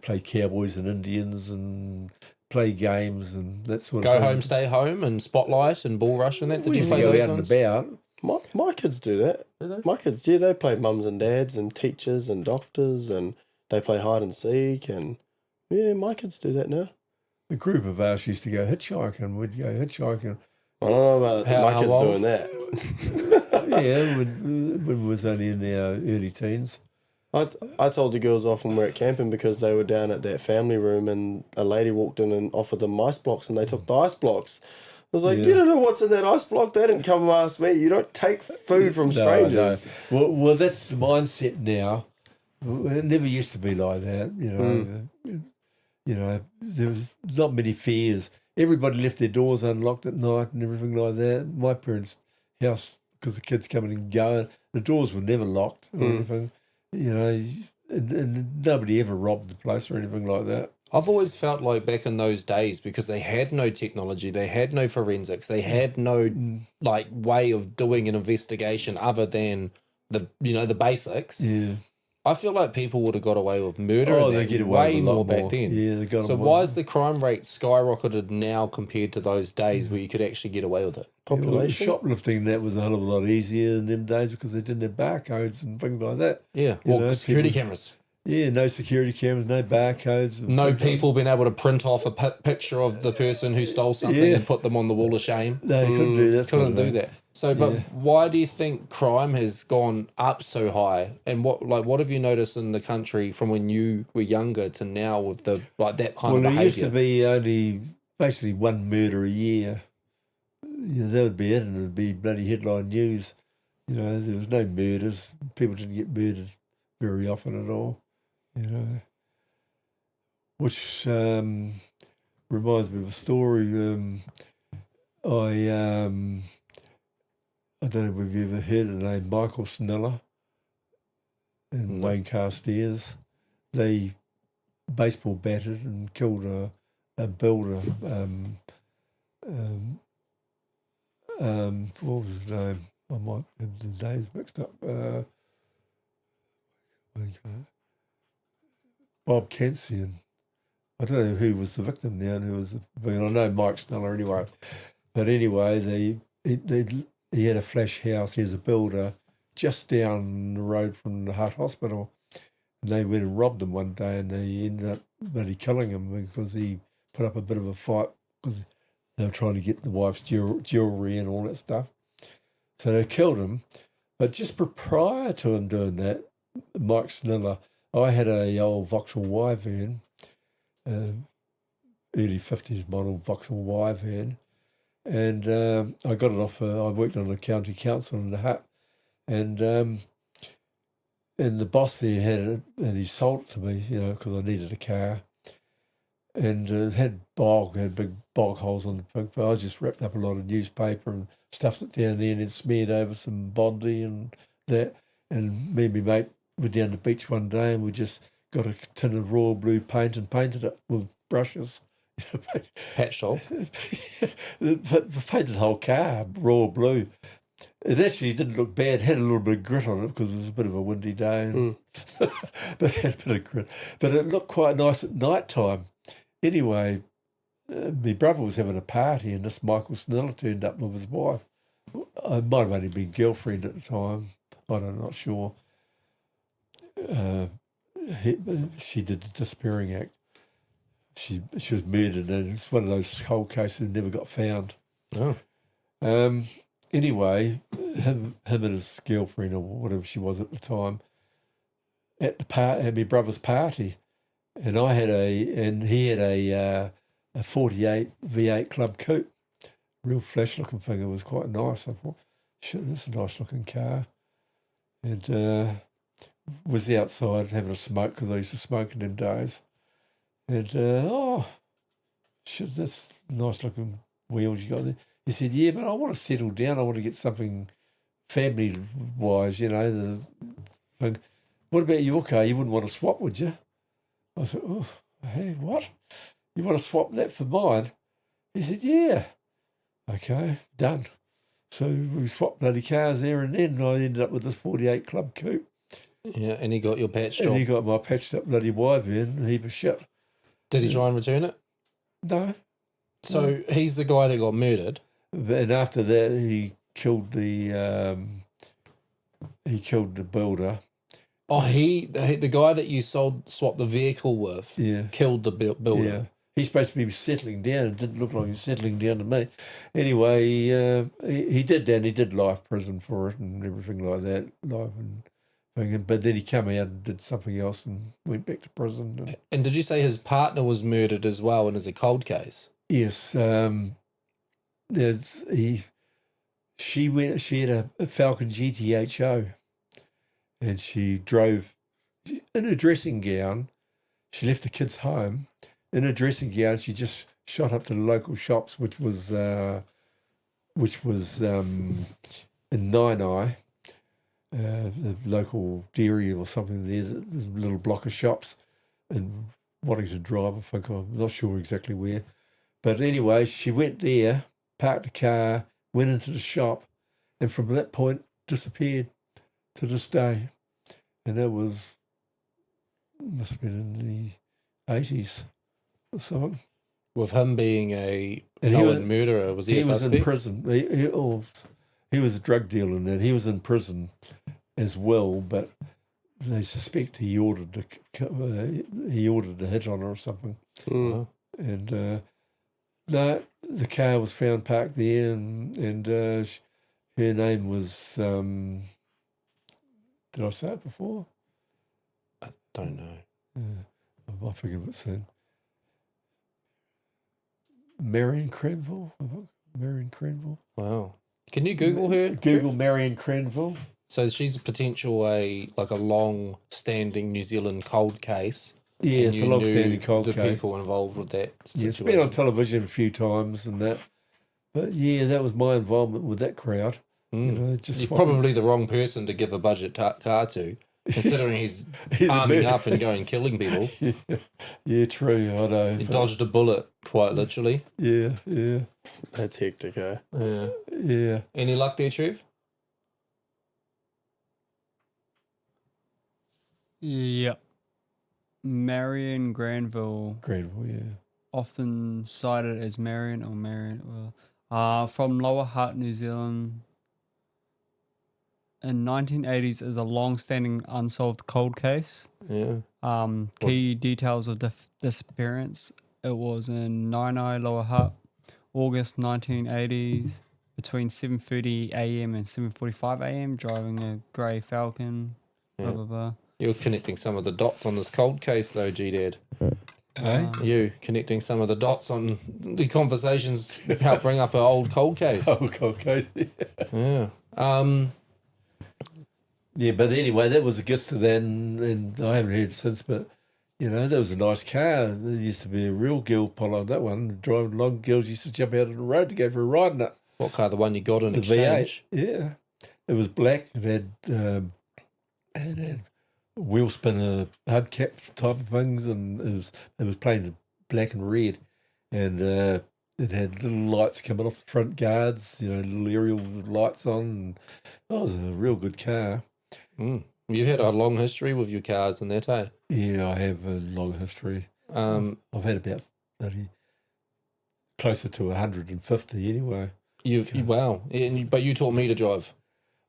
play cowboys and Indians and play games and that sort of Go thing. home, stay home, and Spotlight and Bull Rush and that. Did We you used to play go those out ones? and about. My kids do that. Do they? My kids, they play mums and dads and teachers and doctors and they play hide and seek and my kids do that now. A group of us used to go hitchhiking. We'd go hitchhiking. I don't know about my how kids old? doing that. when we was only in our early teens. I told the girls off when we were at camping because they were down at that family room and a lady walked in and offered them ice blocks and they took the ice blocks. I was like, you don't know what's in that ice block. They didn't come and ask me. You don't take food from strangers. No. Well, that's the mindset now. It never used to be like that, there was not many fears. Everybody left their doors unlocked at night and everything like that. My parents' house, because the kids coming and going, the doors were never locked or anything. And nobody ever robbed the place or anything like that. I've always felt like back in those days, because they had no technology, they had no forensics, they had no way of doing an investigation other than the basics. Yeah. I feel like people would have got away with murder and they that get away way with a lot more back more. then. Yeah, they got So away why with is the crime rate skyrocketed now compared to those days where you could actually get away with it? Population. Shoplifting, that was a hell of a lot easier in them days because they didn't have barcodes and things like that. Yeah, security cameras. Yeah, no security cameras, no barcodes. No people being able to print off a picture of the person who stole something and put them on the wall of shame. No, you couldn't do that. Couldn't do that. So, but why do you think crime has gone up so high? And what have you noticed in the country from when you were younger to now with the that kind of behaviour? Well, there used to be only basically one murder a year. That would be it, and it would be bloody headline news. There was no murders. People didn't get murdered very often at all. Which reminds me of a story. I don't know if you've ever heard of the name Michael Snella in Wayne Carstairs. They baseball batted and killed a builder. What was his name? I might have the names mixed up. Bob Kensian. I don't know who was the victim now and who was I know Mike Sneller anyway. But anyway, he had a flash house. He was a builder just down the road from the Heart Hospital. And they went and robbed him one day and they ended up really killing him because he put up a bit of a fight because they were trying to get the wife's jewellery and all that stuff. So they killed him. But just prior to him doing that, Mike Sneller, I had a old Vauxhall Y van, early 50s model Vauxhall Y van, and I got it off, I worked on the county council in the Hut, and the boss there had it, and he sold it to me, because I needed a car, and it had big bog holes on the thing, but I just wrapped up a lot of newspaper and stuffed it down there and then smeared over some Bondi and that, and me and my mate were down the beach one day and we just got a tin of royal blue paint and painted it with brushes. Patched off. Painted the whole car royal blue. It actually didn't look bad. It had a little bit of grit on it because it was a bit of a windy day. But it had a bit of grit. But it looked quite nice at night time. Anyway, my brother was having a party and this Michael Sneller turned up with his wife. I might have only been girlfriend at the time. I'm not sure. She did the disappearing act. She was murdered, and it's one of those cold cases that never got found. Oh. Anyway, him and his girlfriend or whatever she was at the time at my brother's party, and he had a 48 V8 Club Coupe, real flash looking thing. It was quite nice. I thought, shit, this is a nice looking car. And was outside having a smoke because I used to smoke in them days. And shit, that's nice looking wheels you got there. He said, yeah, but I want to settle down. I want to get something family wise, the thing. What about your car? You wouldn't want to swap, would you? I said, oh, hey, what? You want to swap that for mine? He said, yeah. Okay, done. So we swapped bloody cars there and then. And I ended up with this 48 Club Coupe. Yeah, and he got your patch job. And he got my patched up bloody Y-van, a heap of shit. Did he try and return it? No. So he's the guy that got murdered. And after that, he killed the builder. Oh, the guy that you swapped the vehicle with, killed the builder. Yeah. He's supposed to be settling down. It didn't look like he was settling down to me. Anyway, he did that, and he did life prison for it and everything like that. But then he came out and did something else and went back to prison. And did you say his partner was murdered as well and is a cold case? Yes. She had a Falcon GTHO, and she drove in a dressing gown. She left the kids home in a dressing gown. She just shot up to the local shops, which was in Nainai, the local dairy or something there, a little block of shops, and wanting to drive. I think, I'm not sure exactly where. But anyway, she went there, parked the car, went into the shop, and from that point disappeared to this day. And that must have been in the 80s or something. With him being a murderer, was he a suspect? Was in prison. He was a drug dealer and that. He was in prison as well, but they suspect he ordered a hit on her or something. Mm. And no, the car was found parked there, and her name was. Did I say it before? I don't know. I forget what it said. Marion Cranville. Marion Cranville. Wow. Can you Google her? Google Marion Cranville. So she's a potential a long-standing New Zealand cold case. Yeah, it's a long-standing cold case. The people involved with that situation. Yeah, it's been on television a few times and that. But yeah, that was my involvement with that crowd. You're probably the wrong person to give a budget car to, considering he's arming up and going killing people. Yeah, true. I know. He dodged a bullet, quite literally. Yeah. That's hectic, eh? Yeah. Any luck there, Trev? Yep. Marion Granville. Yeah. Often cited as Marion or Marion. From Lower Hutt, New Zealand. In 1980s is a long-standing unsolved cold case. Yeah. Key details of disappearance. It was in Nainai, Lower Hutt, August 1980s, between 7:30 a.m. and 7:45 a.m. Driving a grey Falcon. Blah blah blah. You're connecting some of the dots on this cold case, though, Gdad. You connecting some of the dots on the conversations help bring up an old cold case. Old cold case. Yeah. Yeah, but anyway, that was a gift to that, and I haven't heard since, but, that was a nice car. There used to be a real girl polo on that one. Driving along, girls used to jump out on the road to go for a ride in it. What car? The one you got in exchange? V8, yeah. It was black. It had wheel spinner hubcap type of things, and it was painted black and red, and it had little lights coming off the front guards, little aerial lights on, and it was a real good car. You've had a long history with your cars and that, eh? Yeah, I have a long history. I've had about 30, closer to 150 anyway. Wow. But you taught me to drive.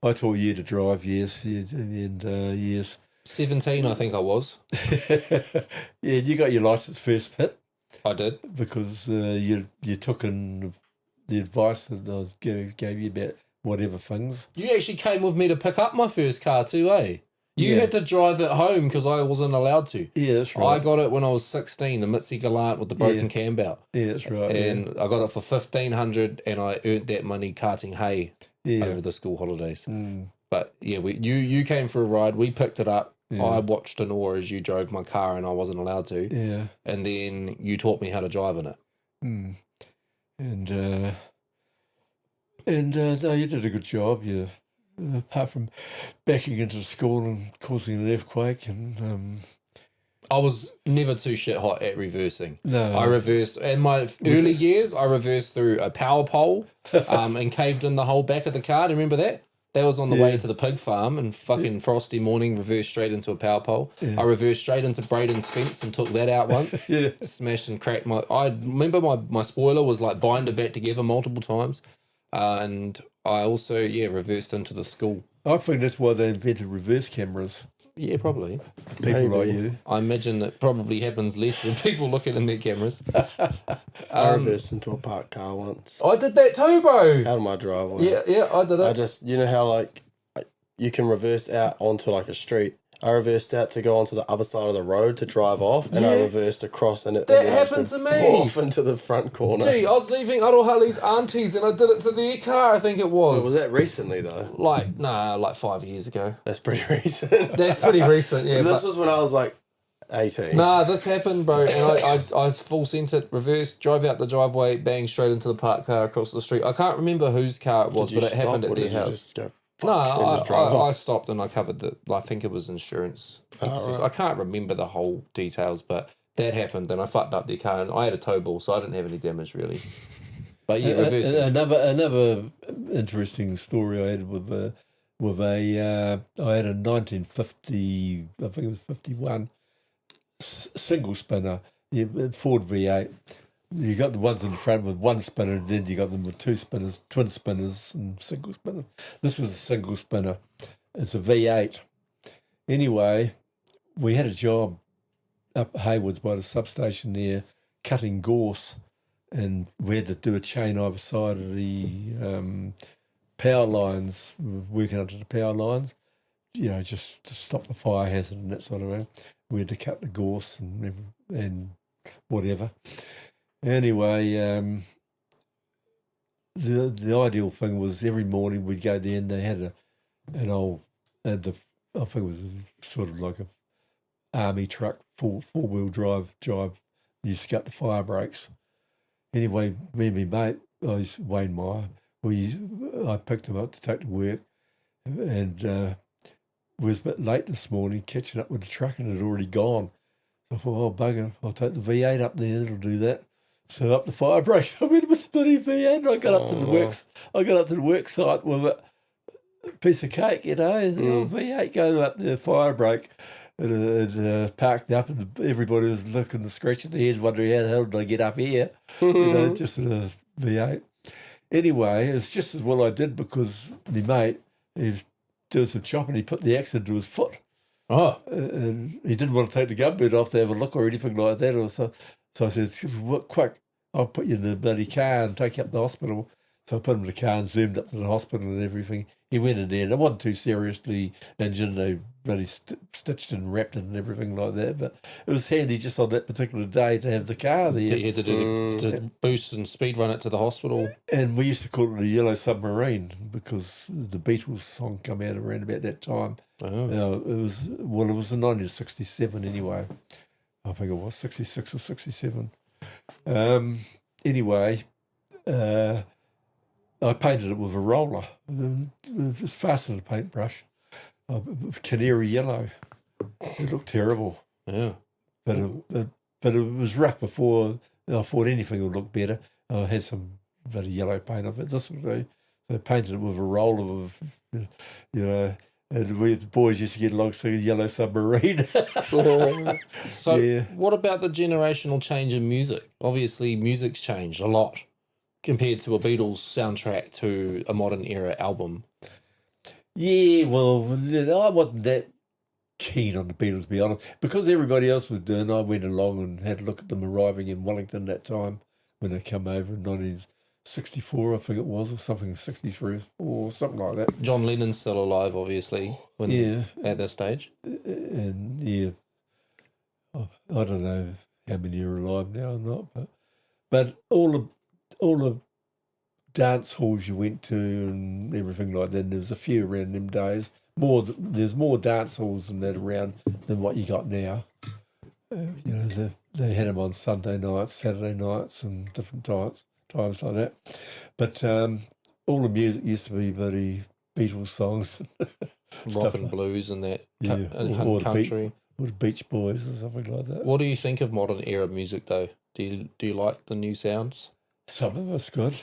I taught you to drive, yes, and yes. 17, I think I was. Yeah, you got your license first hit. I did. Because you took in the advice that I gave you about whatever things. You actually came with me to pick up my first car too, eh? You had to drive it home because I wasn't allowed to. Yeah, that's right. I got it when I was 16, the Mitzi Gallant with the broken cam belt. Yeah, that's right. And I got it for $1,500 and I earned that money carting hay over the school holidays. But yeah, you came for a ride, we picked it up. I watched in awe as you drove my car and I wasn't allowed to. Yeah. And then you taught me how to drive in it. And no, you did a good job. You, apart from backing into the school and causing an earthquake, and I was never too shit hot at reversing. No. I reversed in my early years. I reversed through a power pole, and caved in the whole back of the car. Do you remember that? That was on the way to the pig farm, and fucking frosty morning, reversed straight into a power pole. I reversed straight into Braden's fence and took that out once. Smashed and cracked my. I remember my spoiler was like binded back together multiple times, and I also reversed into the school. I think that's why they invented reverse cameras. Yeah, probably. People like you. I imagine that probably happens less when people looking in their cameras. I reversed into a parked car once. I did that too, bro. Out of my driveway. Yeah, I did it. I just, you know how like you can reverse out onto like a street. I reversed out to go onto the other side of the road to drive off, and I reversed across, and it happened to me. Off into the front corner. Gee, I was leaving Arohali's auntie's, and I did it to their car. I think it was. Was that recently though? Like 5 years ago. That's pretty recent. That's pretty recent. Yeah. This was when I was like 18. Nah, this happened, bro. And I full sent it, reversed, drove out the driveway, bang straight into the parked car across the street. I can't remember whose car it was, but it happened at their house. No, I stopped and I covered the. I think it was insurance. I can't remember the whole details, but that happened and I fucked up their car and I had a tow ball, so I didn't have any damage really. But yeah, reversing. Another interesting story I had with a I had a 1950, I think it was 51 single spinner, Ford V8. You got the ones in the front with one spinner, and then you got them with two spinners, twin spinners, and single spinner. This was a single spinner. It's a V8. Anyway, we had a job up Haildwood by the substation there, cutting gorse, and we had to do a chain either side of the power lines, working under the power lines, just to stop the fire hazard and that sort of thing. We had to cut the gorse and whatever. Anyway, the ideal thing was every morning we'd go there and they had I think it was sort of like a army truck, four-wheel drive. Used to cut the fire breaks. Anyway, me and my mate, Wayne Meyer, I picked him up to take to work, and we was a bit late this morning catching up with the truck, and it had already gone. So I thought, bugger, I'll take the V8 up there, it'll do that. So up the fire brakes, I went with the bloody V8, and I got up to the works. I got up to the work site with a piece of cake, the old V8 going up the fire brake, and it parked up, and everybody was looking, scratching their heads, wondering how the hell did I get up here? Just a V8. Anyway, it was just as well I did, because my mate, he was doing some chopping, he put the axe into his foot. Oh. And he didn't want to take the gumboot off to have a look or anything like that. So I said, quick, I'll put you in the bloody car and take you up to the hospital. So I put him in the car and zoomed up to the hospital and everything. He went in there, and it wasn't too seriously injured. They bloody stitched and wrapped it and everything like that. But it was handy just on that particular day to have the car there. You had to do the boost and speed run it to the hospital. And we used to call it the Yellow Submarine because the Beatles song came out around about that time. Oh. It was in 1967 anyway. I think it was 66 or 67. Anyway, I painted it with a roller. It was faster than a paintbrush. Canary yellow. It looked terrible. Yeah. But it was rough before I thought anything would look better. I had some bloody yellow paint of it. This would be. So I painted it with a roller of, and we the boys used to get along singing Yellow Submarine. So what about the generational change in music? Obviously, music's changed a lot compared to a Beatles soundtrack to a modern era album. Yeah, well, I wasn't that keen on the Beatles, to be honest. Because everybody else was doing, I went along and had a look at them arriving in Wellington that time when they come over in 64, I think it was, or something, 63 or something like that. John Lennon's still alive, obviously, at this stage. And yeah, I don't know how many are alive now or not, but all the dance halls you went to and everything like that, there was a few around them days. There's more dance halls than that around than what you got now. They had them on Sunday nights, Saturday nights, and different times like that. But all the music used to be bloody Beatles songs, Rock and blues and that, or country. Or the Beach Boys or something like that. What do you think of modern era music, though? Do you like the new sounds? Some of it's good.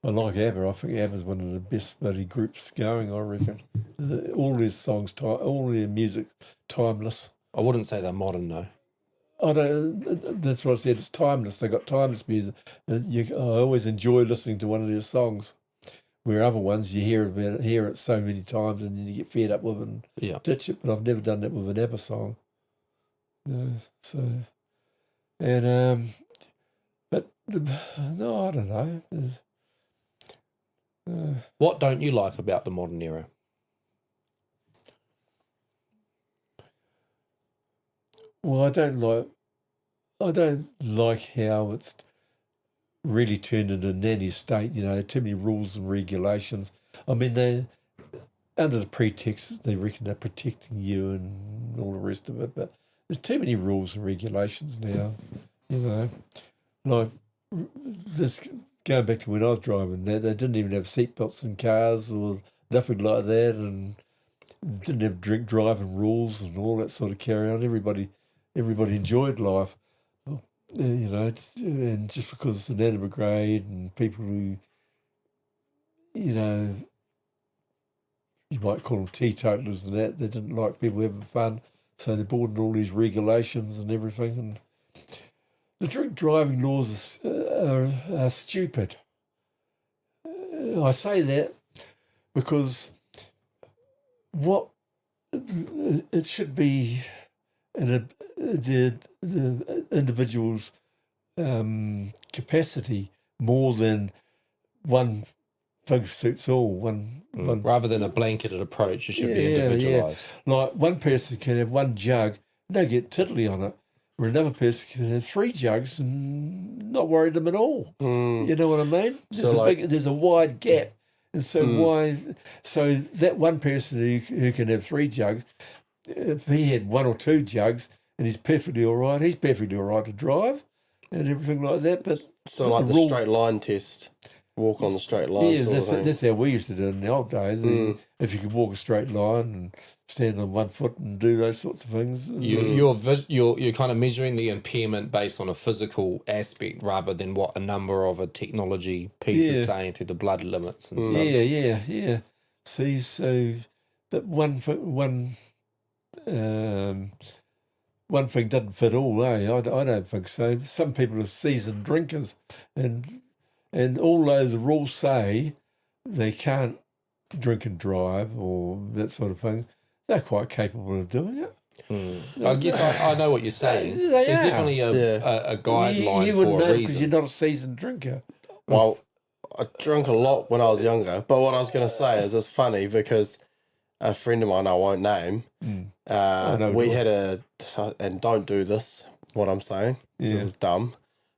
I like ABBA. I think ABBA's one of the best bloody groups going, I reckon. All their songs, all their music, timeless. I wouldn't say they're modern, though. That's what I said. It's timeless. They got timeless music. I always enjoy listening to one of their songs. Where other ones you hear it so many times and then you get fed up with it and ditch it. But I've never done that with an ABBA song. No, no, I don't know. What don't you like about the modern era? Well, I don't like how it's really turned into a nanny state, too many rules and regulations. I mean, they, under the pretext, they reckon they're protecting you and all the rest of it, but there's too many rules and regulations now, Like, this, going back to when I was driving, they didn't even have seatbelts in cars or nothing like that, and didn't have drink driving rules and all that sort of carry on. Everybody enjoyed life. And just because it's an animal grade and people who, you might call them teetotalers and that, they didn't like people having fun, so they brought in all these regulations and everything. And the drink driving laws are stupid. I say that because what it should be the individual's capacity more than one thing suits all. One rather than a blanketed approach, it should be individualised. Yeah. Like one person can have one jug, and they get tiddly on it, or another person can have 3 jugs and not worry them at all. You know what I mean? There's a wide gap, and so that one person who can have 3 jugs, if he had 1 or 2 jugs and he's perfectly all right, he's perfectly all right to drive and everything like that. But like the straight line test, walk on the straight line. Yeah, that's how we used to do it in the old days. If you could walk a straight line and stand on 1 foot and do those sorts of things. You're kind of measuring the impairment based on a physical aspect rather than what a number of a technology piece is saying through the blood limits and stuff. Yeah. See, so, but one thing doesn't fit all, eh? I don't think so. Some people are seasoned drinkers, and although the rules say they can't drink and drive or that sort of thing, they're quite capable of doing it. I guess I know what you're saying. There's definitely a guideline you wouldn't for a know reason. because you're not a seasoned drinker. Well, I drank a lot when I was younger, but what I was going to say is it's funny because a friend of mine I won't name, we had and don't do this, what I'm saying, because it was dumb,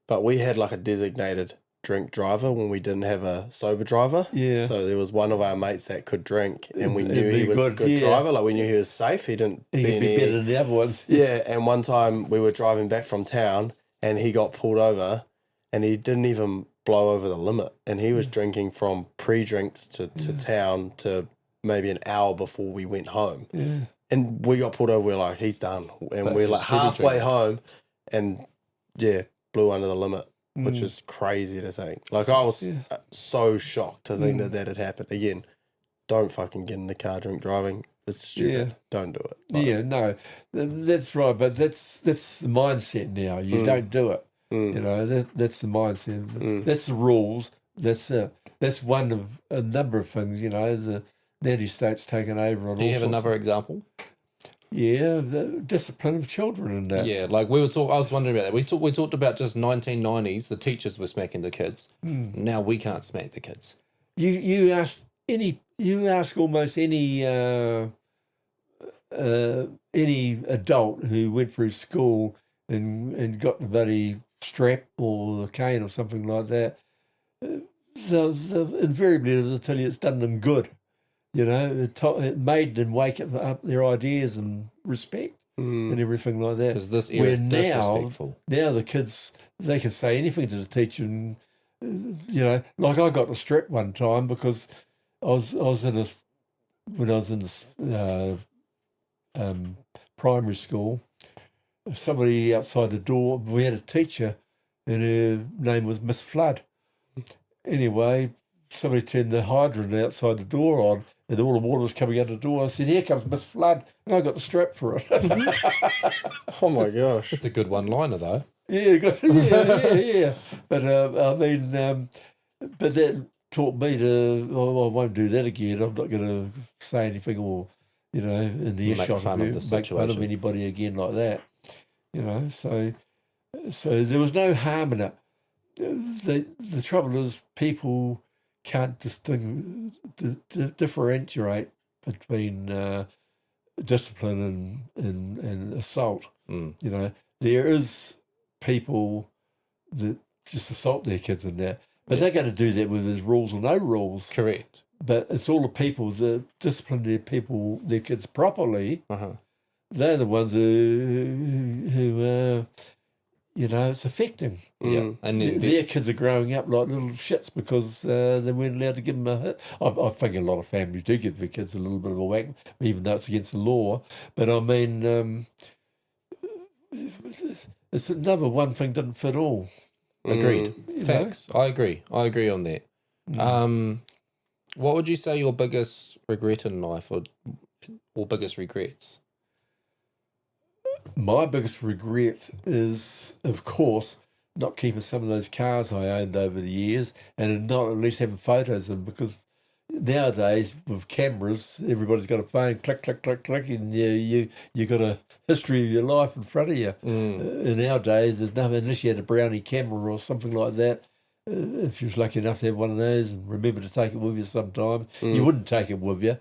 but we had like a designated drink driver when we didn't have a sober driver. Yeah. So there was one of our mates that could drink, and we knew he was a good driver. Like we knew he was safe. He could be better than the other ones. Yeah. And one time we were driving back from town, and he got pulled over, and he didn't even blow over the limit, and he was drinking from pre-drinks to town to maybe an hour before we went home. Yeah. And we got pulled over. We're like, he's done, and we're like halfway home, and blew under the limit. Which is crazy to think. Like, I was so shocked to think that had happened. Again, don't fucking get in the car drink driving. It's stupid. Don't do it. Like, no, that's right. But that's the mindset now. You don't do it. You know, that's the mindset. That's the rules. That's one of a number of things. You know, the nanny state's taken over on. Do you have another example? Yeah, the discipline of children and that. Yeah, like we were talking. I was wondering about that. We talked about just 1990s. The teachers were smacking the kids. Now we can't smack the kids. You ask almost any adult who went through school and got the bloody strap or the cane or something like that, they'll invariably they'll tell you it's done them good. You know, it made them wake up their ideas and respect and everything like that. Because this era is disrespectful. Now the kids, they can say anything to the teacher, and you know, like I got the strap one time because I was in a when I was in this primary school. Somebody outside the door. We had a teacher, and her name was Miss Flood. Anyway, somebody turned the hydrant outside the door on, and all the water was coming out the door. I said, "Here comes Miss Flood," and I got the strap for it. Oh my gosh. It's a good one-liner though. Yeah. But I mean, but that taught me to. Oh, I won't do that again. I'm not going to say anything or, you know, in the Make earshot fun of the make fun of situation. anybody again like that. You know, so there was no harm in it. The trouble is people can't differentiate between discipline and assault. You know, there is people that just assault their kids in that, but they're going to do that with there's rules or no rules. Correct. But it's all the people that discipline their kids properly. They're the ones who you know, it's affecting. Yeah, and then Their kids are growing up like little shits because they weren't allowed to give them a hit. I think a lot of families do give their kids a little bit of a whack, even though it's against the law. But I mean, it's another one thing doesn't fit all. agreed. You Facts. I agree on that. What would you say your biggest regret in life, or biggest regrets? My biggest regret is, of course, not keeping some of those cars I owned over the years and not at least having photos of them, because nowadays with cameras, everybody's got a phone, click, click, click, click, and you got a history of your life in front of you. Nowadays, there's nothing, unless you had a brownie camera or something like that. If you was lucky enough to have one of those and remember to take it with you sometime, you wouldn't take it with you.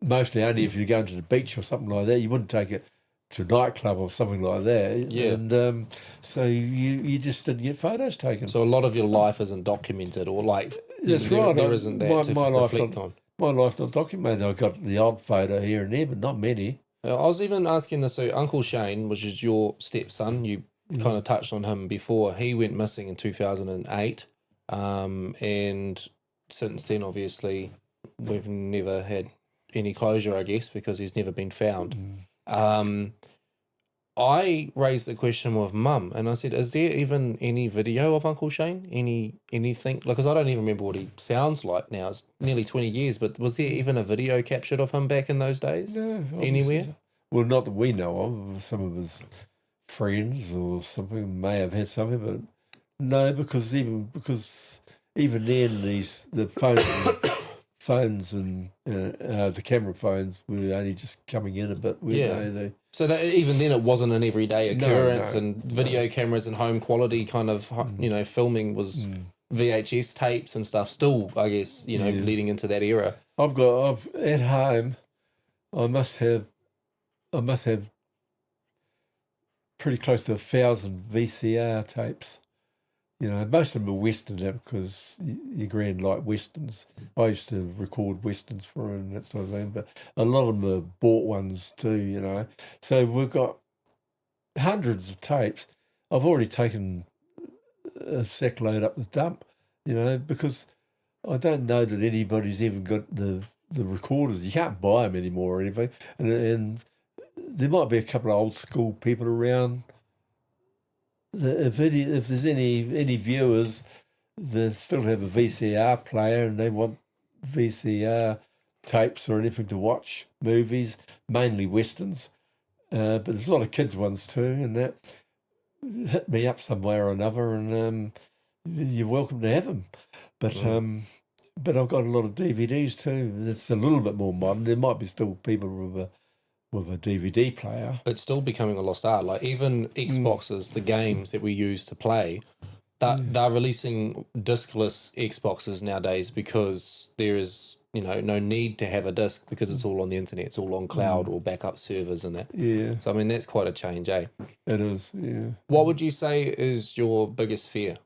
Mostly only if you're going to the beach or something like that. You wouldn't take it to a nightclub or something like that. Yeah. And so you just didn't get photos taken. So a lot of your life isn't documented, or like That's there, right. there isn't that to reflect on. My life's not documented. I've got the odd photo here and there, but not many. I was even asking this. So Uncle Shane, which is your stepson, you kind of touched on him before. He went missing in 2008, and since then, obviously, we've never had any closure, I guess, because he's never been found. I raised the question with Mum, and I said, "Is there even any video of Uncle Shane? Anything? Because I don't even remember what he sounds like now. It's nearly 20 years, but was there even a video captured of him back in those days? No, Anywhere? Well, not that we know of. Some of his friends or something may have had something, but no, because even then the phones and the camera phones were only just coming in a bit. So that even then it wasn't an everyday occurrence, No, and video cameras and home quality kind of filming was VHS tapes and stuff. Still, I guess leading into that era. I've at home. I must have pretty close to 1,000 VCR tapes. You know, most of them are Western now because your grand like Westerns. I used to record Westerns for him and that sort of thing, but a lot of them are bought ones too, you know. So we've got hundreds of tapes. I've already taken a sack load up the dump, you know, because I don't know that anybody's even got the recorders. You can't buy them anymore or anything. And there might be a couple of old school people around. If there's any viewers that still have a VCR player and they want VCR tapes or anything to watch movies, mainly Westerns, but there's a lot of kids ones too, and that hit me up some way or another, and you're welcome to have them. But I've got a lot of DVDs too. It's a little bit more modern. There might be still people with with a DVD player. It's still becoming a lost art. Like even Xboxes, the games that we use to play, they're releasing discless Xboxes nowadays because there is, no need to have a disc because it's all on the internet. It's all on cloud or backup servers and that. Yeah, So, I mean, that's quite a change, eh? it is. Yeah. What would you say is your biggest fear?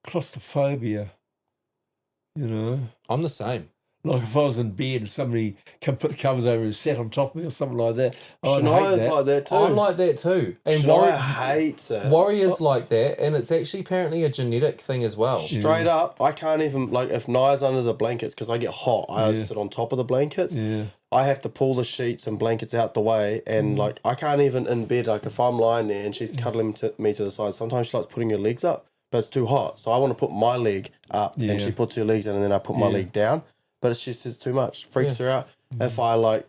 Claustrophobia. I'm the same. Like if I was in bed and somebody come put the covers over and sat on top of me or something like that, I'd hate Shania's that. like that too. I'm like that too. And Shania hates it. Warriors like that, and it's actually apparently a genetic thing as well. Straight up, I can't even, like, if Nia's under the blankets, because I get hot, I sit on top of the blankets. Yeah. I have to pull the sheets and blankets out the way, and, like, I can't even in bed, like, if I'm lying there and she's cuddling me to the side, sometimes she likes putting her legs up, but it's too hot. So I want to put my leg up, and she puts her legs in, and then I put my leg down. But it's just it's too much. Freaks her out. If I like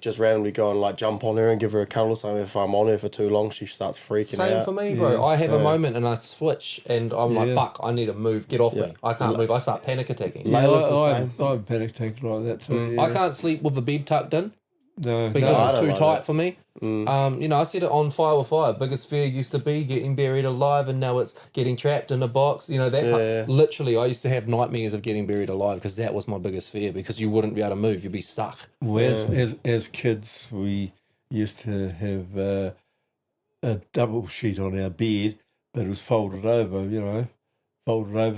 just randomly go and like jump on her and give her a cuddle or something, if I'm on her for too long, she starts freaking out. Same for me, bro. I have a moment and I switch and I'm like, fuck, I need to move. Get off me. I can't move. I start panic attacking. Layla's the same. I'm panic attacking like that too. I can't sleep with the bed tucked in No, because it's too like tight that. for me. I set it on fire with fire. Biggest fear used to be getting buried alive, and now it's getting trapped in a box. Literally, I used to have nightmares of getting buried alive because that was my biggest fear, because you wouldn't be able to move. You'd be stuck. Well, as kids, we used to have a double sheet on our bed, but it was folded over,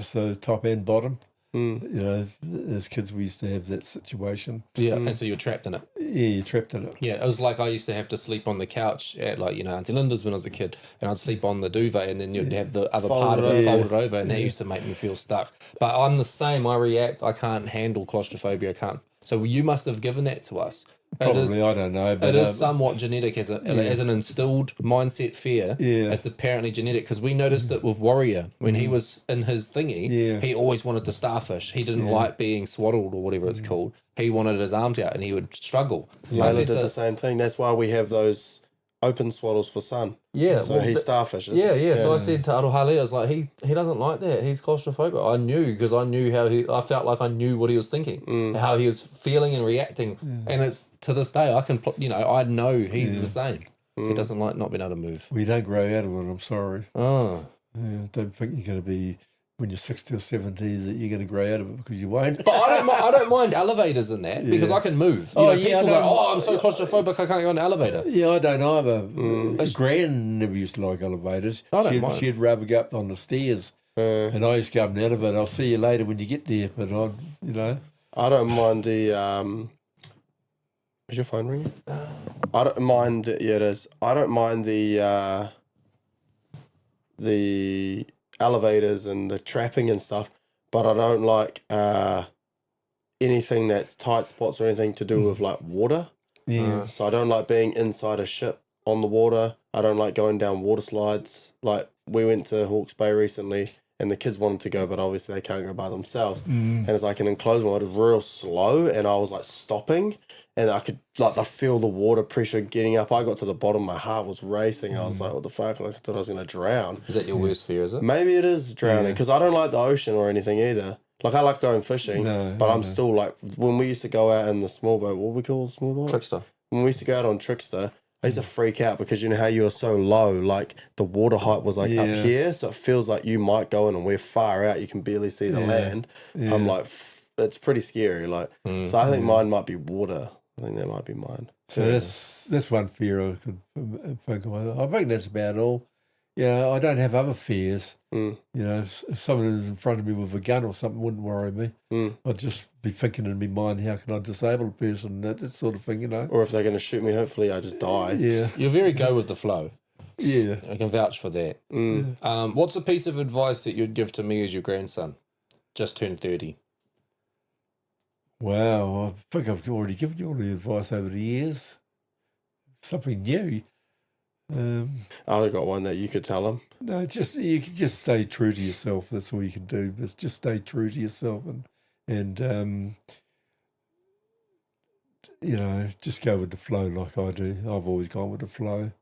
so top and bottom. As kids, we used to have that situation. Yeah, and so you're trapped in it. Yeah, you're trapped in it. Yeah, it was like I used to have to sleep on the couch at Auntie Linda's when I was a kid, and I'd sleep on the duvet, and then you'd have the other part of it folded over, and that used to make me feel stuck. But I'm the same. I react. I can't handle claustrophobia. I can't. So you must have given that to us. Probably, I don't know. But it is somewhat genetic as an instilled mindset fear. Yeah. It's apparently genetic, because we noticed it with Warrior when he was in his thingy. Yeah. He always wanted to starfish. He didn't like being swaddled or whatever it's called. He wanted his arms out and he would struggle. Layla did the same thing. That's why we have those open swaddles for sun. Yeah, So he starfishes. Yeah. So I said to Arohale, I was like, he doesn't like that. He's claustrophobic. I knew, because I knew I felt like I knew what he was thinking, how he was feeling and reacting. And it's to this day, I can, I know he's the same. He doesn't like not being able to move. We don't grow out of it, I'm sorry. Oh. Yeah, don't think you're going to be, when you're 60 or 70, that you're going to grow out of it, because you won't. But I don't mind elevators in that, because I can move. People go, I'm so claustrophobic, I can't go in an elevator. Yeah, I don't either. Gran never used to like elevators. I don't mind. She'd rather go up on the stairs, and I used to go up in the elevator. I'll see you later when you get there, but I don't mind the is your phone ringing? I don't mind. Yeah, it is. I don't mind the elevators and the trapping and stuff, but I don't like anything that's tight spots or anything to do with like water. Yeah. So I don't like being inside a ship on the water. I don't like going down water slides. Like we went to Hawke's Bay recently, and the kids wanted to go, but obviously they can't go by themselves. And it's like an enclosed one. It was real slow, and I was like stopping, and I could I feel the water pressure getting up. I got to the bottom, my heart was racing. I was like, what the fuck? Like, I thought I was going to drown. Is that your worst fear, is it? Maybe it is drowning, because I don't like the ocean or anything either. Like, I like going fishing, but I'm still like, when we used to go out in the small boat, what we call the small boat? Trickster. When we used to go out on Trickster, I used to freak out, because you know how you were so low, like the water height was like up here, so it feels like you might go in and we're far out, you can barely see the land. I'm like, it's pretty scary. Like, so I think mine might be water. I think that might be mine. So that's one fear I could think of. I think that's about all. Yeah, I don't have other fears. If someone is in front of me with a gun or something wouldn't worry me. I'd just be thinking in my mind, how can I disable a person? That sort of thing, Or if they're going to shoot me, hopefully I just die. Yeah. You're very go with the flow. Yeah. I can vouch for that. What's a piece of advice that you'd give to me as your grandson? Just turned 30. Wow, I think I've already given you all the advice over the years. Something new. I've got one that you could tell them. No, you can just stay true to yourself. That's all you can do. But just stay true to yourself and just go with the flow like I do. I've always gone with the flow.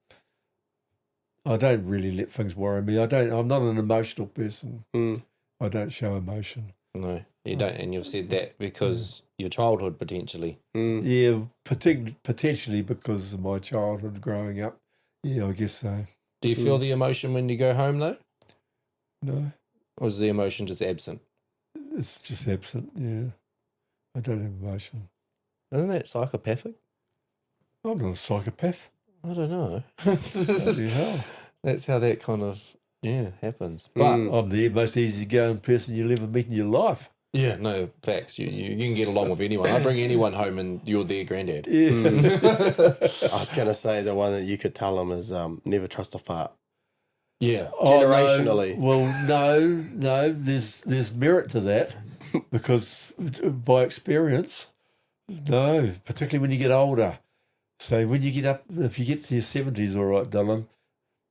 I don't really let things worry me. I'm not an emotional person. I don't show emotion. No. You don't, and you've said that because your childhood potentially. Yeah, potentially because of my childhood growing up. Yeah, I guess so. Do you feel the emotion when you go home though, No, or is the emotion just absent? it's just absent. Yeah, I don't have emotion. Isn't that psychopathic? I'm not a psychopath. I don't know. Bloody hell. That's how that kind of happens. But I'm the most easygoing person you'll ever meet in your life. yeah, no facts. You can get along with anyone. I bring anyone home, and you're their granddad. Yeah. I was going to say the one that you could tell them is never trust a fart. Yeah. Generationally. Oh, no. There's merit to that because by experience, no, particularly when you get older. So when you get up, if you get to your 70s, all right, Dylan,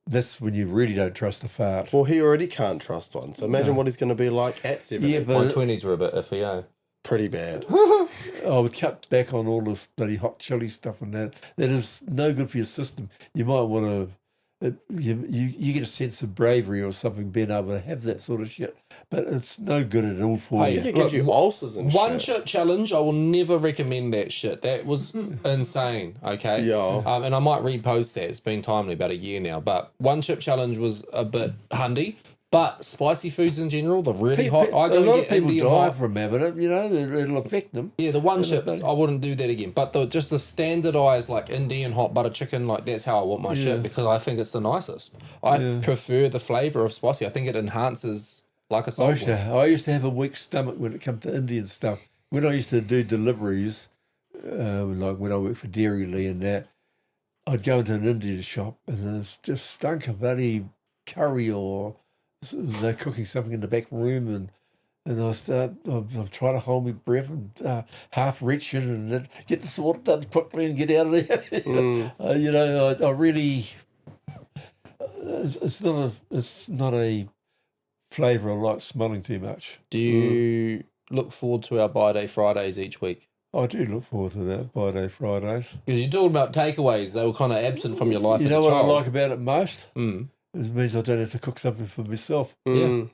that's when you really don't trust a fart. Well, he already can't trust one. So imagine what he's going to be like at 70. Yeah, My but 20s were a bit iffy, eh? Pretty bad. I would cut back on all this bloody hot chili stuff and that. That is no good for your system. You might want to. You get a sense of bravery or something being able to have that sort of shit, but it's no good at all for I you. think it gives you ulcers and One shit. chip challenge, I will never recommend that shit. That was insane, okay? Yeah. And I might repost that. It's been timely, about a year now. But one chip challenge was a bit handy. But spicy foods in general, the really hot, I a go lot and of get people Indian die hot. from having it. You know, it'll affect them. Yeah, the one chips, I wouldn't do that again. But just the standardized, like Indian hot butter chicken, like that's how I want my shit because I think it's the nicest. I prefer the flavor of spicy. I think it enhances like a salt. I used to have a weak stomach when it comes to Indian stuff. When I used to do deliveries, like when I worked for Dairy Lee and that, I'd go into an Indian shop and it just stunk of bloody curry or they're cooking something in the back room and I'm trying to hold my breath and half reach it and then get the sort done quickly and get out of there. You know, I really, it's not a flavour I like smelling too much. Do you look forward to our Buy Day Fridays each week? I do look forward to that, Buy Day Fridays. Because you're talking about takeaways. They were kind of absent from your life You as know a what child. I like about it most? Mm. It means I don't have to cook something for myself. I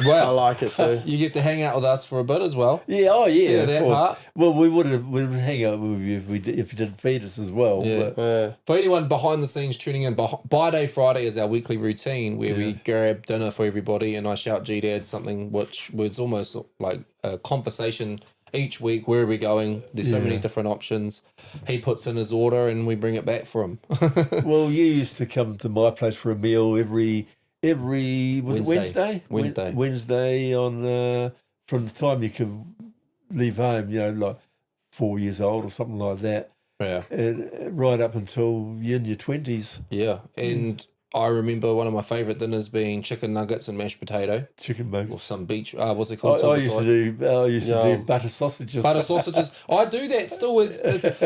Well, like it too. you get to hang out with us for a bit as well. Yeah, oh yeah, of that course. part. Well, we would hang out with you if you didn't feed us as well. Yeah. But For anyone behind the scenes tuning in, Buy Day Friday is our weekly routine where we grab dinner for everybody and I shout Gdad something which was almost like a conversation each week. Where are we going? There's so many different options. He puts in his order and we bring it back for him. well, you used to come to my place for a meal every was it Wednesday? Wednesday on from the time you could leave home, you know, like 4 years old or something like that. Yeah. And right up until you're in your 20s. Yeah. And I remember one of my favourite dinners being chicken nuggets and mashed potato. Chicken Or nuggets. some beach, what's it called? I used to do butter sausages. Butter sausages. I do that still,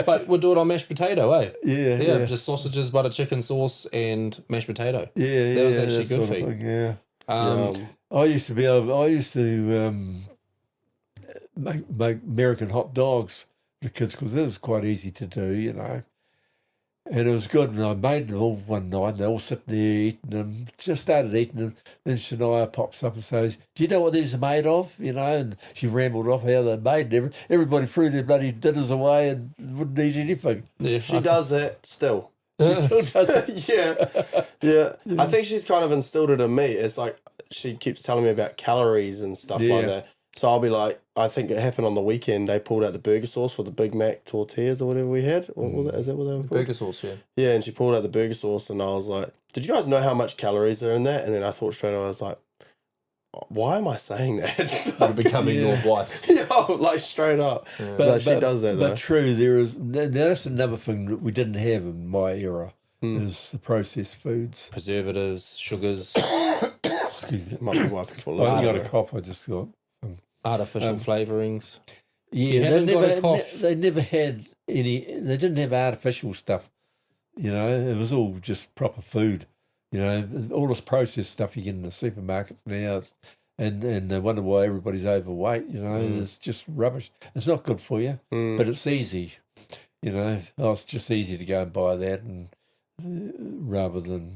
but we'll do it on mashed potato, eh? Yeah. Just sausages, butter chicken sauce, and mashed potato. Yeah, That was actually that good sort for of you. thing, yeah. Um, I used to make American hot dogs for the kids because it was quite easy to do, you know. And it was good, and I made them all one night, and they all sitting there eating them, just started eating them. Then Shania pops up and says, do you know what these are made of? You know, and she rambled off how they're made. And everybody threw their bloody dinners away and wouldn't eat anything. yeah, She does that still. She still does it. yeah. I think she's kind of instilled it in me. It's like she keeps telling me about calories and stuff like that. So I'll be like, I think it happened on the weekend. They pulled out the burger sauce for the Big Mac tortillas or whatever we had. What was that? Is that what they were called? burger sauce, yeah. Yeah, and she pulled out the burger sauce, and I was like, did you guys know how much calories are in that? And then I thought straight away, I was like, why am I saying that? You're becoming your wife. Yo, like straight up. But she does that though. But true, that's another thing that we didn't have in my era, is the processed foods. Preservatives, sugars, Excuse me. Might be why people I love got a it. cough, I just got... artificial flavourings. Yeah, haven't got a cough. They never had any. They didn't have artificial stuff. You know, it was all just proper food. You know, all this processed stuff you get in the supermarkets now, and they wonder why everybody's overweight. You know, it's just rubbish. It's not good for you, but it's easy. You know, it's just easy to go and buy that, and rather than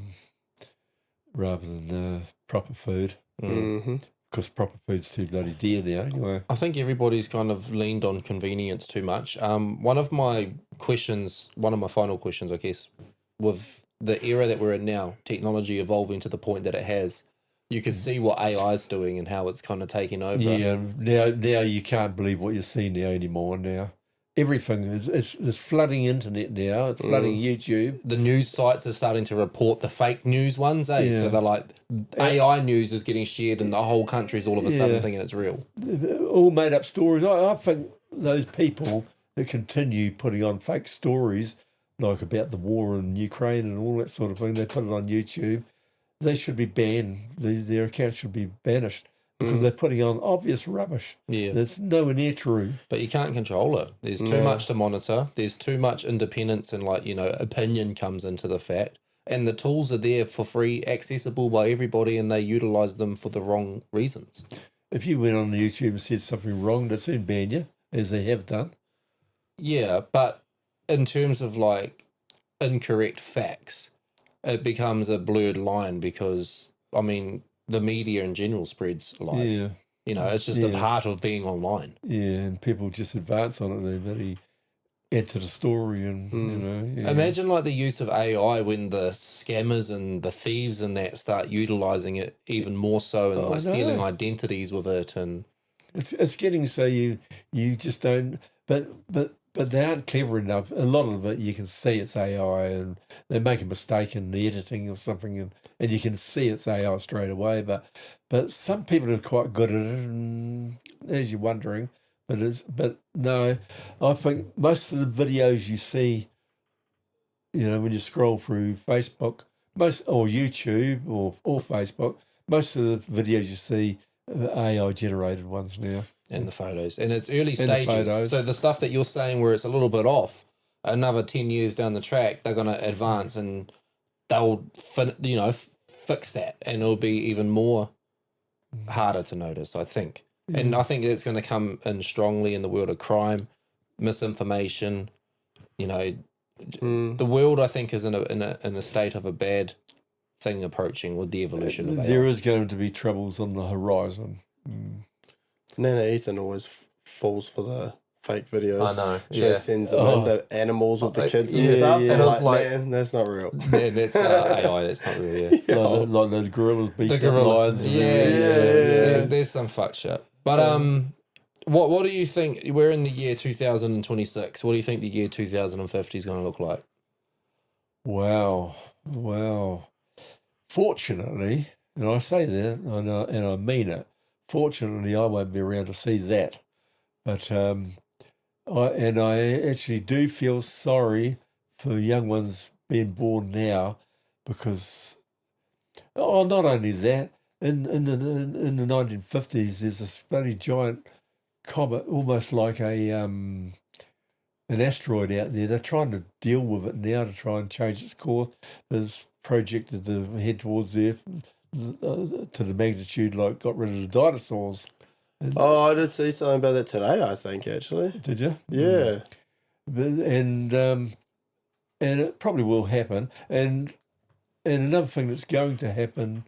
proper food. Mm-hmm. because proper food's too bloody dear now anyway. I think everybody's kind of leaned on convenience too much. One of my final questions, I guess, with the era that we're in now, technology evolving to the point that it has, you can see what AI is doing and how it's kind of taking over. Yeah, now you can't believe what you see now anymore. Now everything is flooding internet now. It's flooding YouTube. The news sites are starting to report the fake news ones, eh? Yeah. So they're like, AI news is getting shared and the whole country's all of a sudden Yeah. thinking it's real. All made up stories. I think those people that continue putting on fake stories, like about the war in Ukraine and all that sort of thing, they put it on YouTube. They should be banned. Their accounts should be banished because they're putting on obvious rubbish. Yeah. That's nowhere near true. But you can't control it. There's too much to monitor. There's too much independence and opinion comes into the fact. And the tools are there for free, accessible by everybody, and they utilize them for the wrong reasons. If you went on YouTube and said something wrong, they'd soon ban you, as they have done. Yeah, but in terms of incorrect facts, it becomes a blurred line because, I mean, the media in general spreads lies. Yeah. It's just a part of being online. Yeah, and people just advance on it. They really add to the story and, Yeah. Imagine the use of AI when the scammers and the thieves and that start utilizing it even more so and stealing identities with it. And it's getting so you just don't, but they aren't clever enough. A lot of it you can see it's AI and they make a mistake in the editing of something and you can see it's AI straight away. But some people are quite good at it, and as you're wondering, but no, I think most of the videos you see, when you scroll through Facebook, or YouTube or Facebook, most of the videos you see are AI generated ones now. and the photos. And it's early And the stages. photos. So the stuff that you're saying where it's a little bit off, another 10 years down the track, they're going to advance and they'll fix that. And it'll be even more harder to notice, I think. Yeah. And I think it's going to come in strongly in the world of crime, misinformation. The world, I think, is in a state of a bad thing approaching with the evolution of AI. There is going to be troubles on the horizon. Nana Ethan always falls for the fake videos. I know, She yeah. sends them in the animals with the kids and yeah, stuff. yeah. And And I'm it's like, like- man, that's not real. Yeah, that's AI, that's not really it. Like those gorillas beat The up gorilla. lions. and Yeah. There's some fuck shit. But what do you think? We're in the year 2026. What do you think the year 2050 is going to look like? Wow. Fortunately, and I say that, and I mean it, fortunately I won't be around to see that. But I actually do feel sorry for young ones being born now because, not only that, in the 1950s, there's this bloody giant comet, almost like an asteroid out there. They're trying to deal with it now to try and change its course. It's projected to head towards the Earth to the magnitude like got rid of the dinosaurs. Oh, I did see something about that today, I think, actually. Did you? Yeah. And it probably will happen. And another thing that's going to happen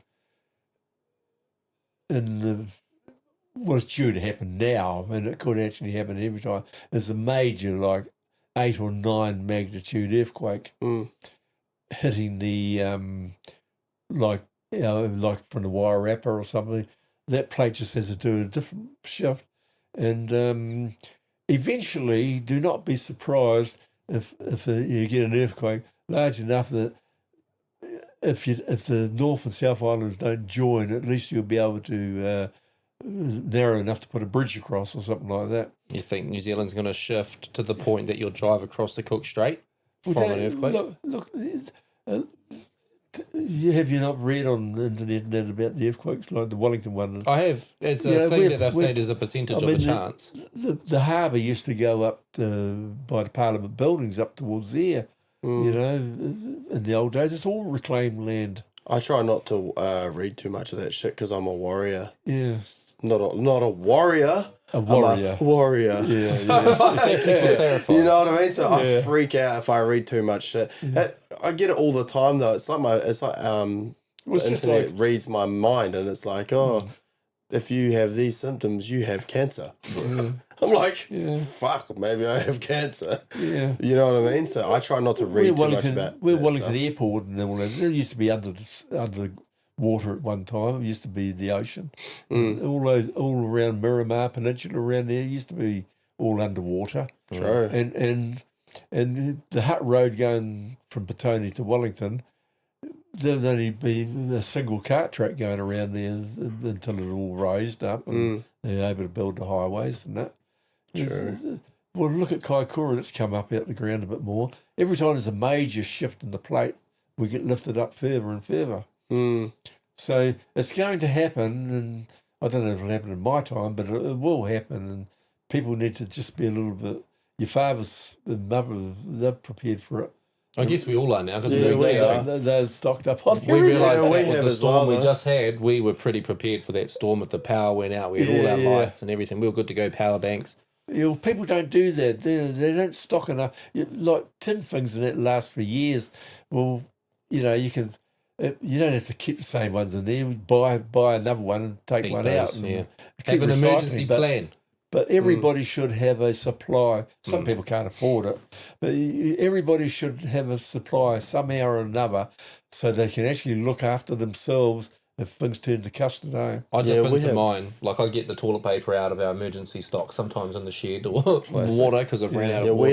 what's due to happen now, and it could actually happen every time, is a major 8 or 9 magnitude earthquake hitting the like from the Wairarapa or something. That plate just has to do a different shift, and eventually, do not be surprised if you get an earthquake large enough that if the North and South Islands don't join, at least you'll be able to narrow enough to put a bridge across or something like that. You think New Zealand's going to shift to the point that you'll drive across the Cook Strait from an earthquake? Look, have you not read on the internet about the earthquakes, like the Wellington one? I have. It's a Yeah, thing that they've said is a percentage of a chance. The harbour used to go up by the Parliament buildings up towards there. In the old days, it's all reclaimed land. I try not to read too much of that shit because I'm a warrior. Yeah. Not a warrior. A warrior. I'm a warrior. Yeah. Thank you for clarifying. You know what I mean? So I freak out if I read too much shit. I get it all the time though. It's like the just internet reads my mind, and it's like, if you have these symptoms, you have cancer. I'm like, fuck, maybe I have cancer. Yeah. You know what I mean? So I try not to read too much about We're that Wellington stuff. Airport and all that. There used to be under water at one time. It used to be the ocean. All around Miramar Peninsula around there used to be all underwater. True. And the Hutt Road going from Petone to Wellington, there would only be a single cart track going around there until it all raised up and they were able to build the highways and that. True. Well, look at Kaikoura, that's come up out the ground a bit more. Every time there's a major shift in the plate, we get lifted up further and further. So it's going to happen, and I don't know if it'll happen in my time, but it will happen, and people need to just be a little bit, your fathers and mothers, they're prepared for it. I guess we all are now because They're stocked up on we everything. realised we that with have the as storm well, we just had, we were pretty prepared for that storm. If the power went out, we had all our lights and everything. We were good to go, power banks. You know, people don't do that. They don't stock enough. Like tin things and that last for years. Well, you know, you can. You don't have to keep the same ones in there. Buy another one and take Keep one those, out. And yeah. keep Have an emergency recycling, plan. But everybody should have a supply. Some people can't afford it, but everybody should have a supply somehow or another, so they can actually look after themselves if things turn to custard. Eh? I dip into mine. Like I get the toilet paper out of our emergency stock sometimes in the shed or water because I've ran out of water.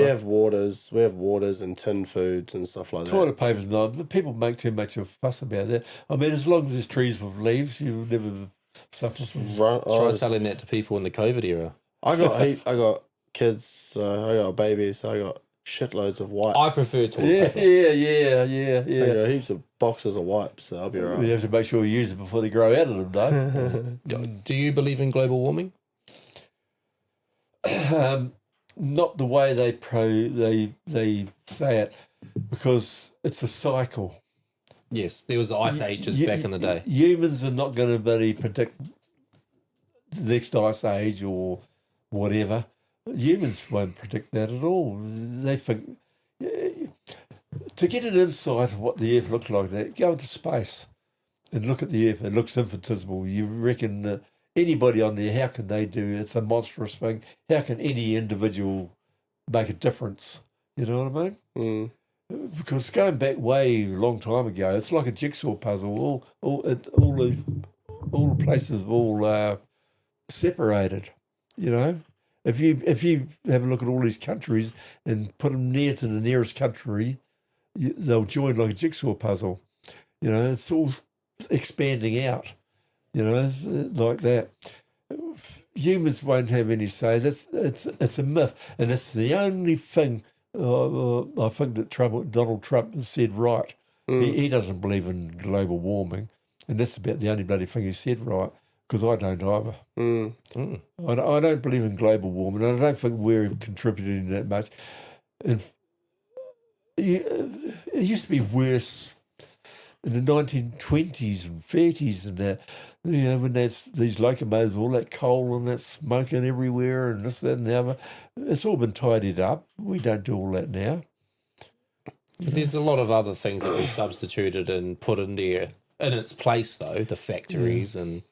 We have waters and tin foods and stuff like that. Toilet paper's not, but people make too much of a fuss about that. I mean, as long as there's trees with leaves, you'll never suffer from. Try telling that to people in the COVID era. I got kids, I got a baby, so I got shitloads of wipes. I prefer toilet paper. Yeah. I got heaps of boxes of wipes, so I'll be alright. You have to make sure you use it before they grow out of them, though. Do you believe in global warming? Not the way they say it, because it's a cycle. Yes, there was the ice ages back in the day. Humans are not going to really predict the next ice age or whatever. Humans won't predict that at all. They think to get an insight of what the Earth looks like, go into space and look at the Earth. It looks infinitesimal. You reckon that anybody on there, how can they do? It's a monstrous thing. How can any individual make a difference? You know what I mean? Because going back way a long time ago, it's like a jigsaw puzzle. All the places are all separated. You know, if you have a look at all these countries and put them near to the nearest country, they'll join like a jigsaw puzzle. You know, it's all expanding out. You know, like that. Humans won't have any say. It's a myth, and it's the only thing I think that Donald Trump has said right. He doesn't believe in global warming, and that's about the only bloody thing he said right. Because I don't either. I don't believe in global warming. I don't think we're contributing that much. And it used to be worse in the 1920s and 30s and that. You know, when there's these locomotives, all that coal and that smoking everywhere and this, that and the other. It's all been tidied up. We don't do all that now. But there's a lot of other things that we substituted and put in there in its place, though, the factories and...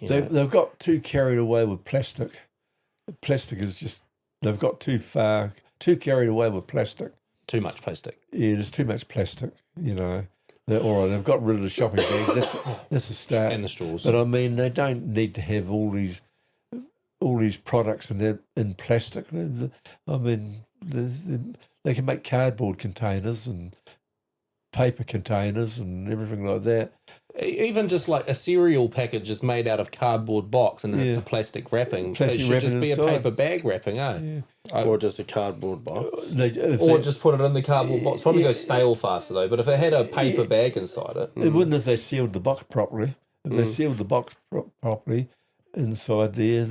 They've got too carried away with plastic. Plastic is just, they've got too carried away with plastic. Too much plastic. Yeah, there's too much plastic, you know. All right, they've got rid of the shopping bags. That's a start. And the straws. But I mean, they don't need to have all these products in plastic. I mean, they can make cardboard containers and paper containers and everything like that. Even just like a cereal package is made out of cardboard box and it's a plastic wrapping. Plastic it should just be inside. a paper bag wrapping, eh? Yeah. Or just a cardboard box. Or just put it in the cardboard box. Probably goes stale faster though, but if it had a paper bag inside it. It wouldn't if they sealed the box properly. If they sealed the box properly inside there,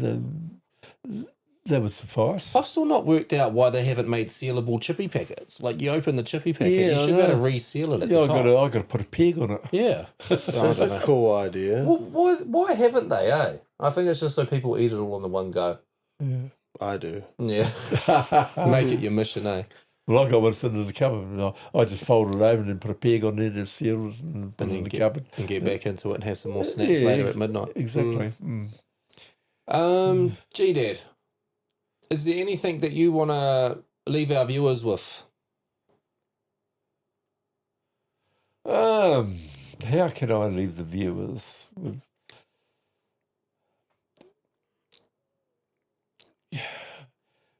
that would suffice. I've still not worked out why they haven't made sealable chippy packets. Like you open the chippy packet, you should be able to reseal it at the top. I've got to put a peg on it. Yeah. That's a cool idea. Well, why haven't they, eh? I think it's just so people eat it all in the one go. Yeah. I do. Yeah. Make it your mission, eh? Well, I got one sitting in the cupboard, and I just fold it over and then put a peg on there to seal it and put it in the cupboard. And get back into it and have some more snacks later at midnight. Exactly. Gdad, is there anything that you want to leave our viewers with? How can I leave the viewers with?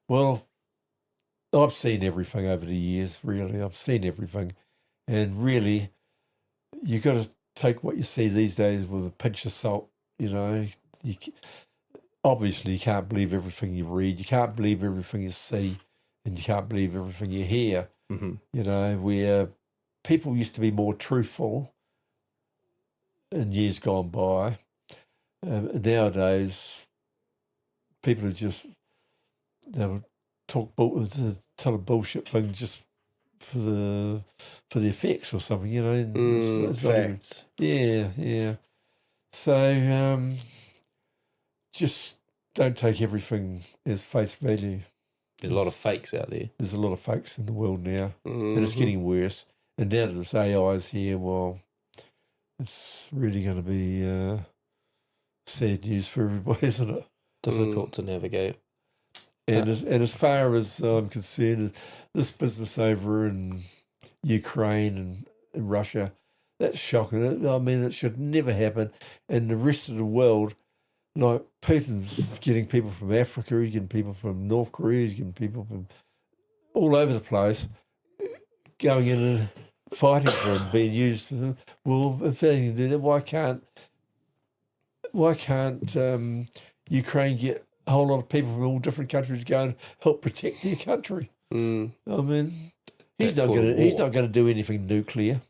Well, I've seen everything over the years, really. I've seen everything. And really, you got to take what you see these days with a pinch of salt. Obviously, you can't believe everything you read. You can't believe everything you see. And you can't believe everything you hear. Where people used to be more truthful in years gone by. Nowadays, people are just... They'll tell a bullshit thing just for the effects or something, It's facts. Yeah. So just don't take everything as face value. There's a lot of fakes out there. There's a lot of fakes in the world now, and it's getting worse. And now that this AI is here, well, it's really going to be sad news for everybody, isn't it? Difficult to navigate. And as far as I'm concerned, this business over in Ukraine and in Russia, that's shocking. I mean, it should never happen. And the rest of the world, like Putin's getting people from Africa, he's getting people from North Korea, he's getting people from all over the place, going in and fighting for him, being used for them. Well, if they can do that, why can't Ukraine get a whole lot of people from all different countries go and help protect their country? I mean, he's not going to do anything nuclear.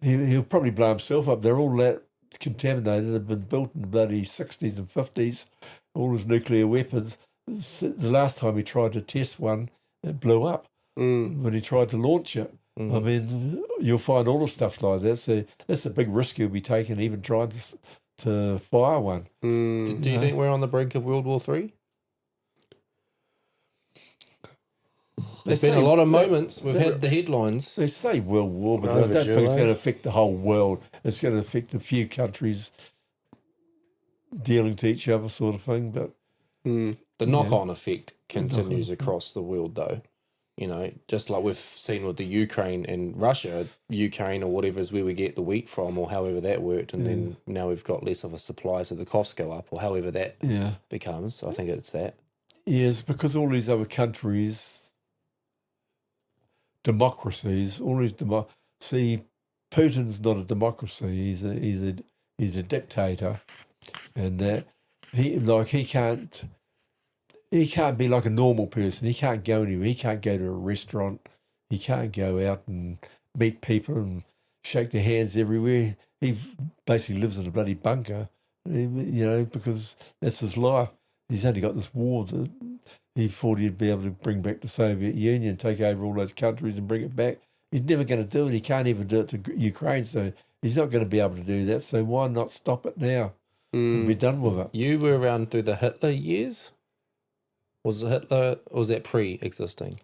He'll probably blow himself up. They're all that contaminated. They've been built in the bloody 60s and 50s, all his nuclear weapons. The last time he tried to test one, it blew up when he tried to launch it. I mean, you'll find all the stuff like that. So that's a big risk he'll be taking, even trying to fire one. Do you think we're on the brink of World War III? There's been a lot of moments. We've had the headlines. They say World War, but I don't think it's going to affect the whole world. It's going to affect a few countries dealing to each other, sort of thing. But the knock-on effect continues across the world, though. Just like we've seen with the Ukraine and Russia, Ukraine or whatever is where we get the wheat from, or however that worked, and then now we've got less of a supply, so the costs go up, or however that becomes. So I think it's that. Yes, because all these other countries, democracies, see, Putin's not a democracy. He's a dictator, and he can't. He can't be like a normal person. He can't go anywhere. He can't go to a restaurant. He can't go out and meet people and shake their hands everywhere. He basically lives in a bloody bunker, because that's his life. He's only got this war that he thought he'd be able to bring back the Soviet Union, take over all those countries and bring it back. He's never going to do it. He can't even do it to Ukraine, so he's not going to be able to do that. So why not stop it now and be done with it? You were around through the Hitler years? Was it Hitler, or was that pre-existing?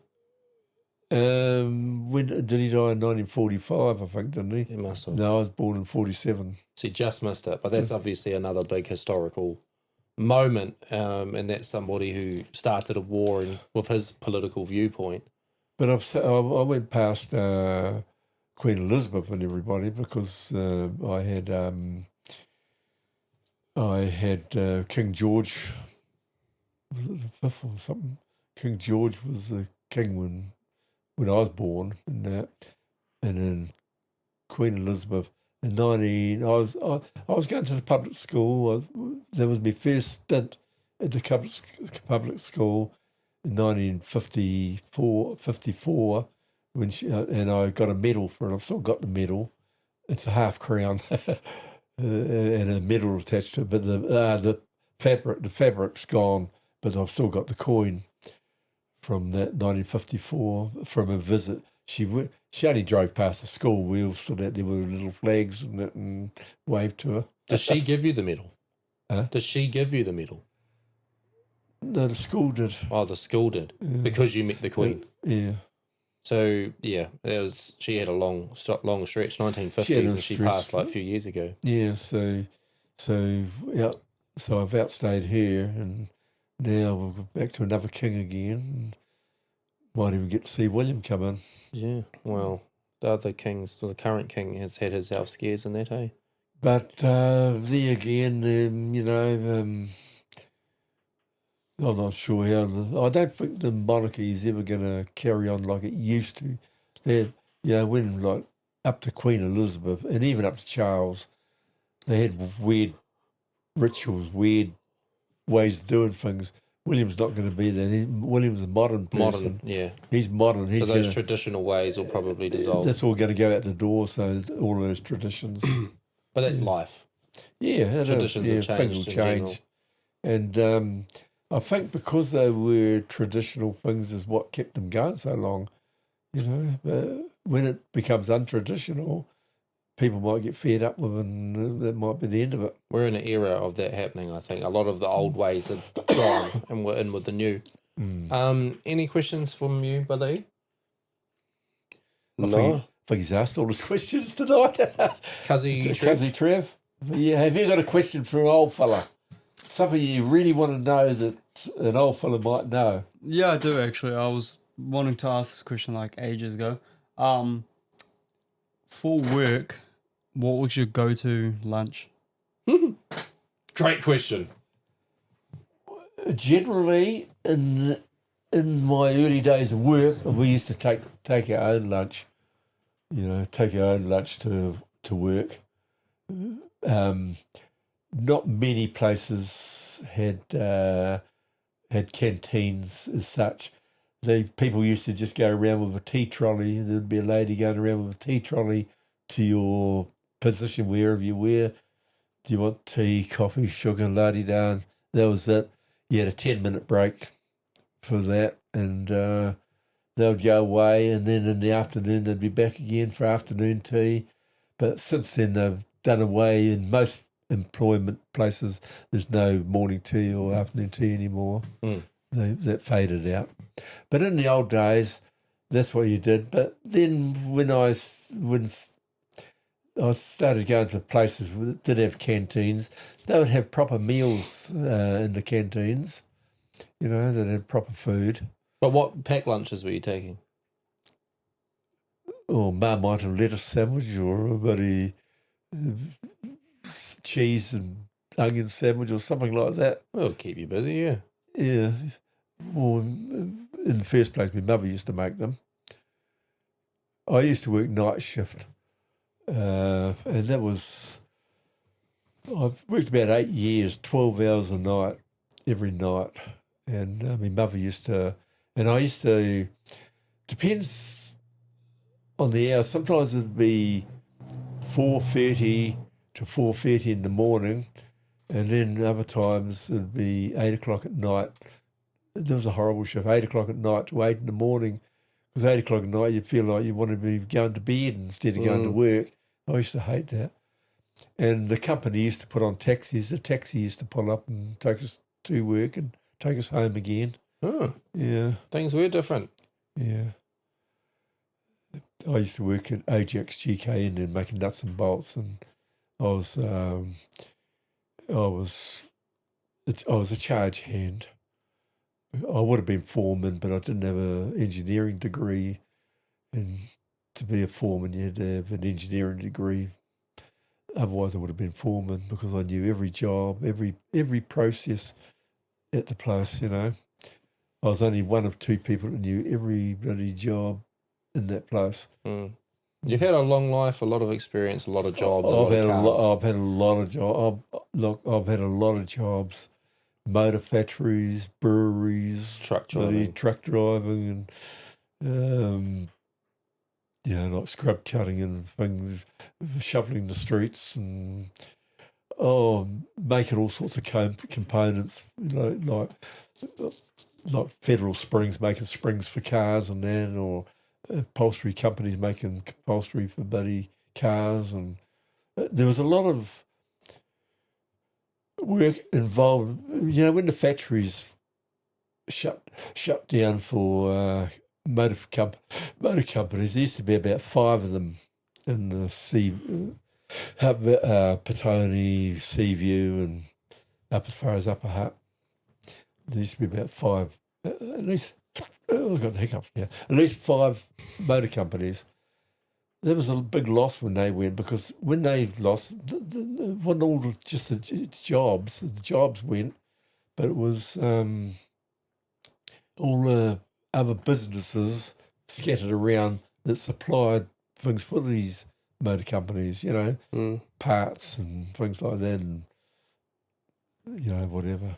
When did he die? In 1945, I think, didn't he? He must have. No, I was born in 47. So you just missed it. But that's obviously another big historical moment, and that's somebody who started a war and with his political viewpoint. But I went past Queen Elizabeth and everybody because I had King George. Was it the fifth or something? King George was the king when I was born, and then Queen Elizabeth in 19. I was going to the public school. That was my first stint at the public school in 1954. When and I got a medal for it. I've still got the medal. It's a half crown and a medal attached to it, but the fabric's gone. But I've still got the coin from that 1954 from a visit. She only drove past the school. We all stood out there with little flags and waved to her. Does she give you the medal? Huh? Does she give you the medal? No, the school did. Oh, the school did because you met the Queen. Yeah. So yeah, she had a long stretch, 1950s, She had a and she stretch. passed like a few years ago. Yeah, so I've outstayed her, and now we'll go back to another king again. And might even get to see William come in. Yeah, well, the current king has had his health scares and that, eh? But there again, I'm not sure how. I don't think the monarchy is ever going to carry on like it used to. When like up to Queen Elizabeth and even up to Charles, they had weird rituals, weird ways of doing things. William's not going to be that. William's a modern person. Modern, yeah. He's modern. So those traditional ways will probably dissolve. That's all going to go out the door. So all those traditions. But that's life. Yeah, Traditions have changed. Things will change, and I think because they were traditional things is what kept them going so long. But when it becomes untraditional, people might get fed up with it, and that might be the end of it. We're in an era of that happening, I think. A lot of the old ways are gone, and we're in with the new. Any questions from you, buddy? No. I think he's asked all his questions tonight. Cuzzy Trev. Yeah, have you got a question for an old fella? Something you really want to know that an old fella might know? Yeah, I do actually. I was wanting to ask this question like ages ago. For work, what was your go-to lunch? Great question. Generally, in my early days of work, we used to take our own lunch. Take our own lunch to work. Not many places had canteens as such. People used to just go around with a tea trolley. There'd be a lady going around with a tea trolley to your position wherever you were. Do you want tea, coffee, sugar, la-di-da? That was it. You had a 10-minute break for that, and they would go away, and then in the afternoon they'd be back again for afternoon tea. But since then they've done away. In most employment places, there's no morning tea or afternoon tea anymore. That faded out. But in the old days, that's what you did. But then when I started going to places that did have canteens, they would have proper meals in the canteens, that had proper food. But what packed lunches were you taking? Or Marmite and lettuce sandwich, or a bloody cheese and onion sandwich, or something like that. Well, keep you busy, yeah. Yeah. Well, in the first place, my mother used to make them. I used to work night shift, and that was, I've worked about 8 years, 12 hours a night, every night. And my mother used to, and I used to, depends on the hour. Sometimes it'd be 4:30 to 4:30 in the morning, and then other times it'd be 8 o'clock at night. There was a horrible shift, 8 o'clock at night to 8 in the morning, because 8 o'clock at night you feel like you want to be going to bed instead of going to work. I used to hate that. And the company used to put on taxis. The taxi used to pull up and take us to work and take us home again. Oh, yeah. Things were different. Yeah. I used to work at Ajax GKN and making nuts and bolts, and I was a charge hand. I would have been foreman, but I didn't have an engineering degree, and to be a foreman, you had to have an engineering degree. Otherwise, I would have been foreman, because I knew every job, every process at the place. I was only one of two people that knew every bloody job in that place. You've had a long life, a lot of experience, a lot of jobs. I've had a lot of jobs. I've had a lot of jobs. Motor factories, breweries, truck driving, and like scrub cutting and things, shoveling the streets, and making all sorts of components, like Federal Springs, making springs for cars and that, or upholstery companies making upholstery for bloody cars, and there was a lot of work involved. When the factories shut down for motor companies. There used to be about 5 of them in the Petone, Seaview, and up as far as Upper Hutt. There used to be about 5, at least. Oh, I've got hiccups now. At least 5 motor companies. There was a big loss when they went, because when they lost, it wasn't all just the jobs. The jobs went, but it was all the other businesses scattered around that supplied things for these motor companies, parts and things like that, and whatever.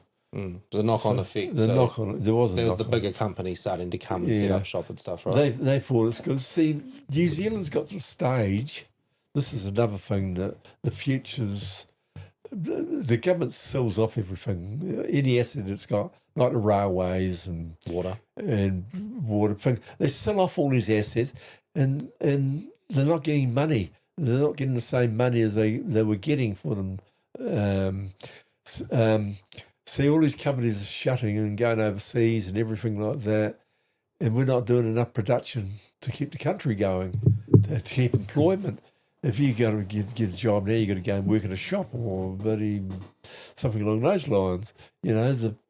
The knock-on effect. The knock-on. There was the bigger companies starting to come and set up shop and stuff, right? They thought it's good. See, New Zealand's got to the stage. This is another thing that the future's. The government sells off everything, any asset it's got, like the railways and water things. They sell off all these assets, and they're not getting money. They're not getting the same money as they were getting for them. See, all these companies are shutting and going overseas and everything like that, and we're not doing enough production to keep the country going, to keep employment. If you go to get a job now, you got to go and work in a shop or something along those lines.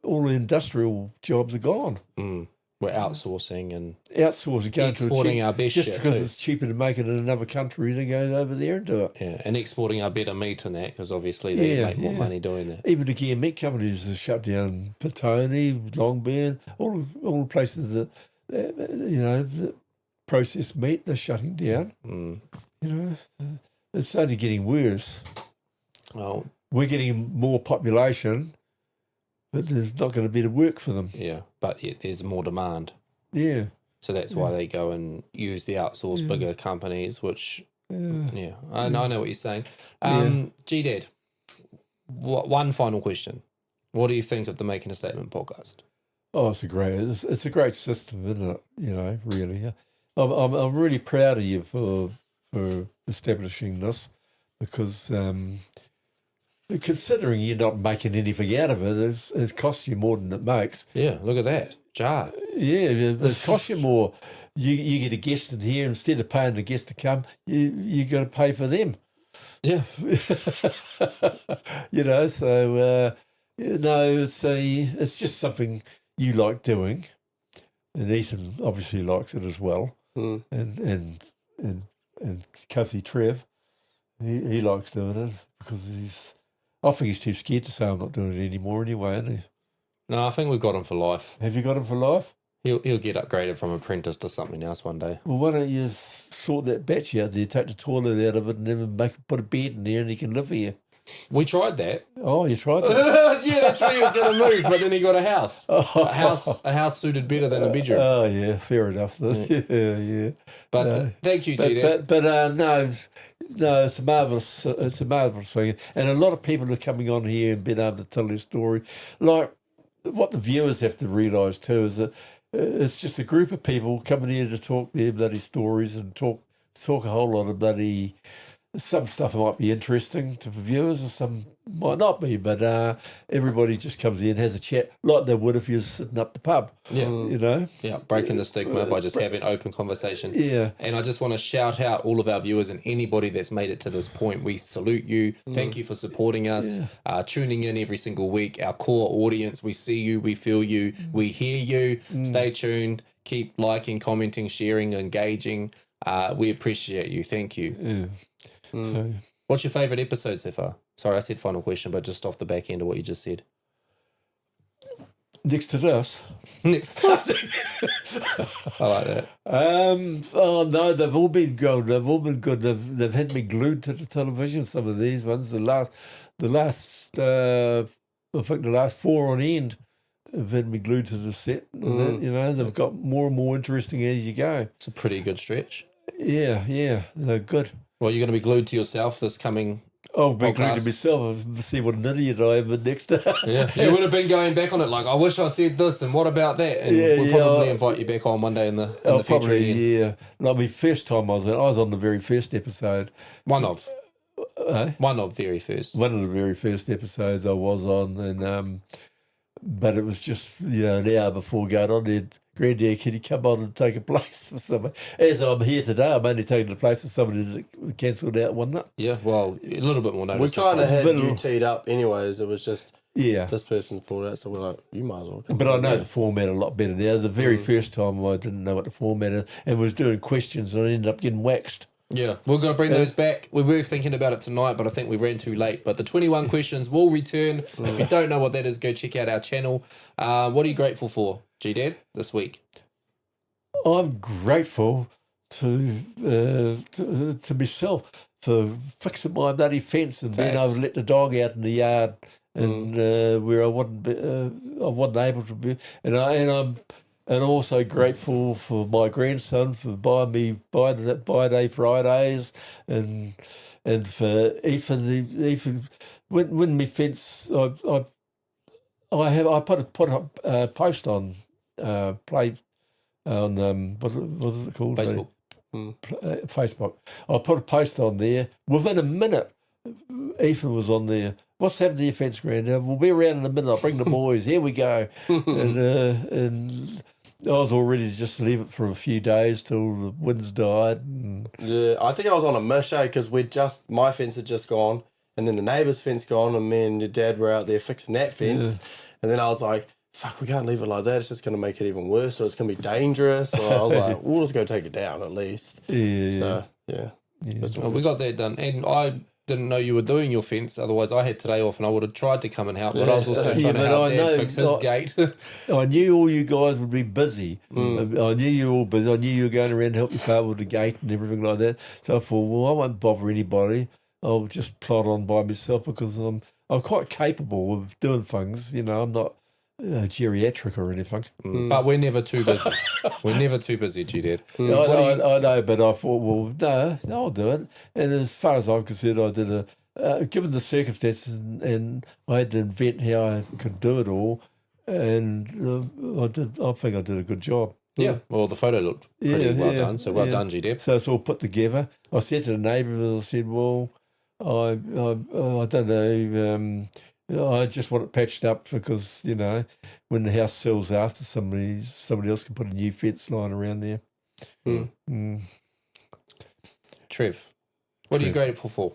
All the industrial jobs are gone. We're outsourcing and going exporting our best just shit because too. it's cheaper to make it in another country than go over there and do it. Yeah, and exporting our better meat and that, because obviously they make more money doing that. Even the gear meat companies are shut down. Petone, Longburn, all the places that that processed meat, they're shutting down. It's only getting worse. Well, we're getting more population, but there's not going to be the work for them. Yeah, but there's more demand. Yeah. So that's why they go and use the outsourced bigger companies, which, I know what you're saying. Gdad, one final question. What do you think of the Making a Statement podcast? Oh, it's a great system, isn't it? Really. I'm really proud of you for establishing this, because considering you're not making anything out of it, it costs you more than it makes. Yeah, look at that. Jar. Yeah, it costs you more. You get a guest in here, instead of paying the guest to come, you got to pay for them. Yeah. It's just something you like doing, and Ethan obviously likes it as well. And Cuzzy Trev, he likes doing it because I think he's too scared to say I'm not doing it anymore anyway, isn't he? No, I think we've got him for life. Have you got him for life? He'll get upgraded from apprentice to something else one day. Well, why don't you sort that batch out there, take the toilet out of it, and then put a bed in there, and he can live here. We tried that. Oh, you tried that? Yeah, that's where he was going to move, but then he got a house. A house suited better than a bedroom. Oh, yeah, fair enough. Yeah. But thank you, Gdad. But no, it's a marvellous thing. And a lot of people are coming on here and being able to tell their story. Like, what the viewers have to realise too is that it's just a group of people coming here to talk their bloody stories and talk a whole lot of bloody. Some stuff might be interesting to viewers and some might not be, but everybody just comes in, has a chat like they would if you were sitting up the pub. Yeah. Yeah, breaking the stigma by just having open conversation. Yeah. And I just want to shout out all of our viewers and anybody that's made it to this point. We salute you. Thank you for supporting us, tuning in every single week. Our core audience, we see you, we feel you, we hear you. Stay tuned. Keep liking, commenting, sharing, engaging. We appreciate you. Thank you. Yeah. So, what's your favourite episode so far? Sorry, I said final question, but just off the back end of what you just said. Next to this. Next. I like that. Oh no, they've all been good. They've had me glued to the television. Some of these ones, the last, I think the last 4 on end have had me glued to the set. They've got more and more interesting as you go. It's a pretty good stretch. Yeah, they're good. Well, you're going to be glued to yourself this coming. I'll be glued to myself and see what an idiot I am next time. Yeah, you would have been going back on it like, I wish I said this and what about that? And we'll probably invite you back on one day in the future. Probably, yeah. Like my first time I was on the very first episode. One of the very first. One of the very first episodes I was on, and but it was just, an hour before going on there. Granddad, can you come on and take a place for someone? As I'm here today, I'm only taking the place of somebody that cancelled out one night. Yeah, well, a little bit more notice. We this kind of time. had you teed up anyways. It was just Yeah. this person's pulled out, so we're like, you might as well come. But I know the format a lot better now. The very first time I didn't know what the format is and was doing questions and I ended up getting waxed. Yeah, we're going to bring those back. We were thinking about it tonight, but I think we ran too late. But the 21 questions will return. If you don't know what that is, go check out our channel. What are you grateful for, Gdad, this week? I'm grateful to myself for fixing my bloody fence and being able to let the dog out in the yard and where I wasn't able to be, and I'm also grateful for my grandson for buying me buy day Fridays and for even when my fence I put a post on on what is it called? Facebook. Facebook. I put a post on there. Within a minute, Ethan was on there. What's happened to your fence, Grandad? We'll be around in a minute. I'll bring the boys. Here we go. and I was all ready to just leave it for a few days till the winds died. Yeah, I think I was on a mish, because my fence had just gone, and then the neighbour's fence gone, and me and your dad were out there fixing that fence. And then I was like, fuck, we can't leave it like that. It's just going to make it even worse, or it's going to be dangerous. So I was like, we'll just go take it down at least. Yeah. Well, we got that done. And I didn't know you were doing your fence. Otherwise, I had today off and I would have tried to come and help. But I was also trying to help Dad fix his gate. I knew all you guys would be busy. I knew you were all busy. I knew you were going around to help your father with the gate and everything like that. So I thought, well, I won't bother anybody. I'll just plod on by myself because I'm quite capable of doing things. I'm not geriatric or anything. But we're never too busy. We're never too busy, Gdad. I know, but I thought, well, no, I'll do it. And as far as I'm concerned, I did given the circumstances, and I had to invent how I could do it all, and I think I did a good job. Yeah, well, the photo looked pretty well done, so well done, Gdad. So it's all put together. I said to the neighbour, I said, well, I don't know, I just want it patched up because, when the house sells after somebody else can put a new fence line around there. Trev, what are you grateful for?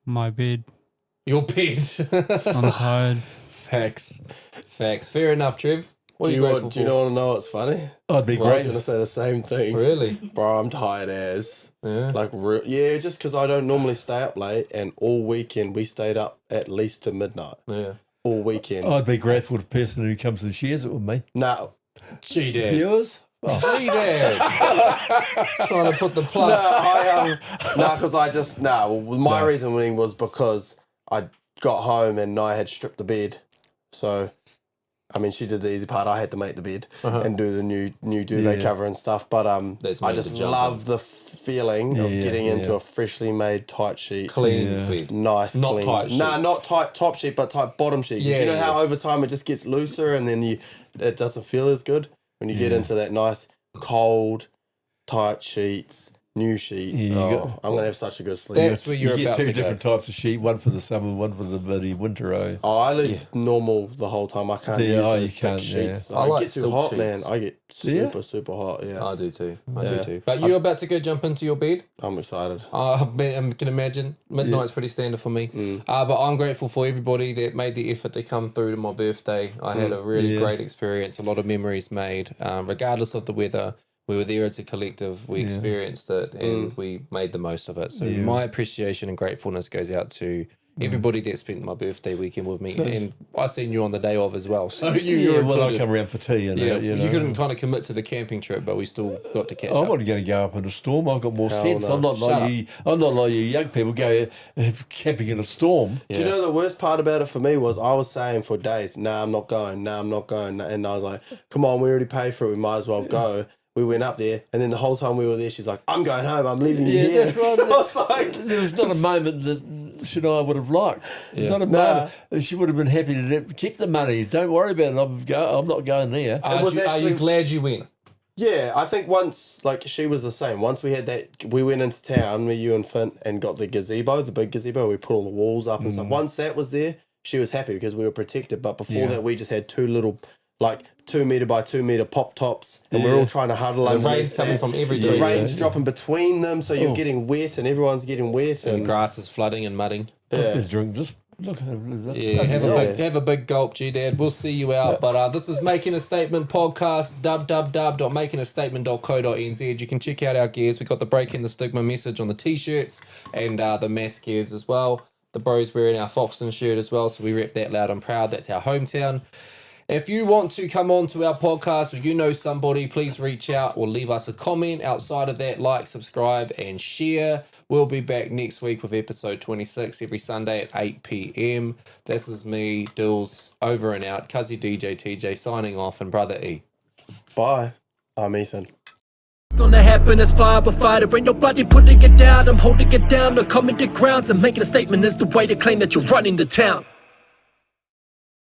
My bed. Your bed. I'm tired. Facts. Fair enough, Trev. What are you grateful for? Do you want to know what's funny? I'd be I was great. going to say the same thing. Really? Bro, I'm tired as. Yeah. Just because I don't normally stay up late, and all weekend we stayed up at least to midnight. Yeah. All weekend. I'd be grateful to the person who comes and shares it with me. No. Gdad. Viewers? Gdad. Trying to put the plug. My reasoning was because I got home and I had stripped the bed. So, she did the easy part. I had to make the bed and do the new duvet cover and stuff. But I just love the feeling of getting into a freshly made tight sheet. Clean bed. Nice, not clean. tight sheet. Nah, not tight top sheet, but tight bottom sheet. You know how over time it just gets looser and then it doesn't feel as good when you get into that nice cold tight sheets. New sheets. I'm going to have such a good sleep. That's where you're you about get two to different types of sheet, one for the summer, one for the bloody winter. I live normal the whole time. I can't use those thick sheets. I like get too silk hot, sheets. man. I get super hot. Yeah, I do too. But you're about to go jump into your bed. I'm excited. I can imagine. Midnight's pretty standard for me. But I'm grateful for everybody that made the effort to come through to my birthday. I had a really great experience, a lot of memories made, regardless of the weather. We were there as a collective. We experienced it and we made the most of it. So my appreciation and gratefulness goes out to everybody that spent my birthday weekend with me. And I seen you on the day of as well. So you're included. I come around for tea. You couldn't kind of commit to the camping trip, but we still got to catch up. I'm not going to go up in a storm. I've got more sense. no. I'm not like you. I'm not like you young people go camping in a storm. Do you know the worst part about it for me was I was saying for days, nah, I'm not going. Nah, I'm not going. And I was like, come on, we already paid for it. We might as well go. We went up there, and then the whole time we were there, she's like, I'm going home. I'm leaving you here. That's right. I was like... There was not a moment that Shania would have liked. There's not a moment. She would have been happy to keep the money. Don't worry about it. I'm not going there. Are you glad you went? Yeah, I think once, she was the same. Once we had that, we went into town, me, you and Finn, and got the gazebo, the big gazebo. We put all the walls up and stuff. Once that was there, she was happy because we were protected. But before that, we just had two little, like 2 meter by 2 meter pop tops, and we're all trying to huddle The underneath rain's coming that. from every The direction. rain's dropping between them, so you're getting wet, and everyone's getting wet, And and grass is flooding and mudding. Drink, just look at it. Yeah, have a big gulp, Gdad. We'll see you out. But this is Making a Statement podcast, www.makingastatement.co.nz. You can check out our gears. We got the Breaking the Stigma message on the t-shirts and the mask gears as well. The bro's wearing our Foxton shirt as well, so we rep that loud and proud. That's our hometown. If you want to come on to our podcast or you know somebody, please reach out or leave us a comment. Outside of that, like, subscribe, and share. We'll be back next week with episode 26 every Sunday at 8 p.m. This is me, Dills, over and out. Cuzzy DJ TJ signing off, and Brother E. bye. I'm Ethan. Gonna happen as fire but fighter, ain't nobody putting it down. I'm holding it down, no common grounds. I'm making a statement, is the way to claim that you're running the town.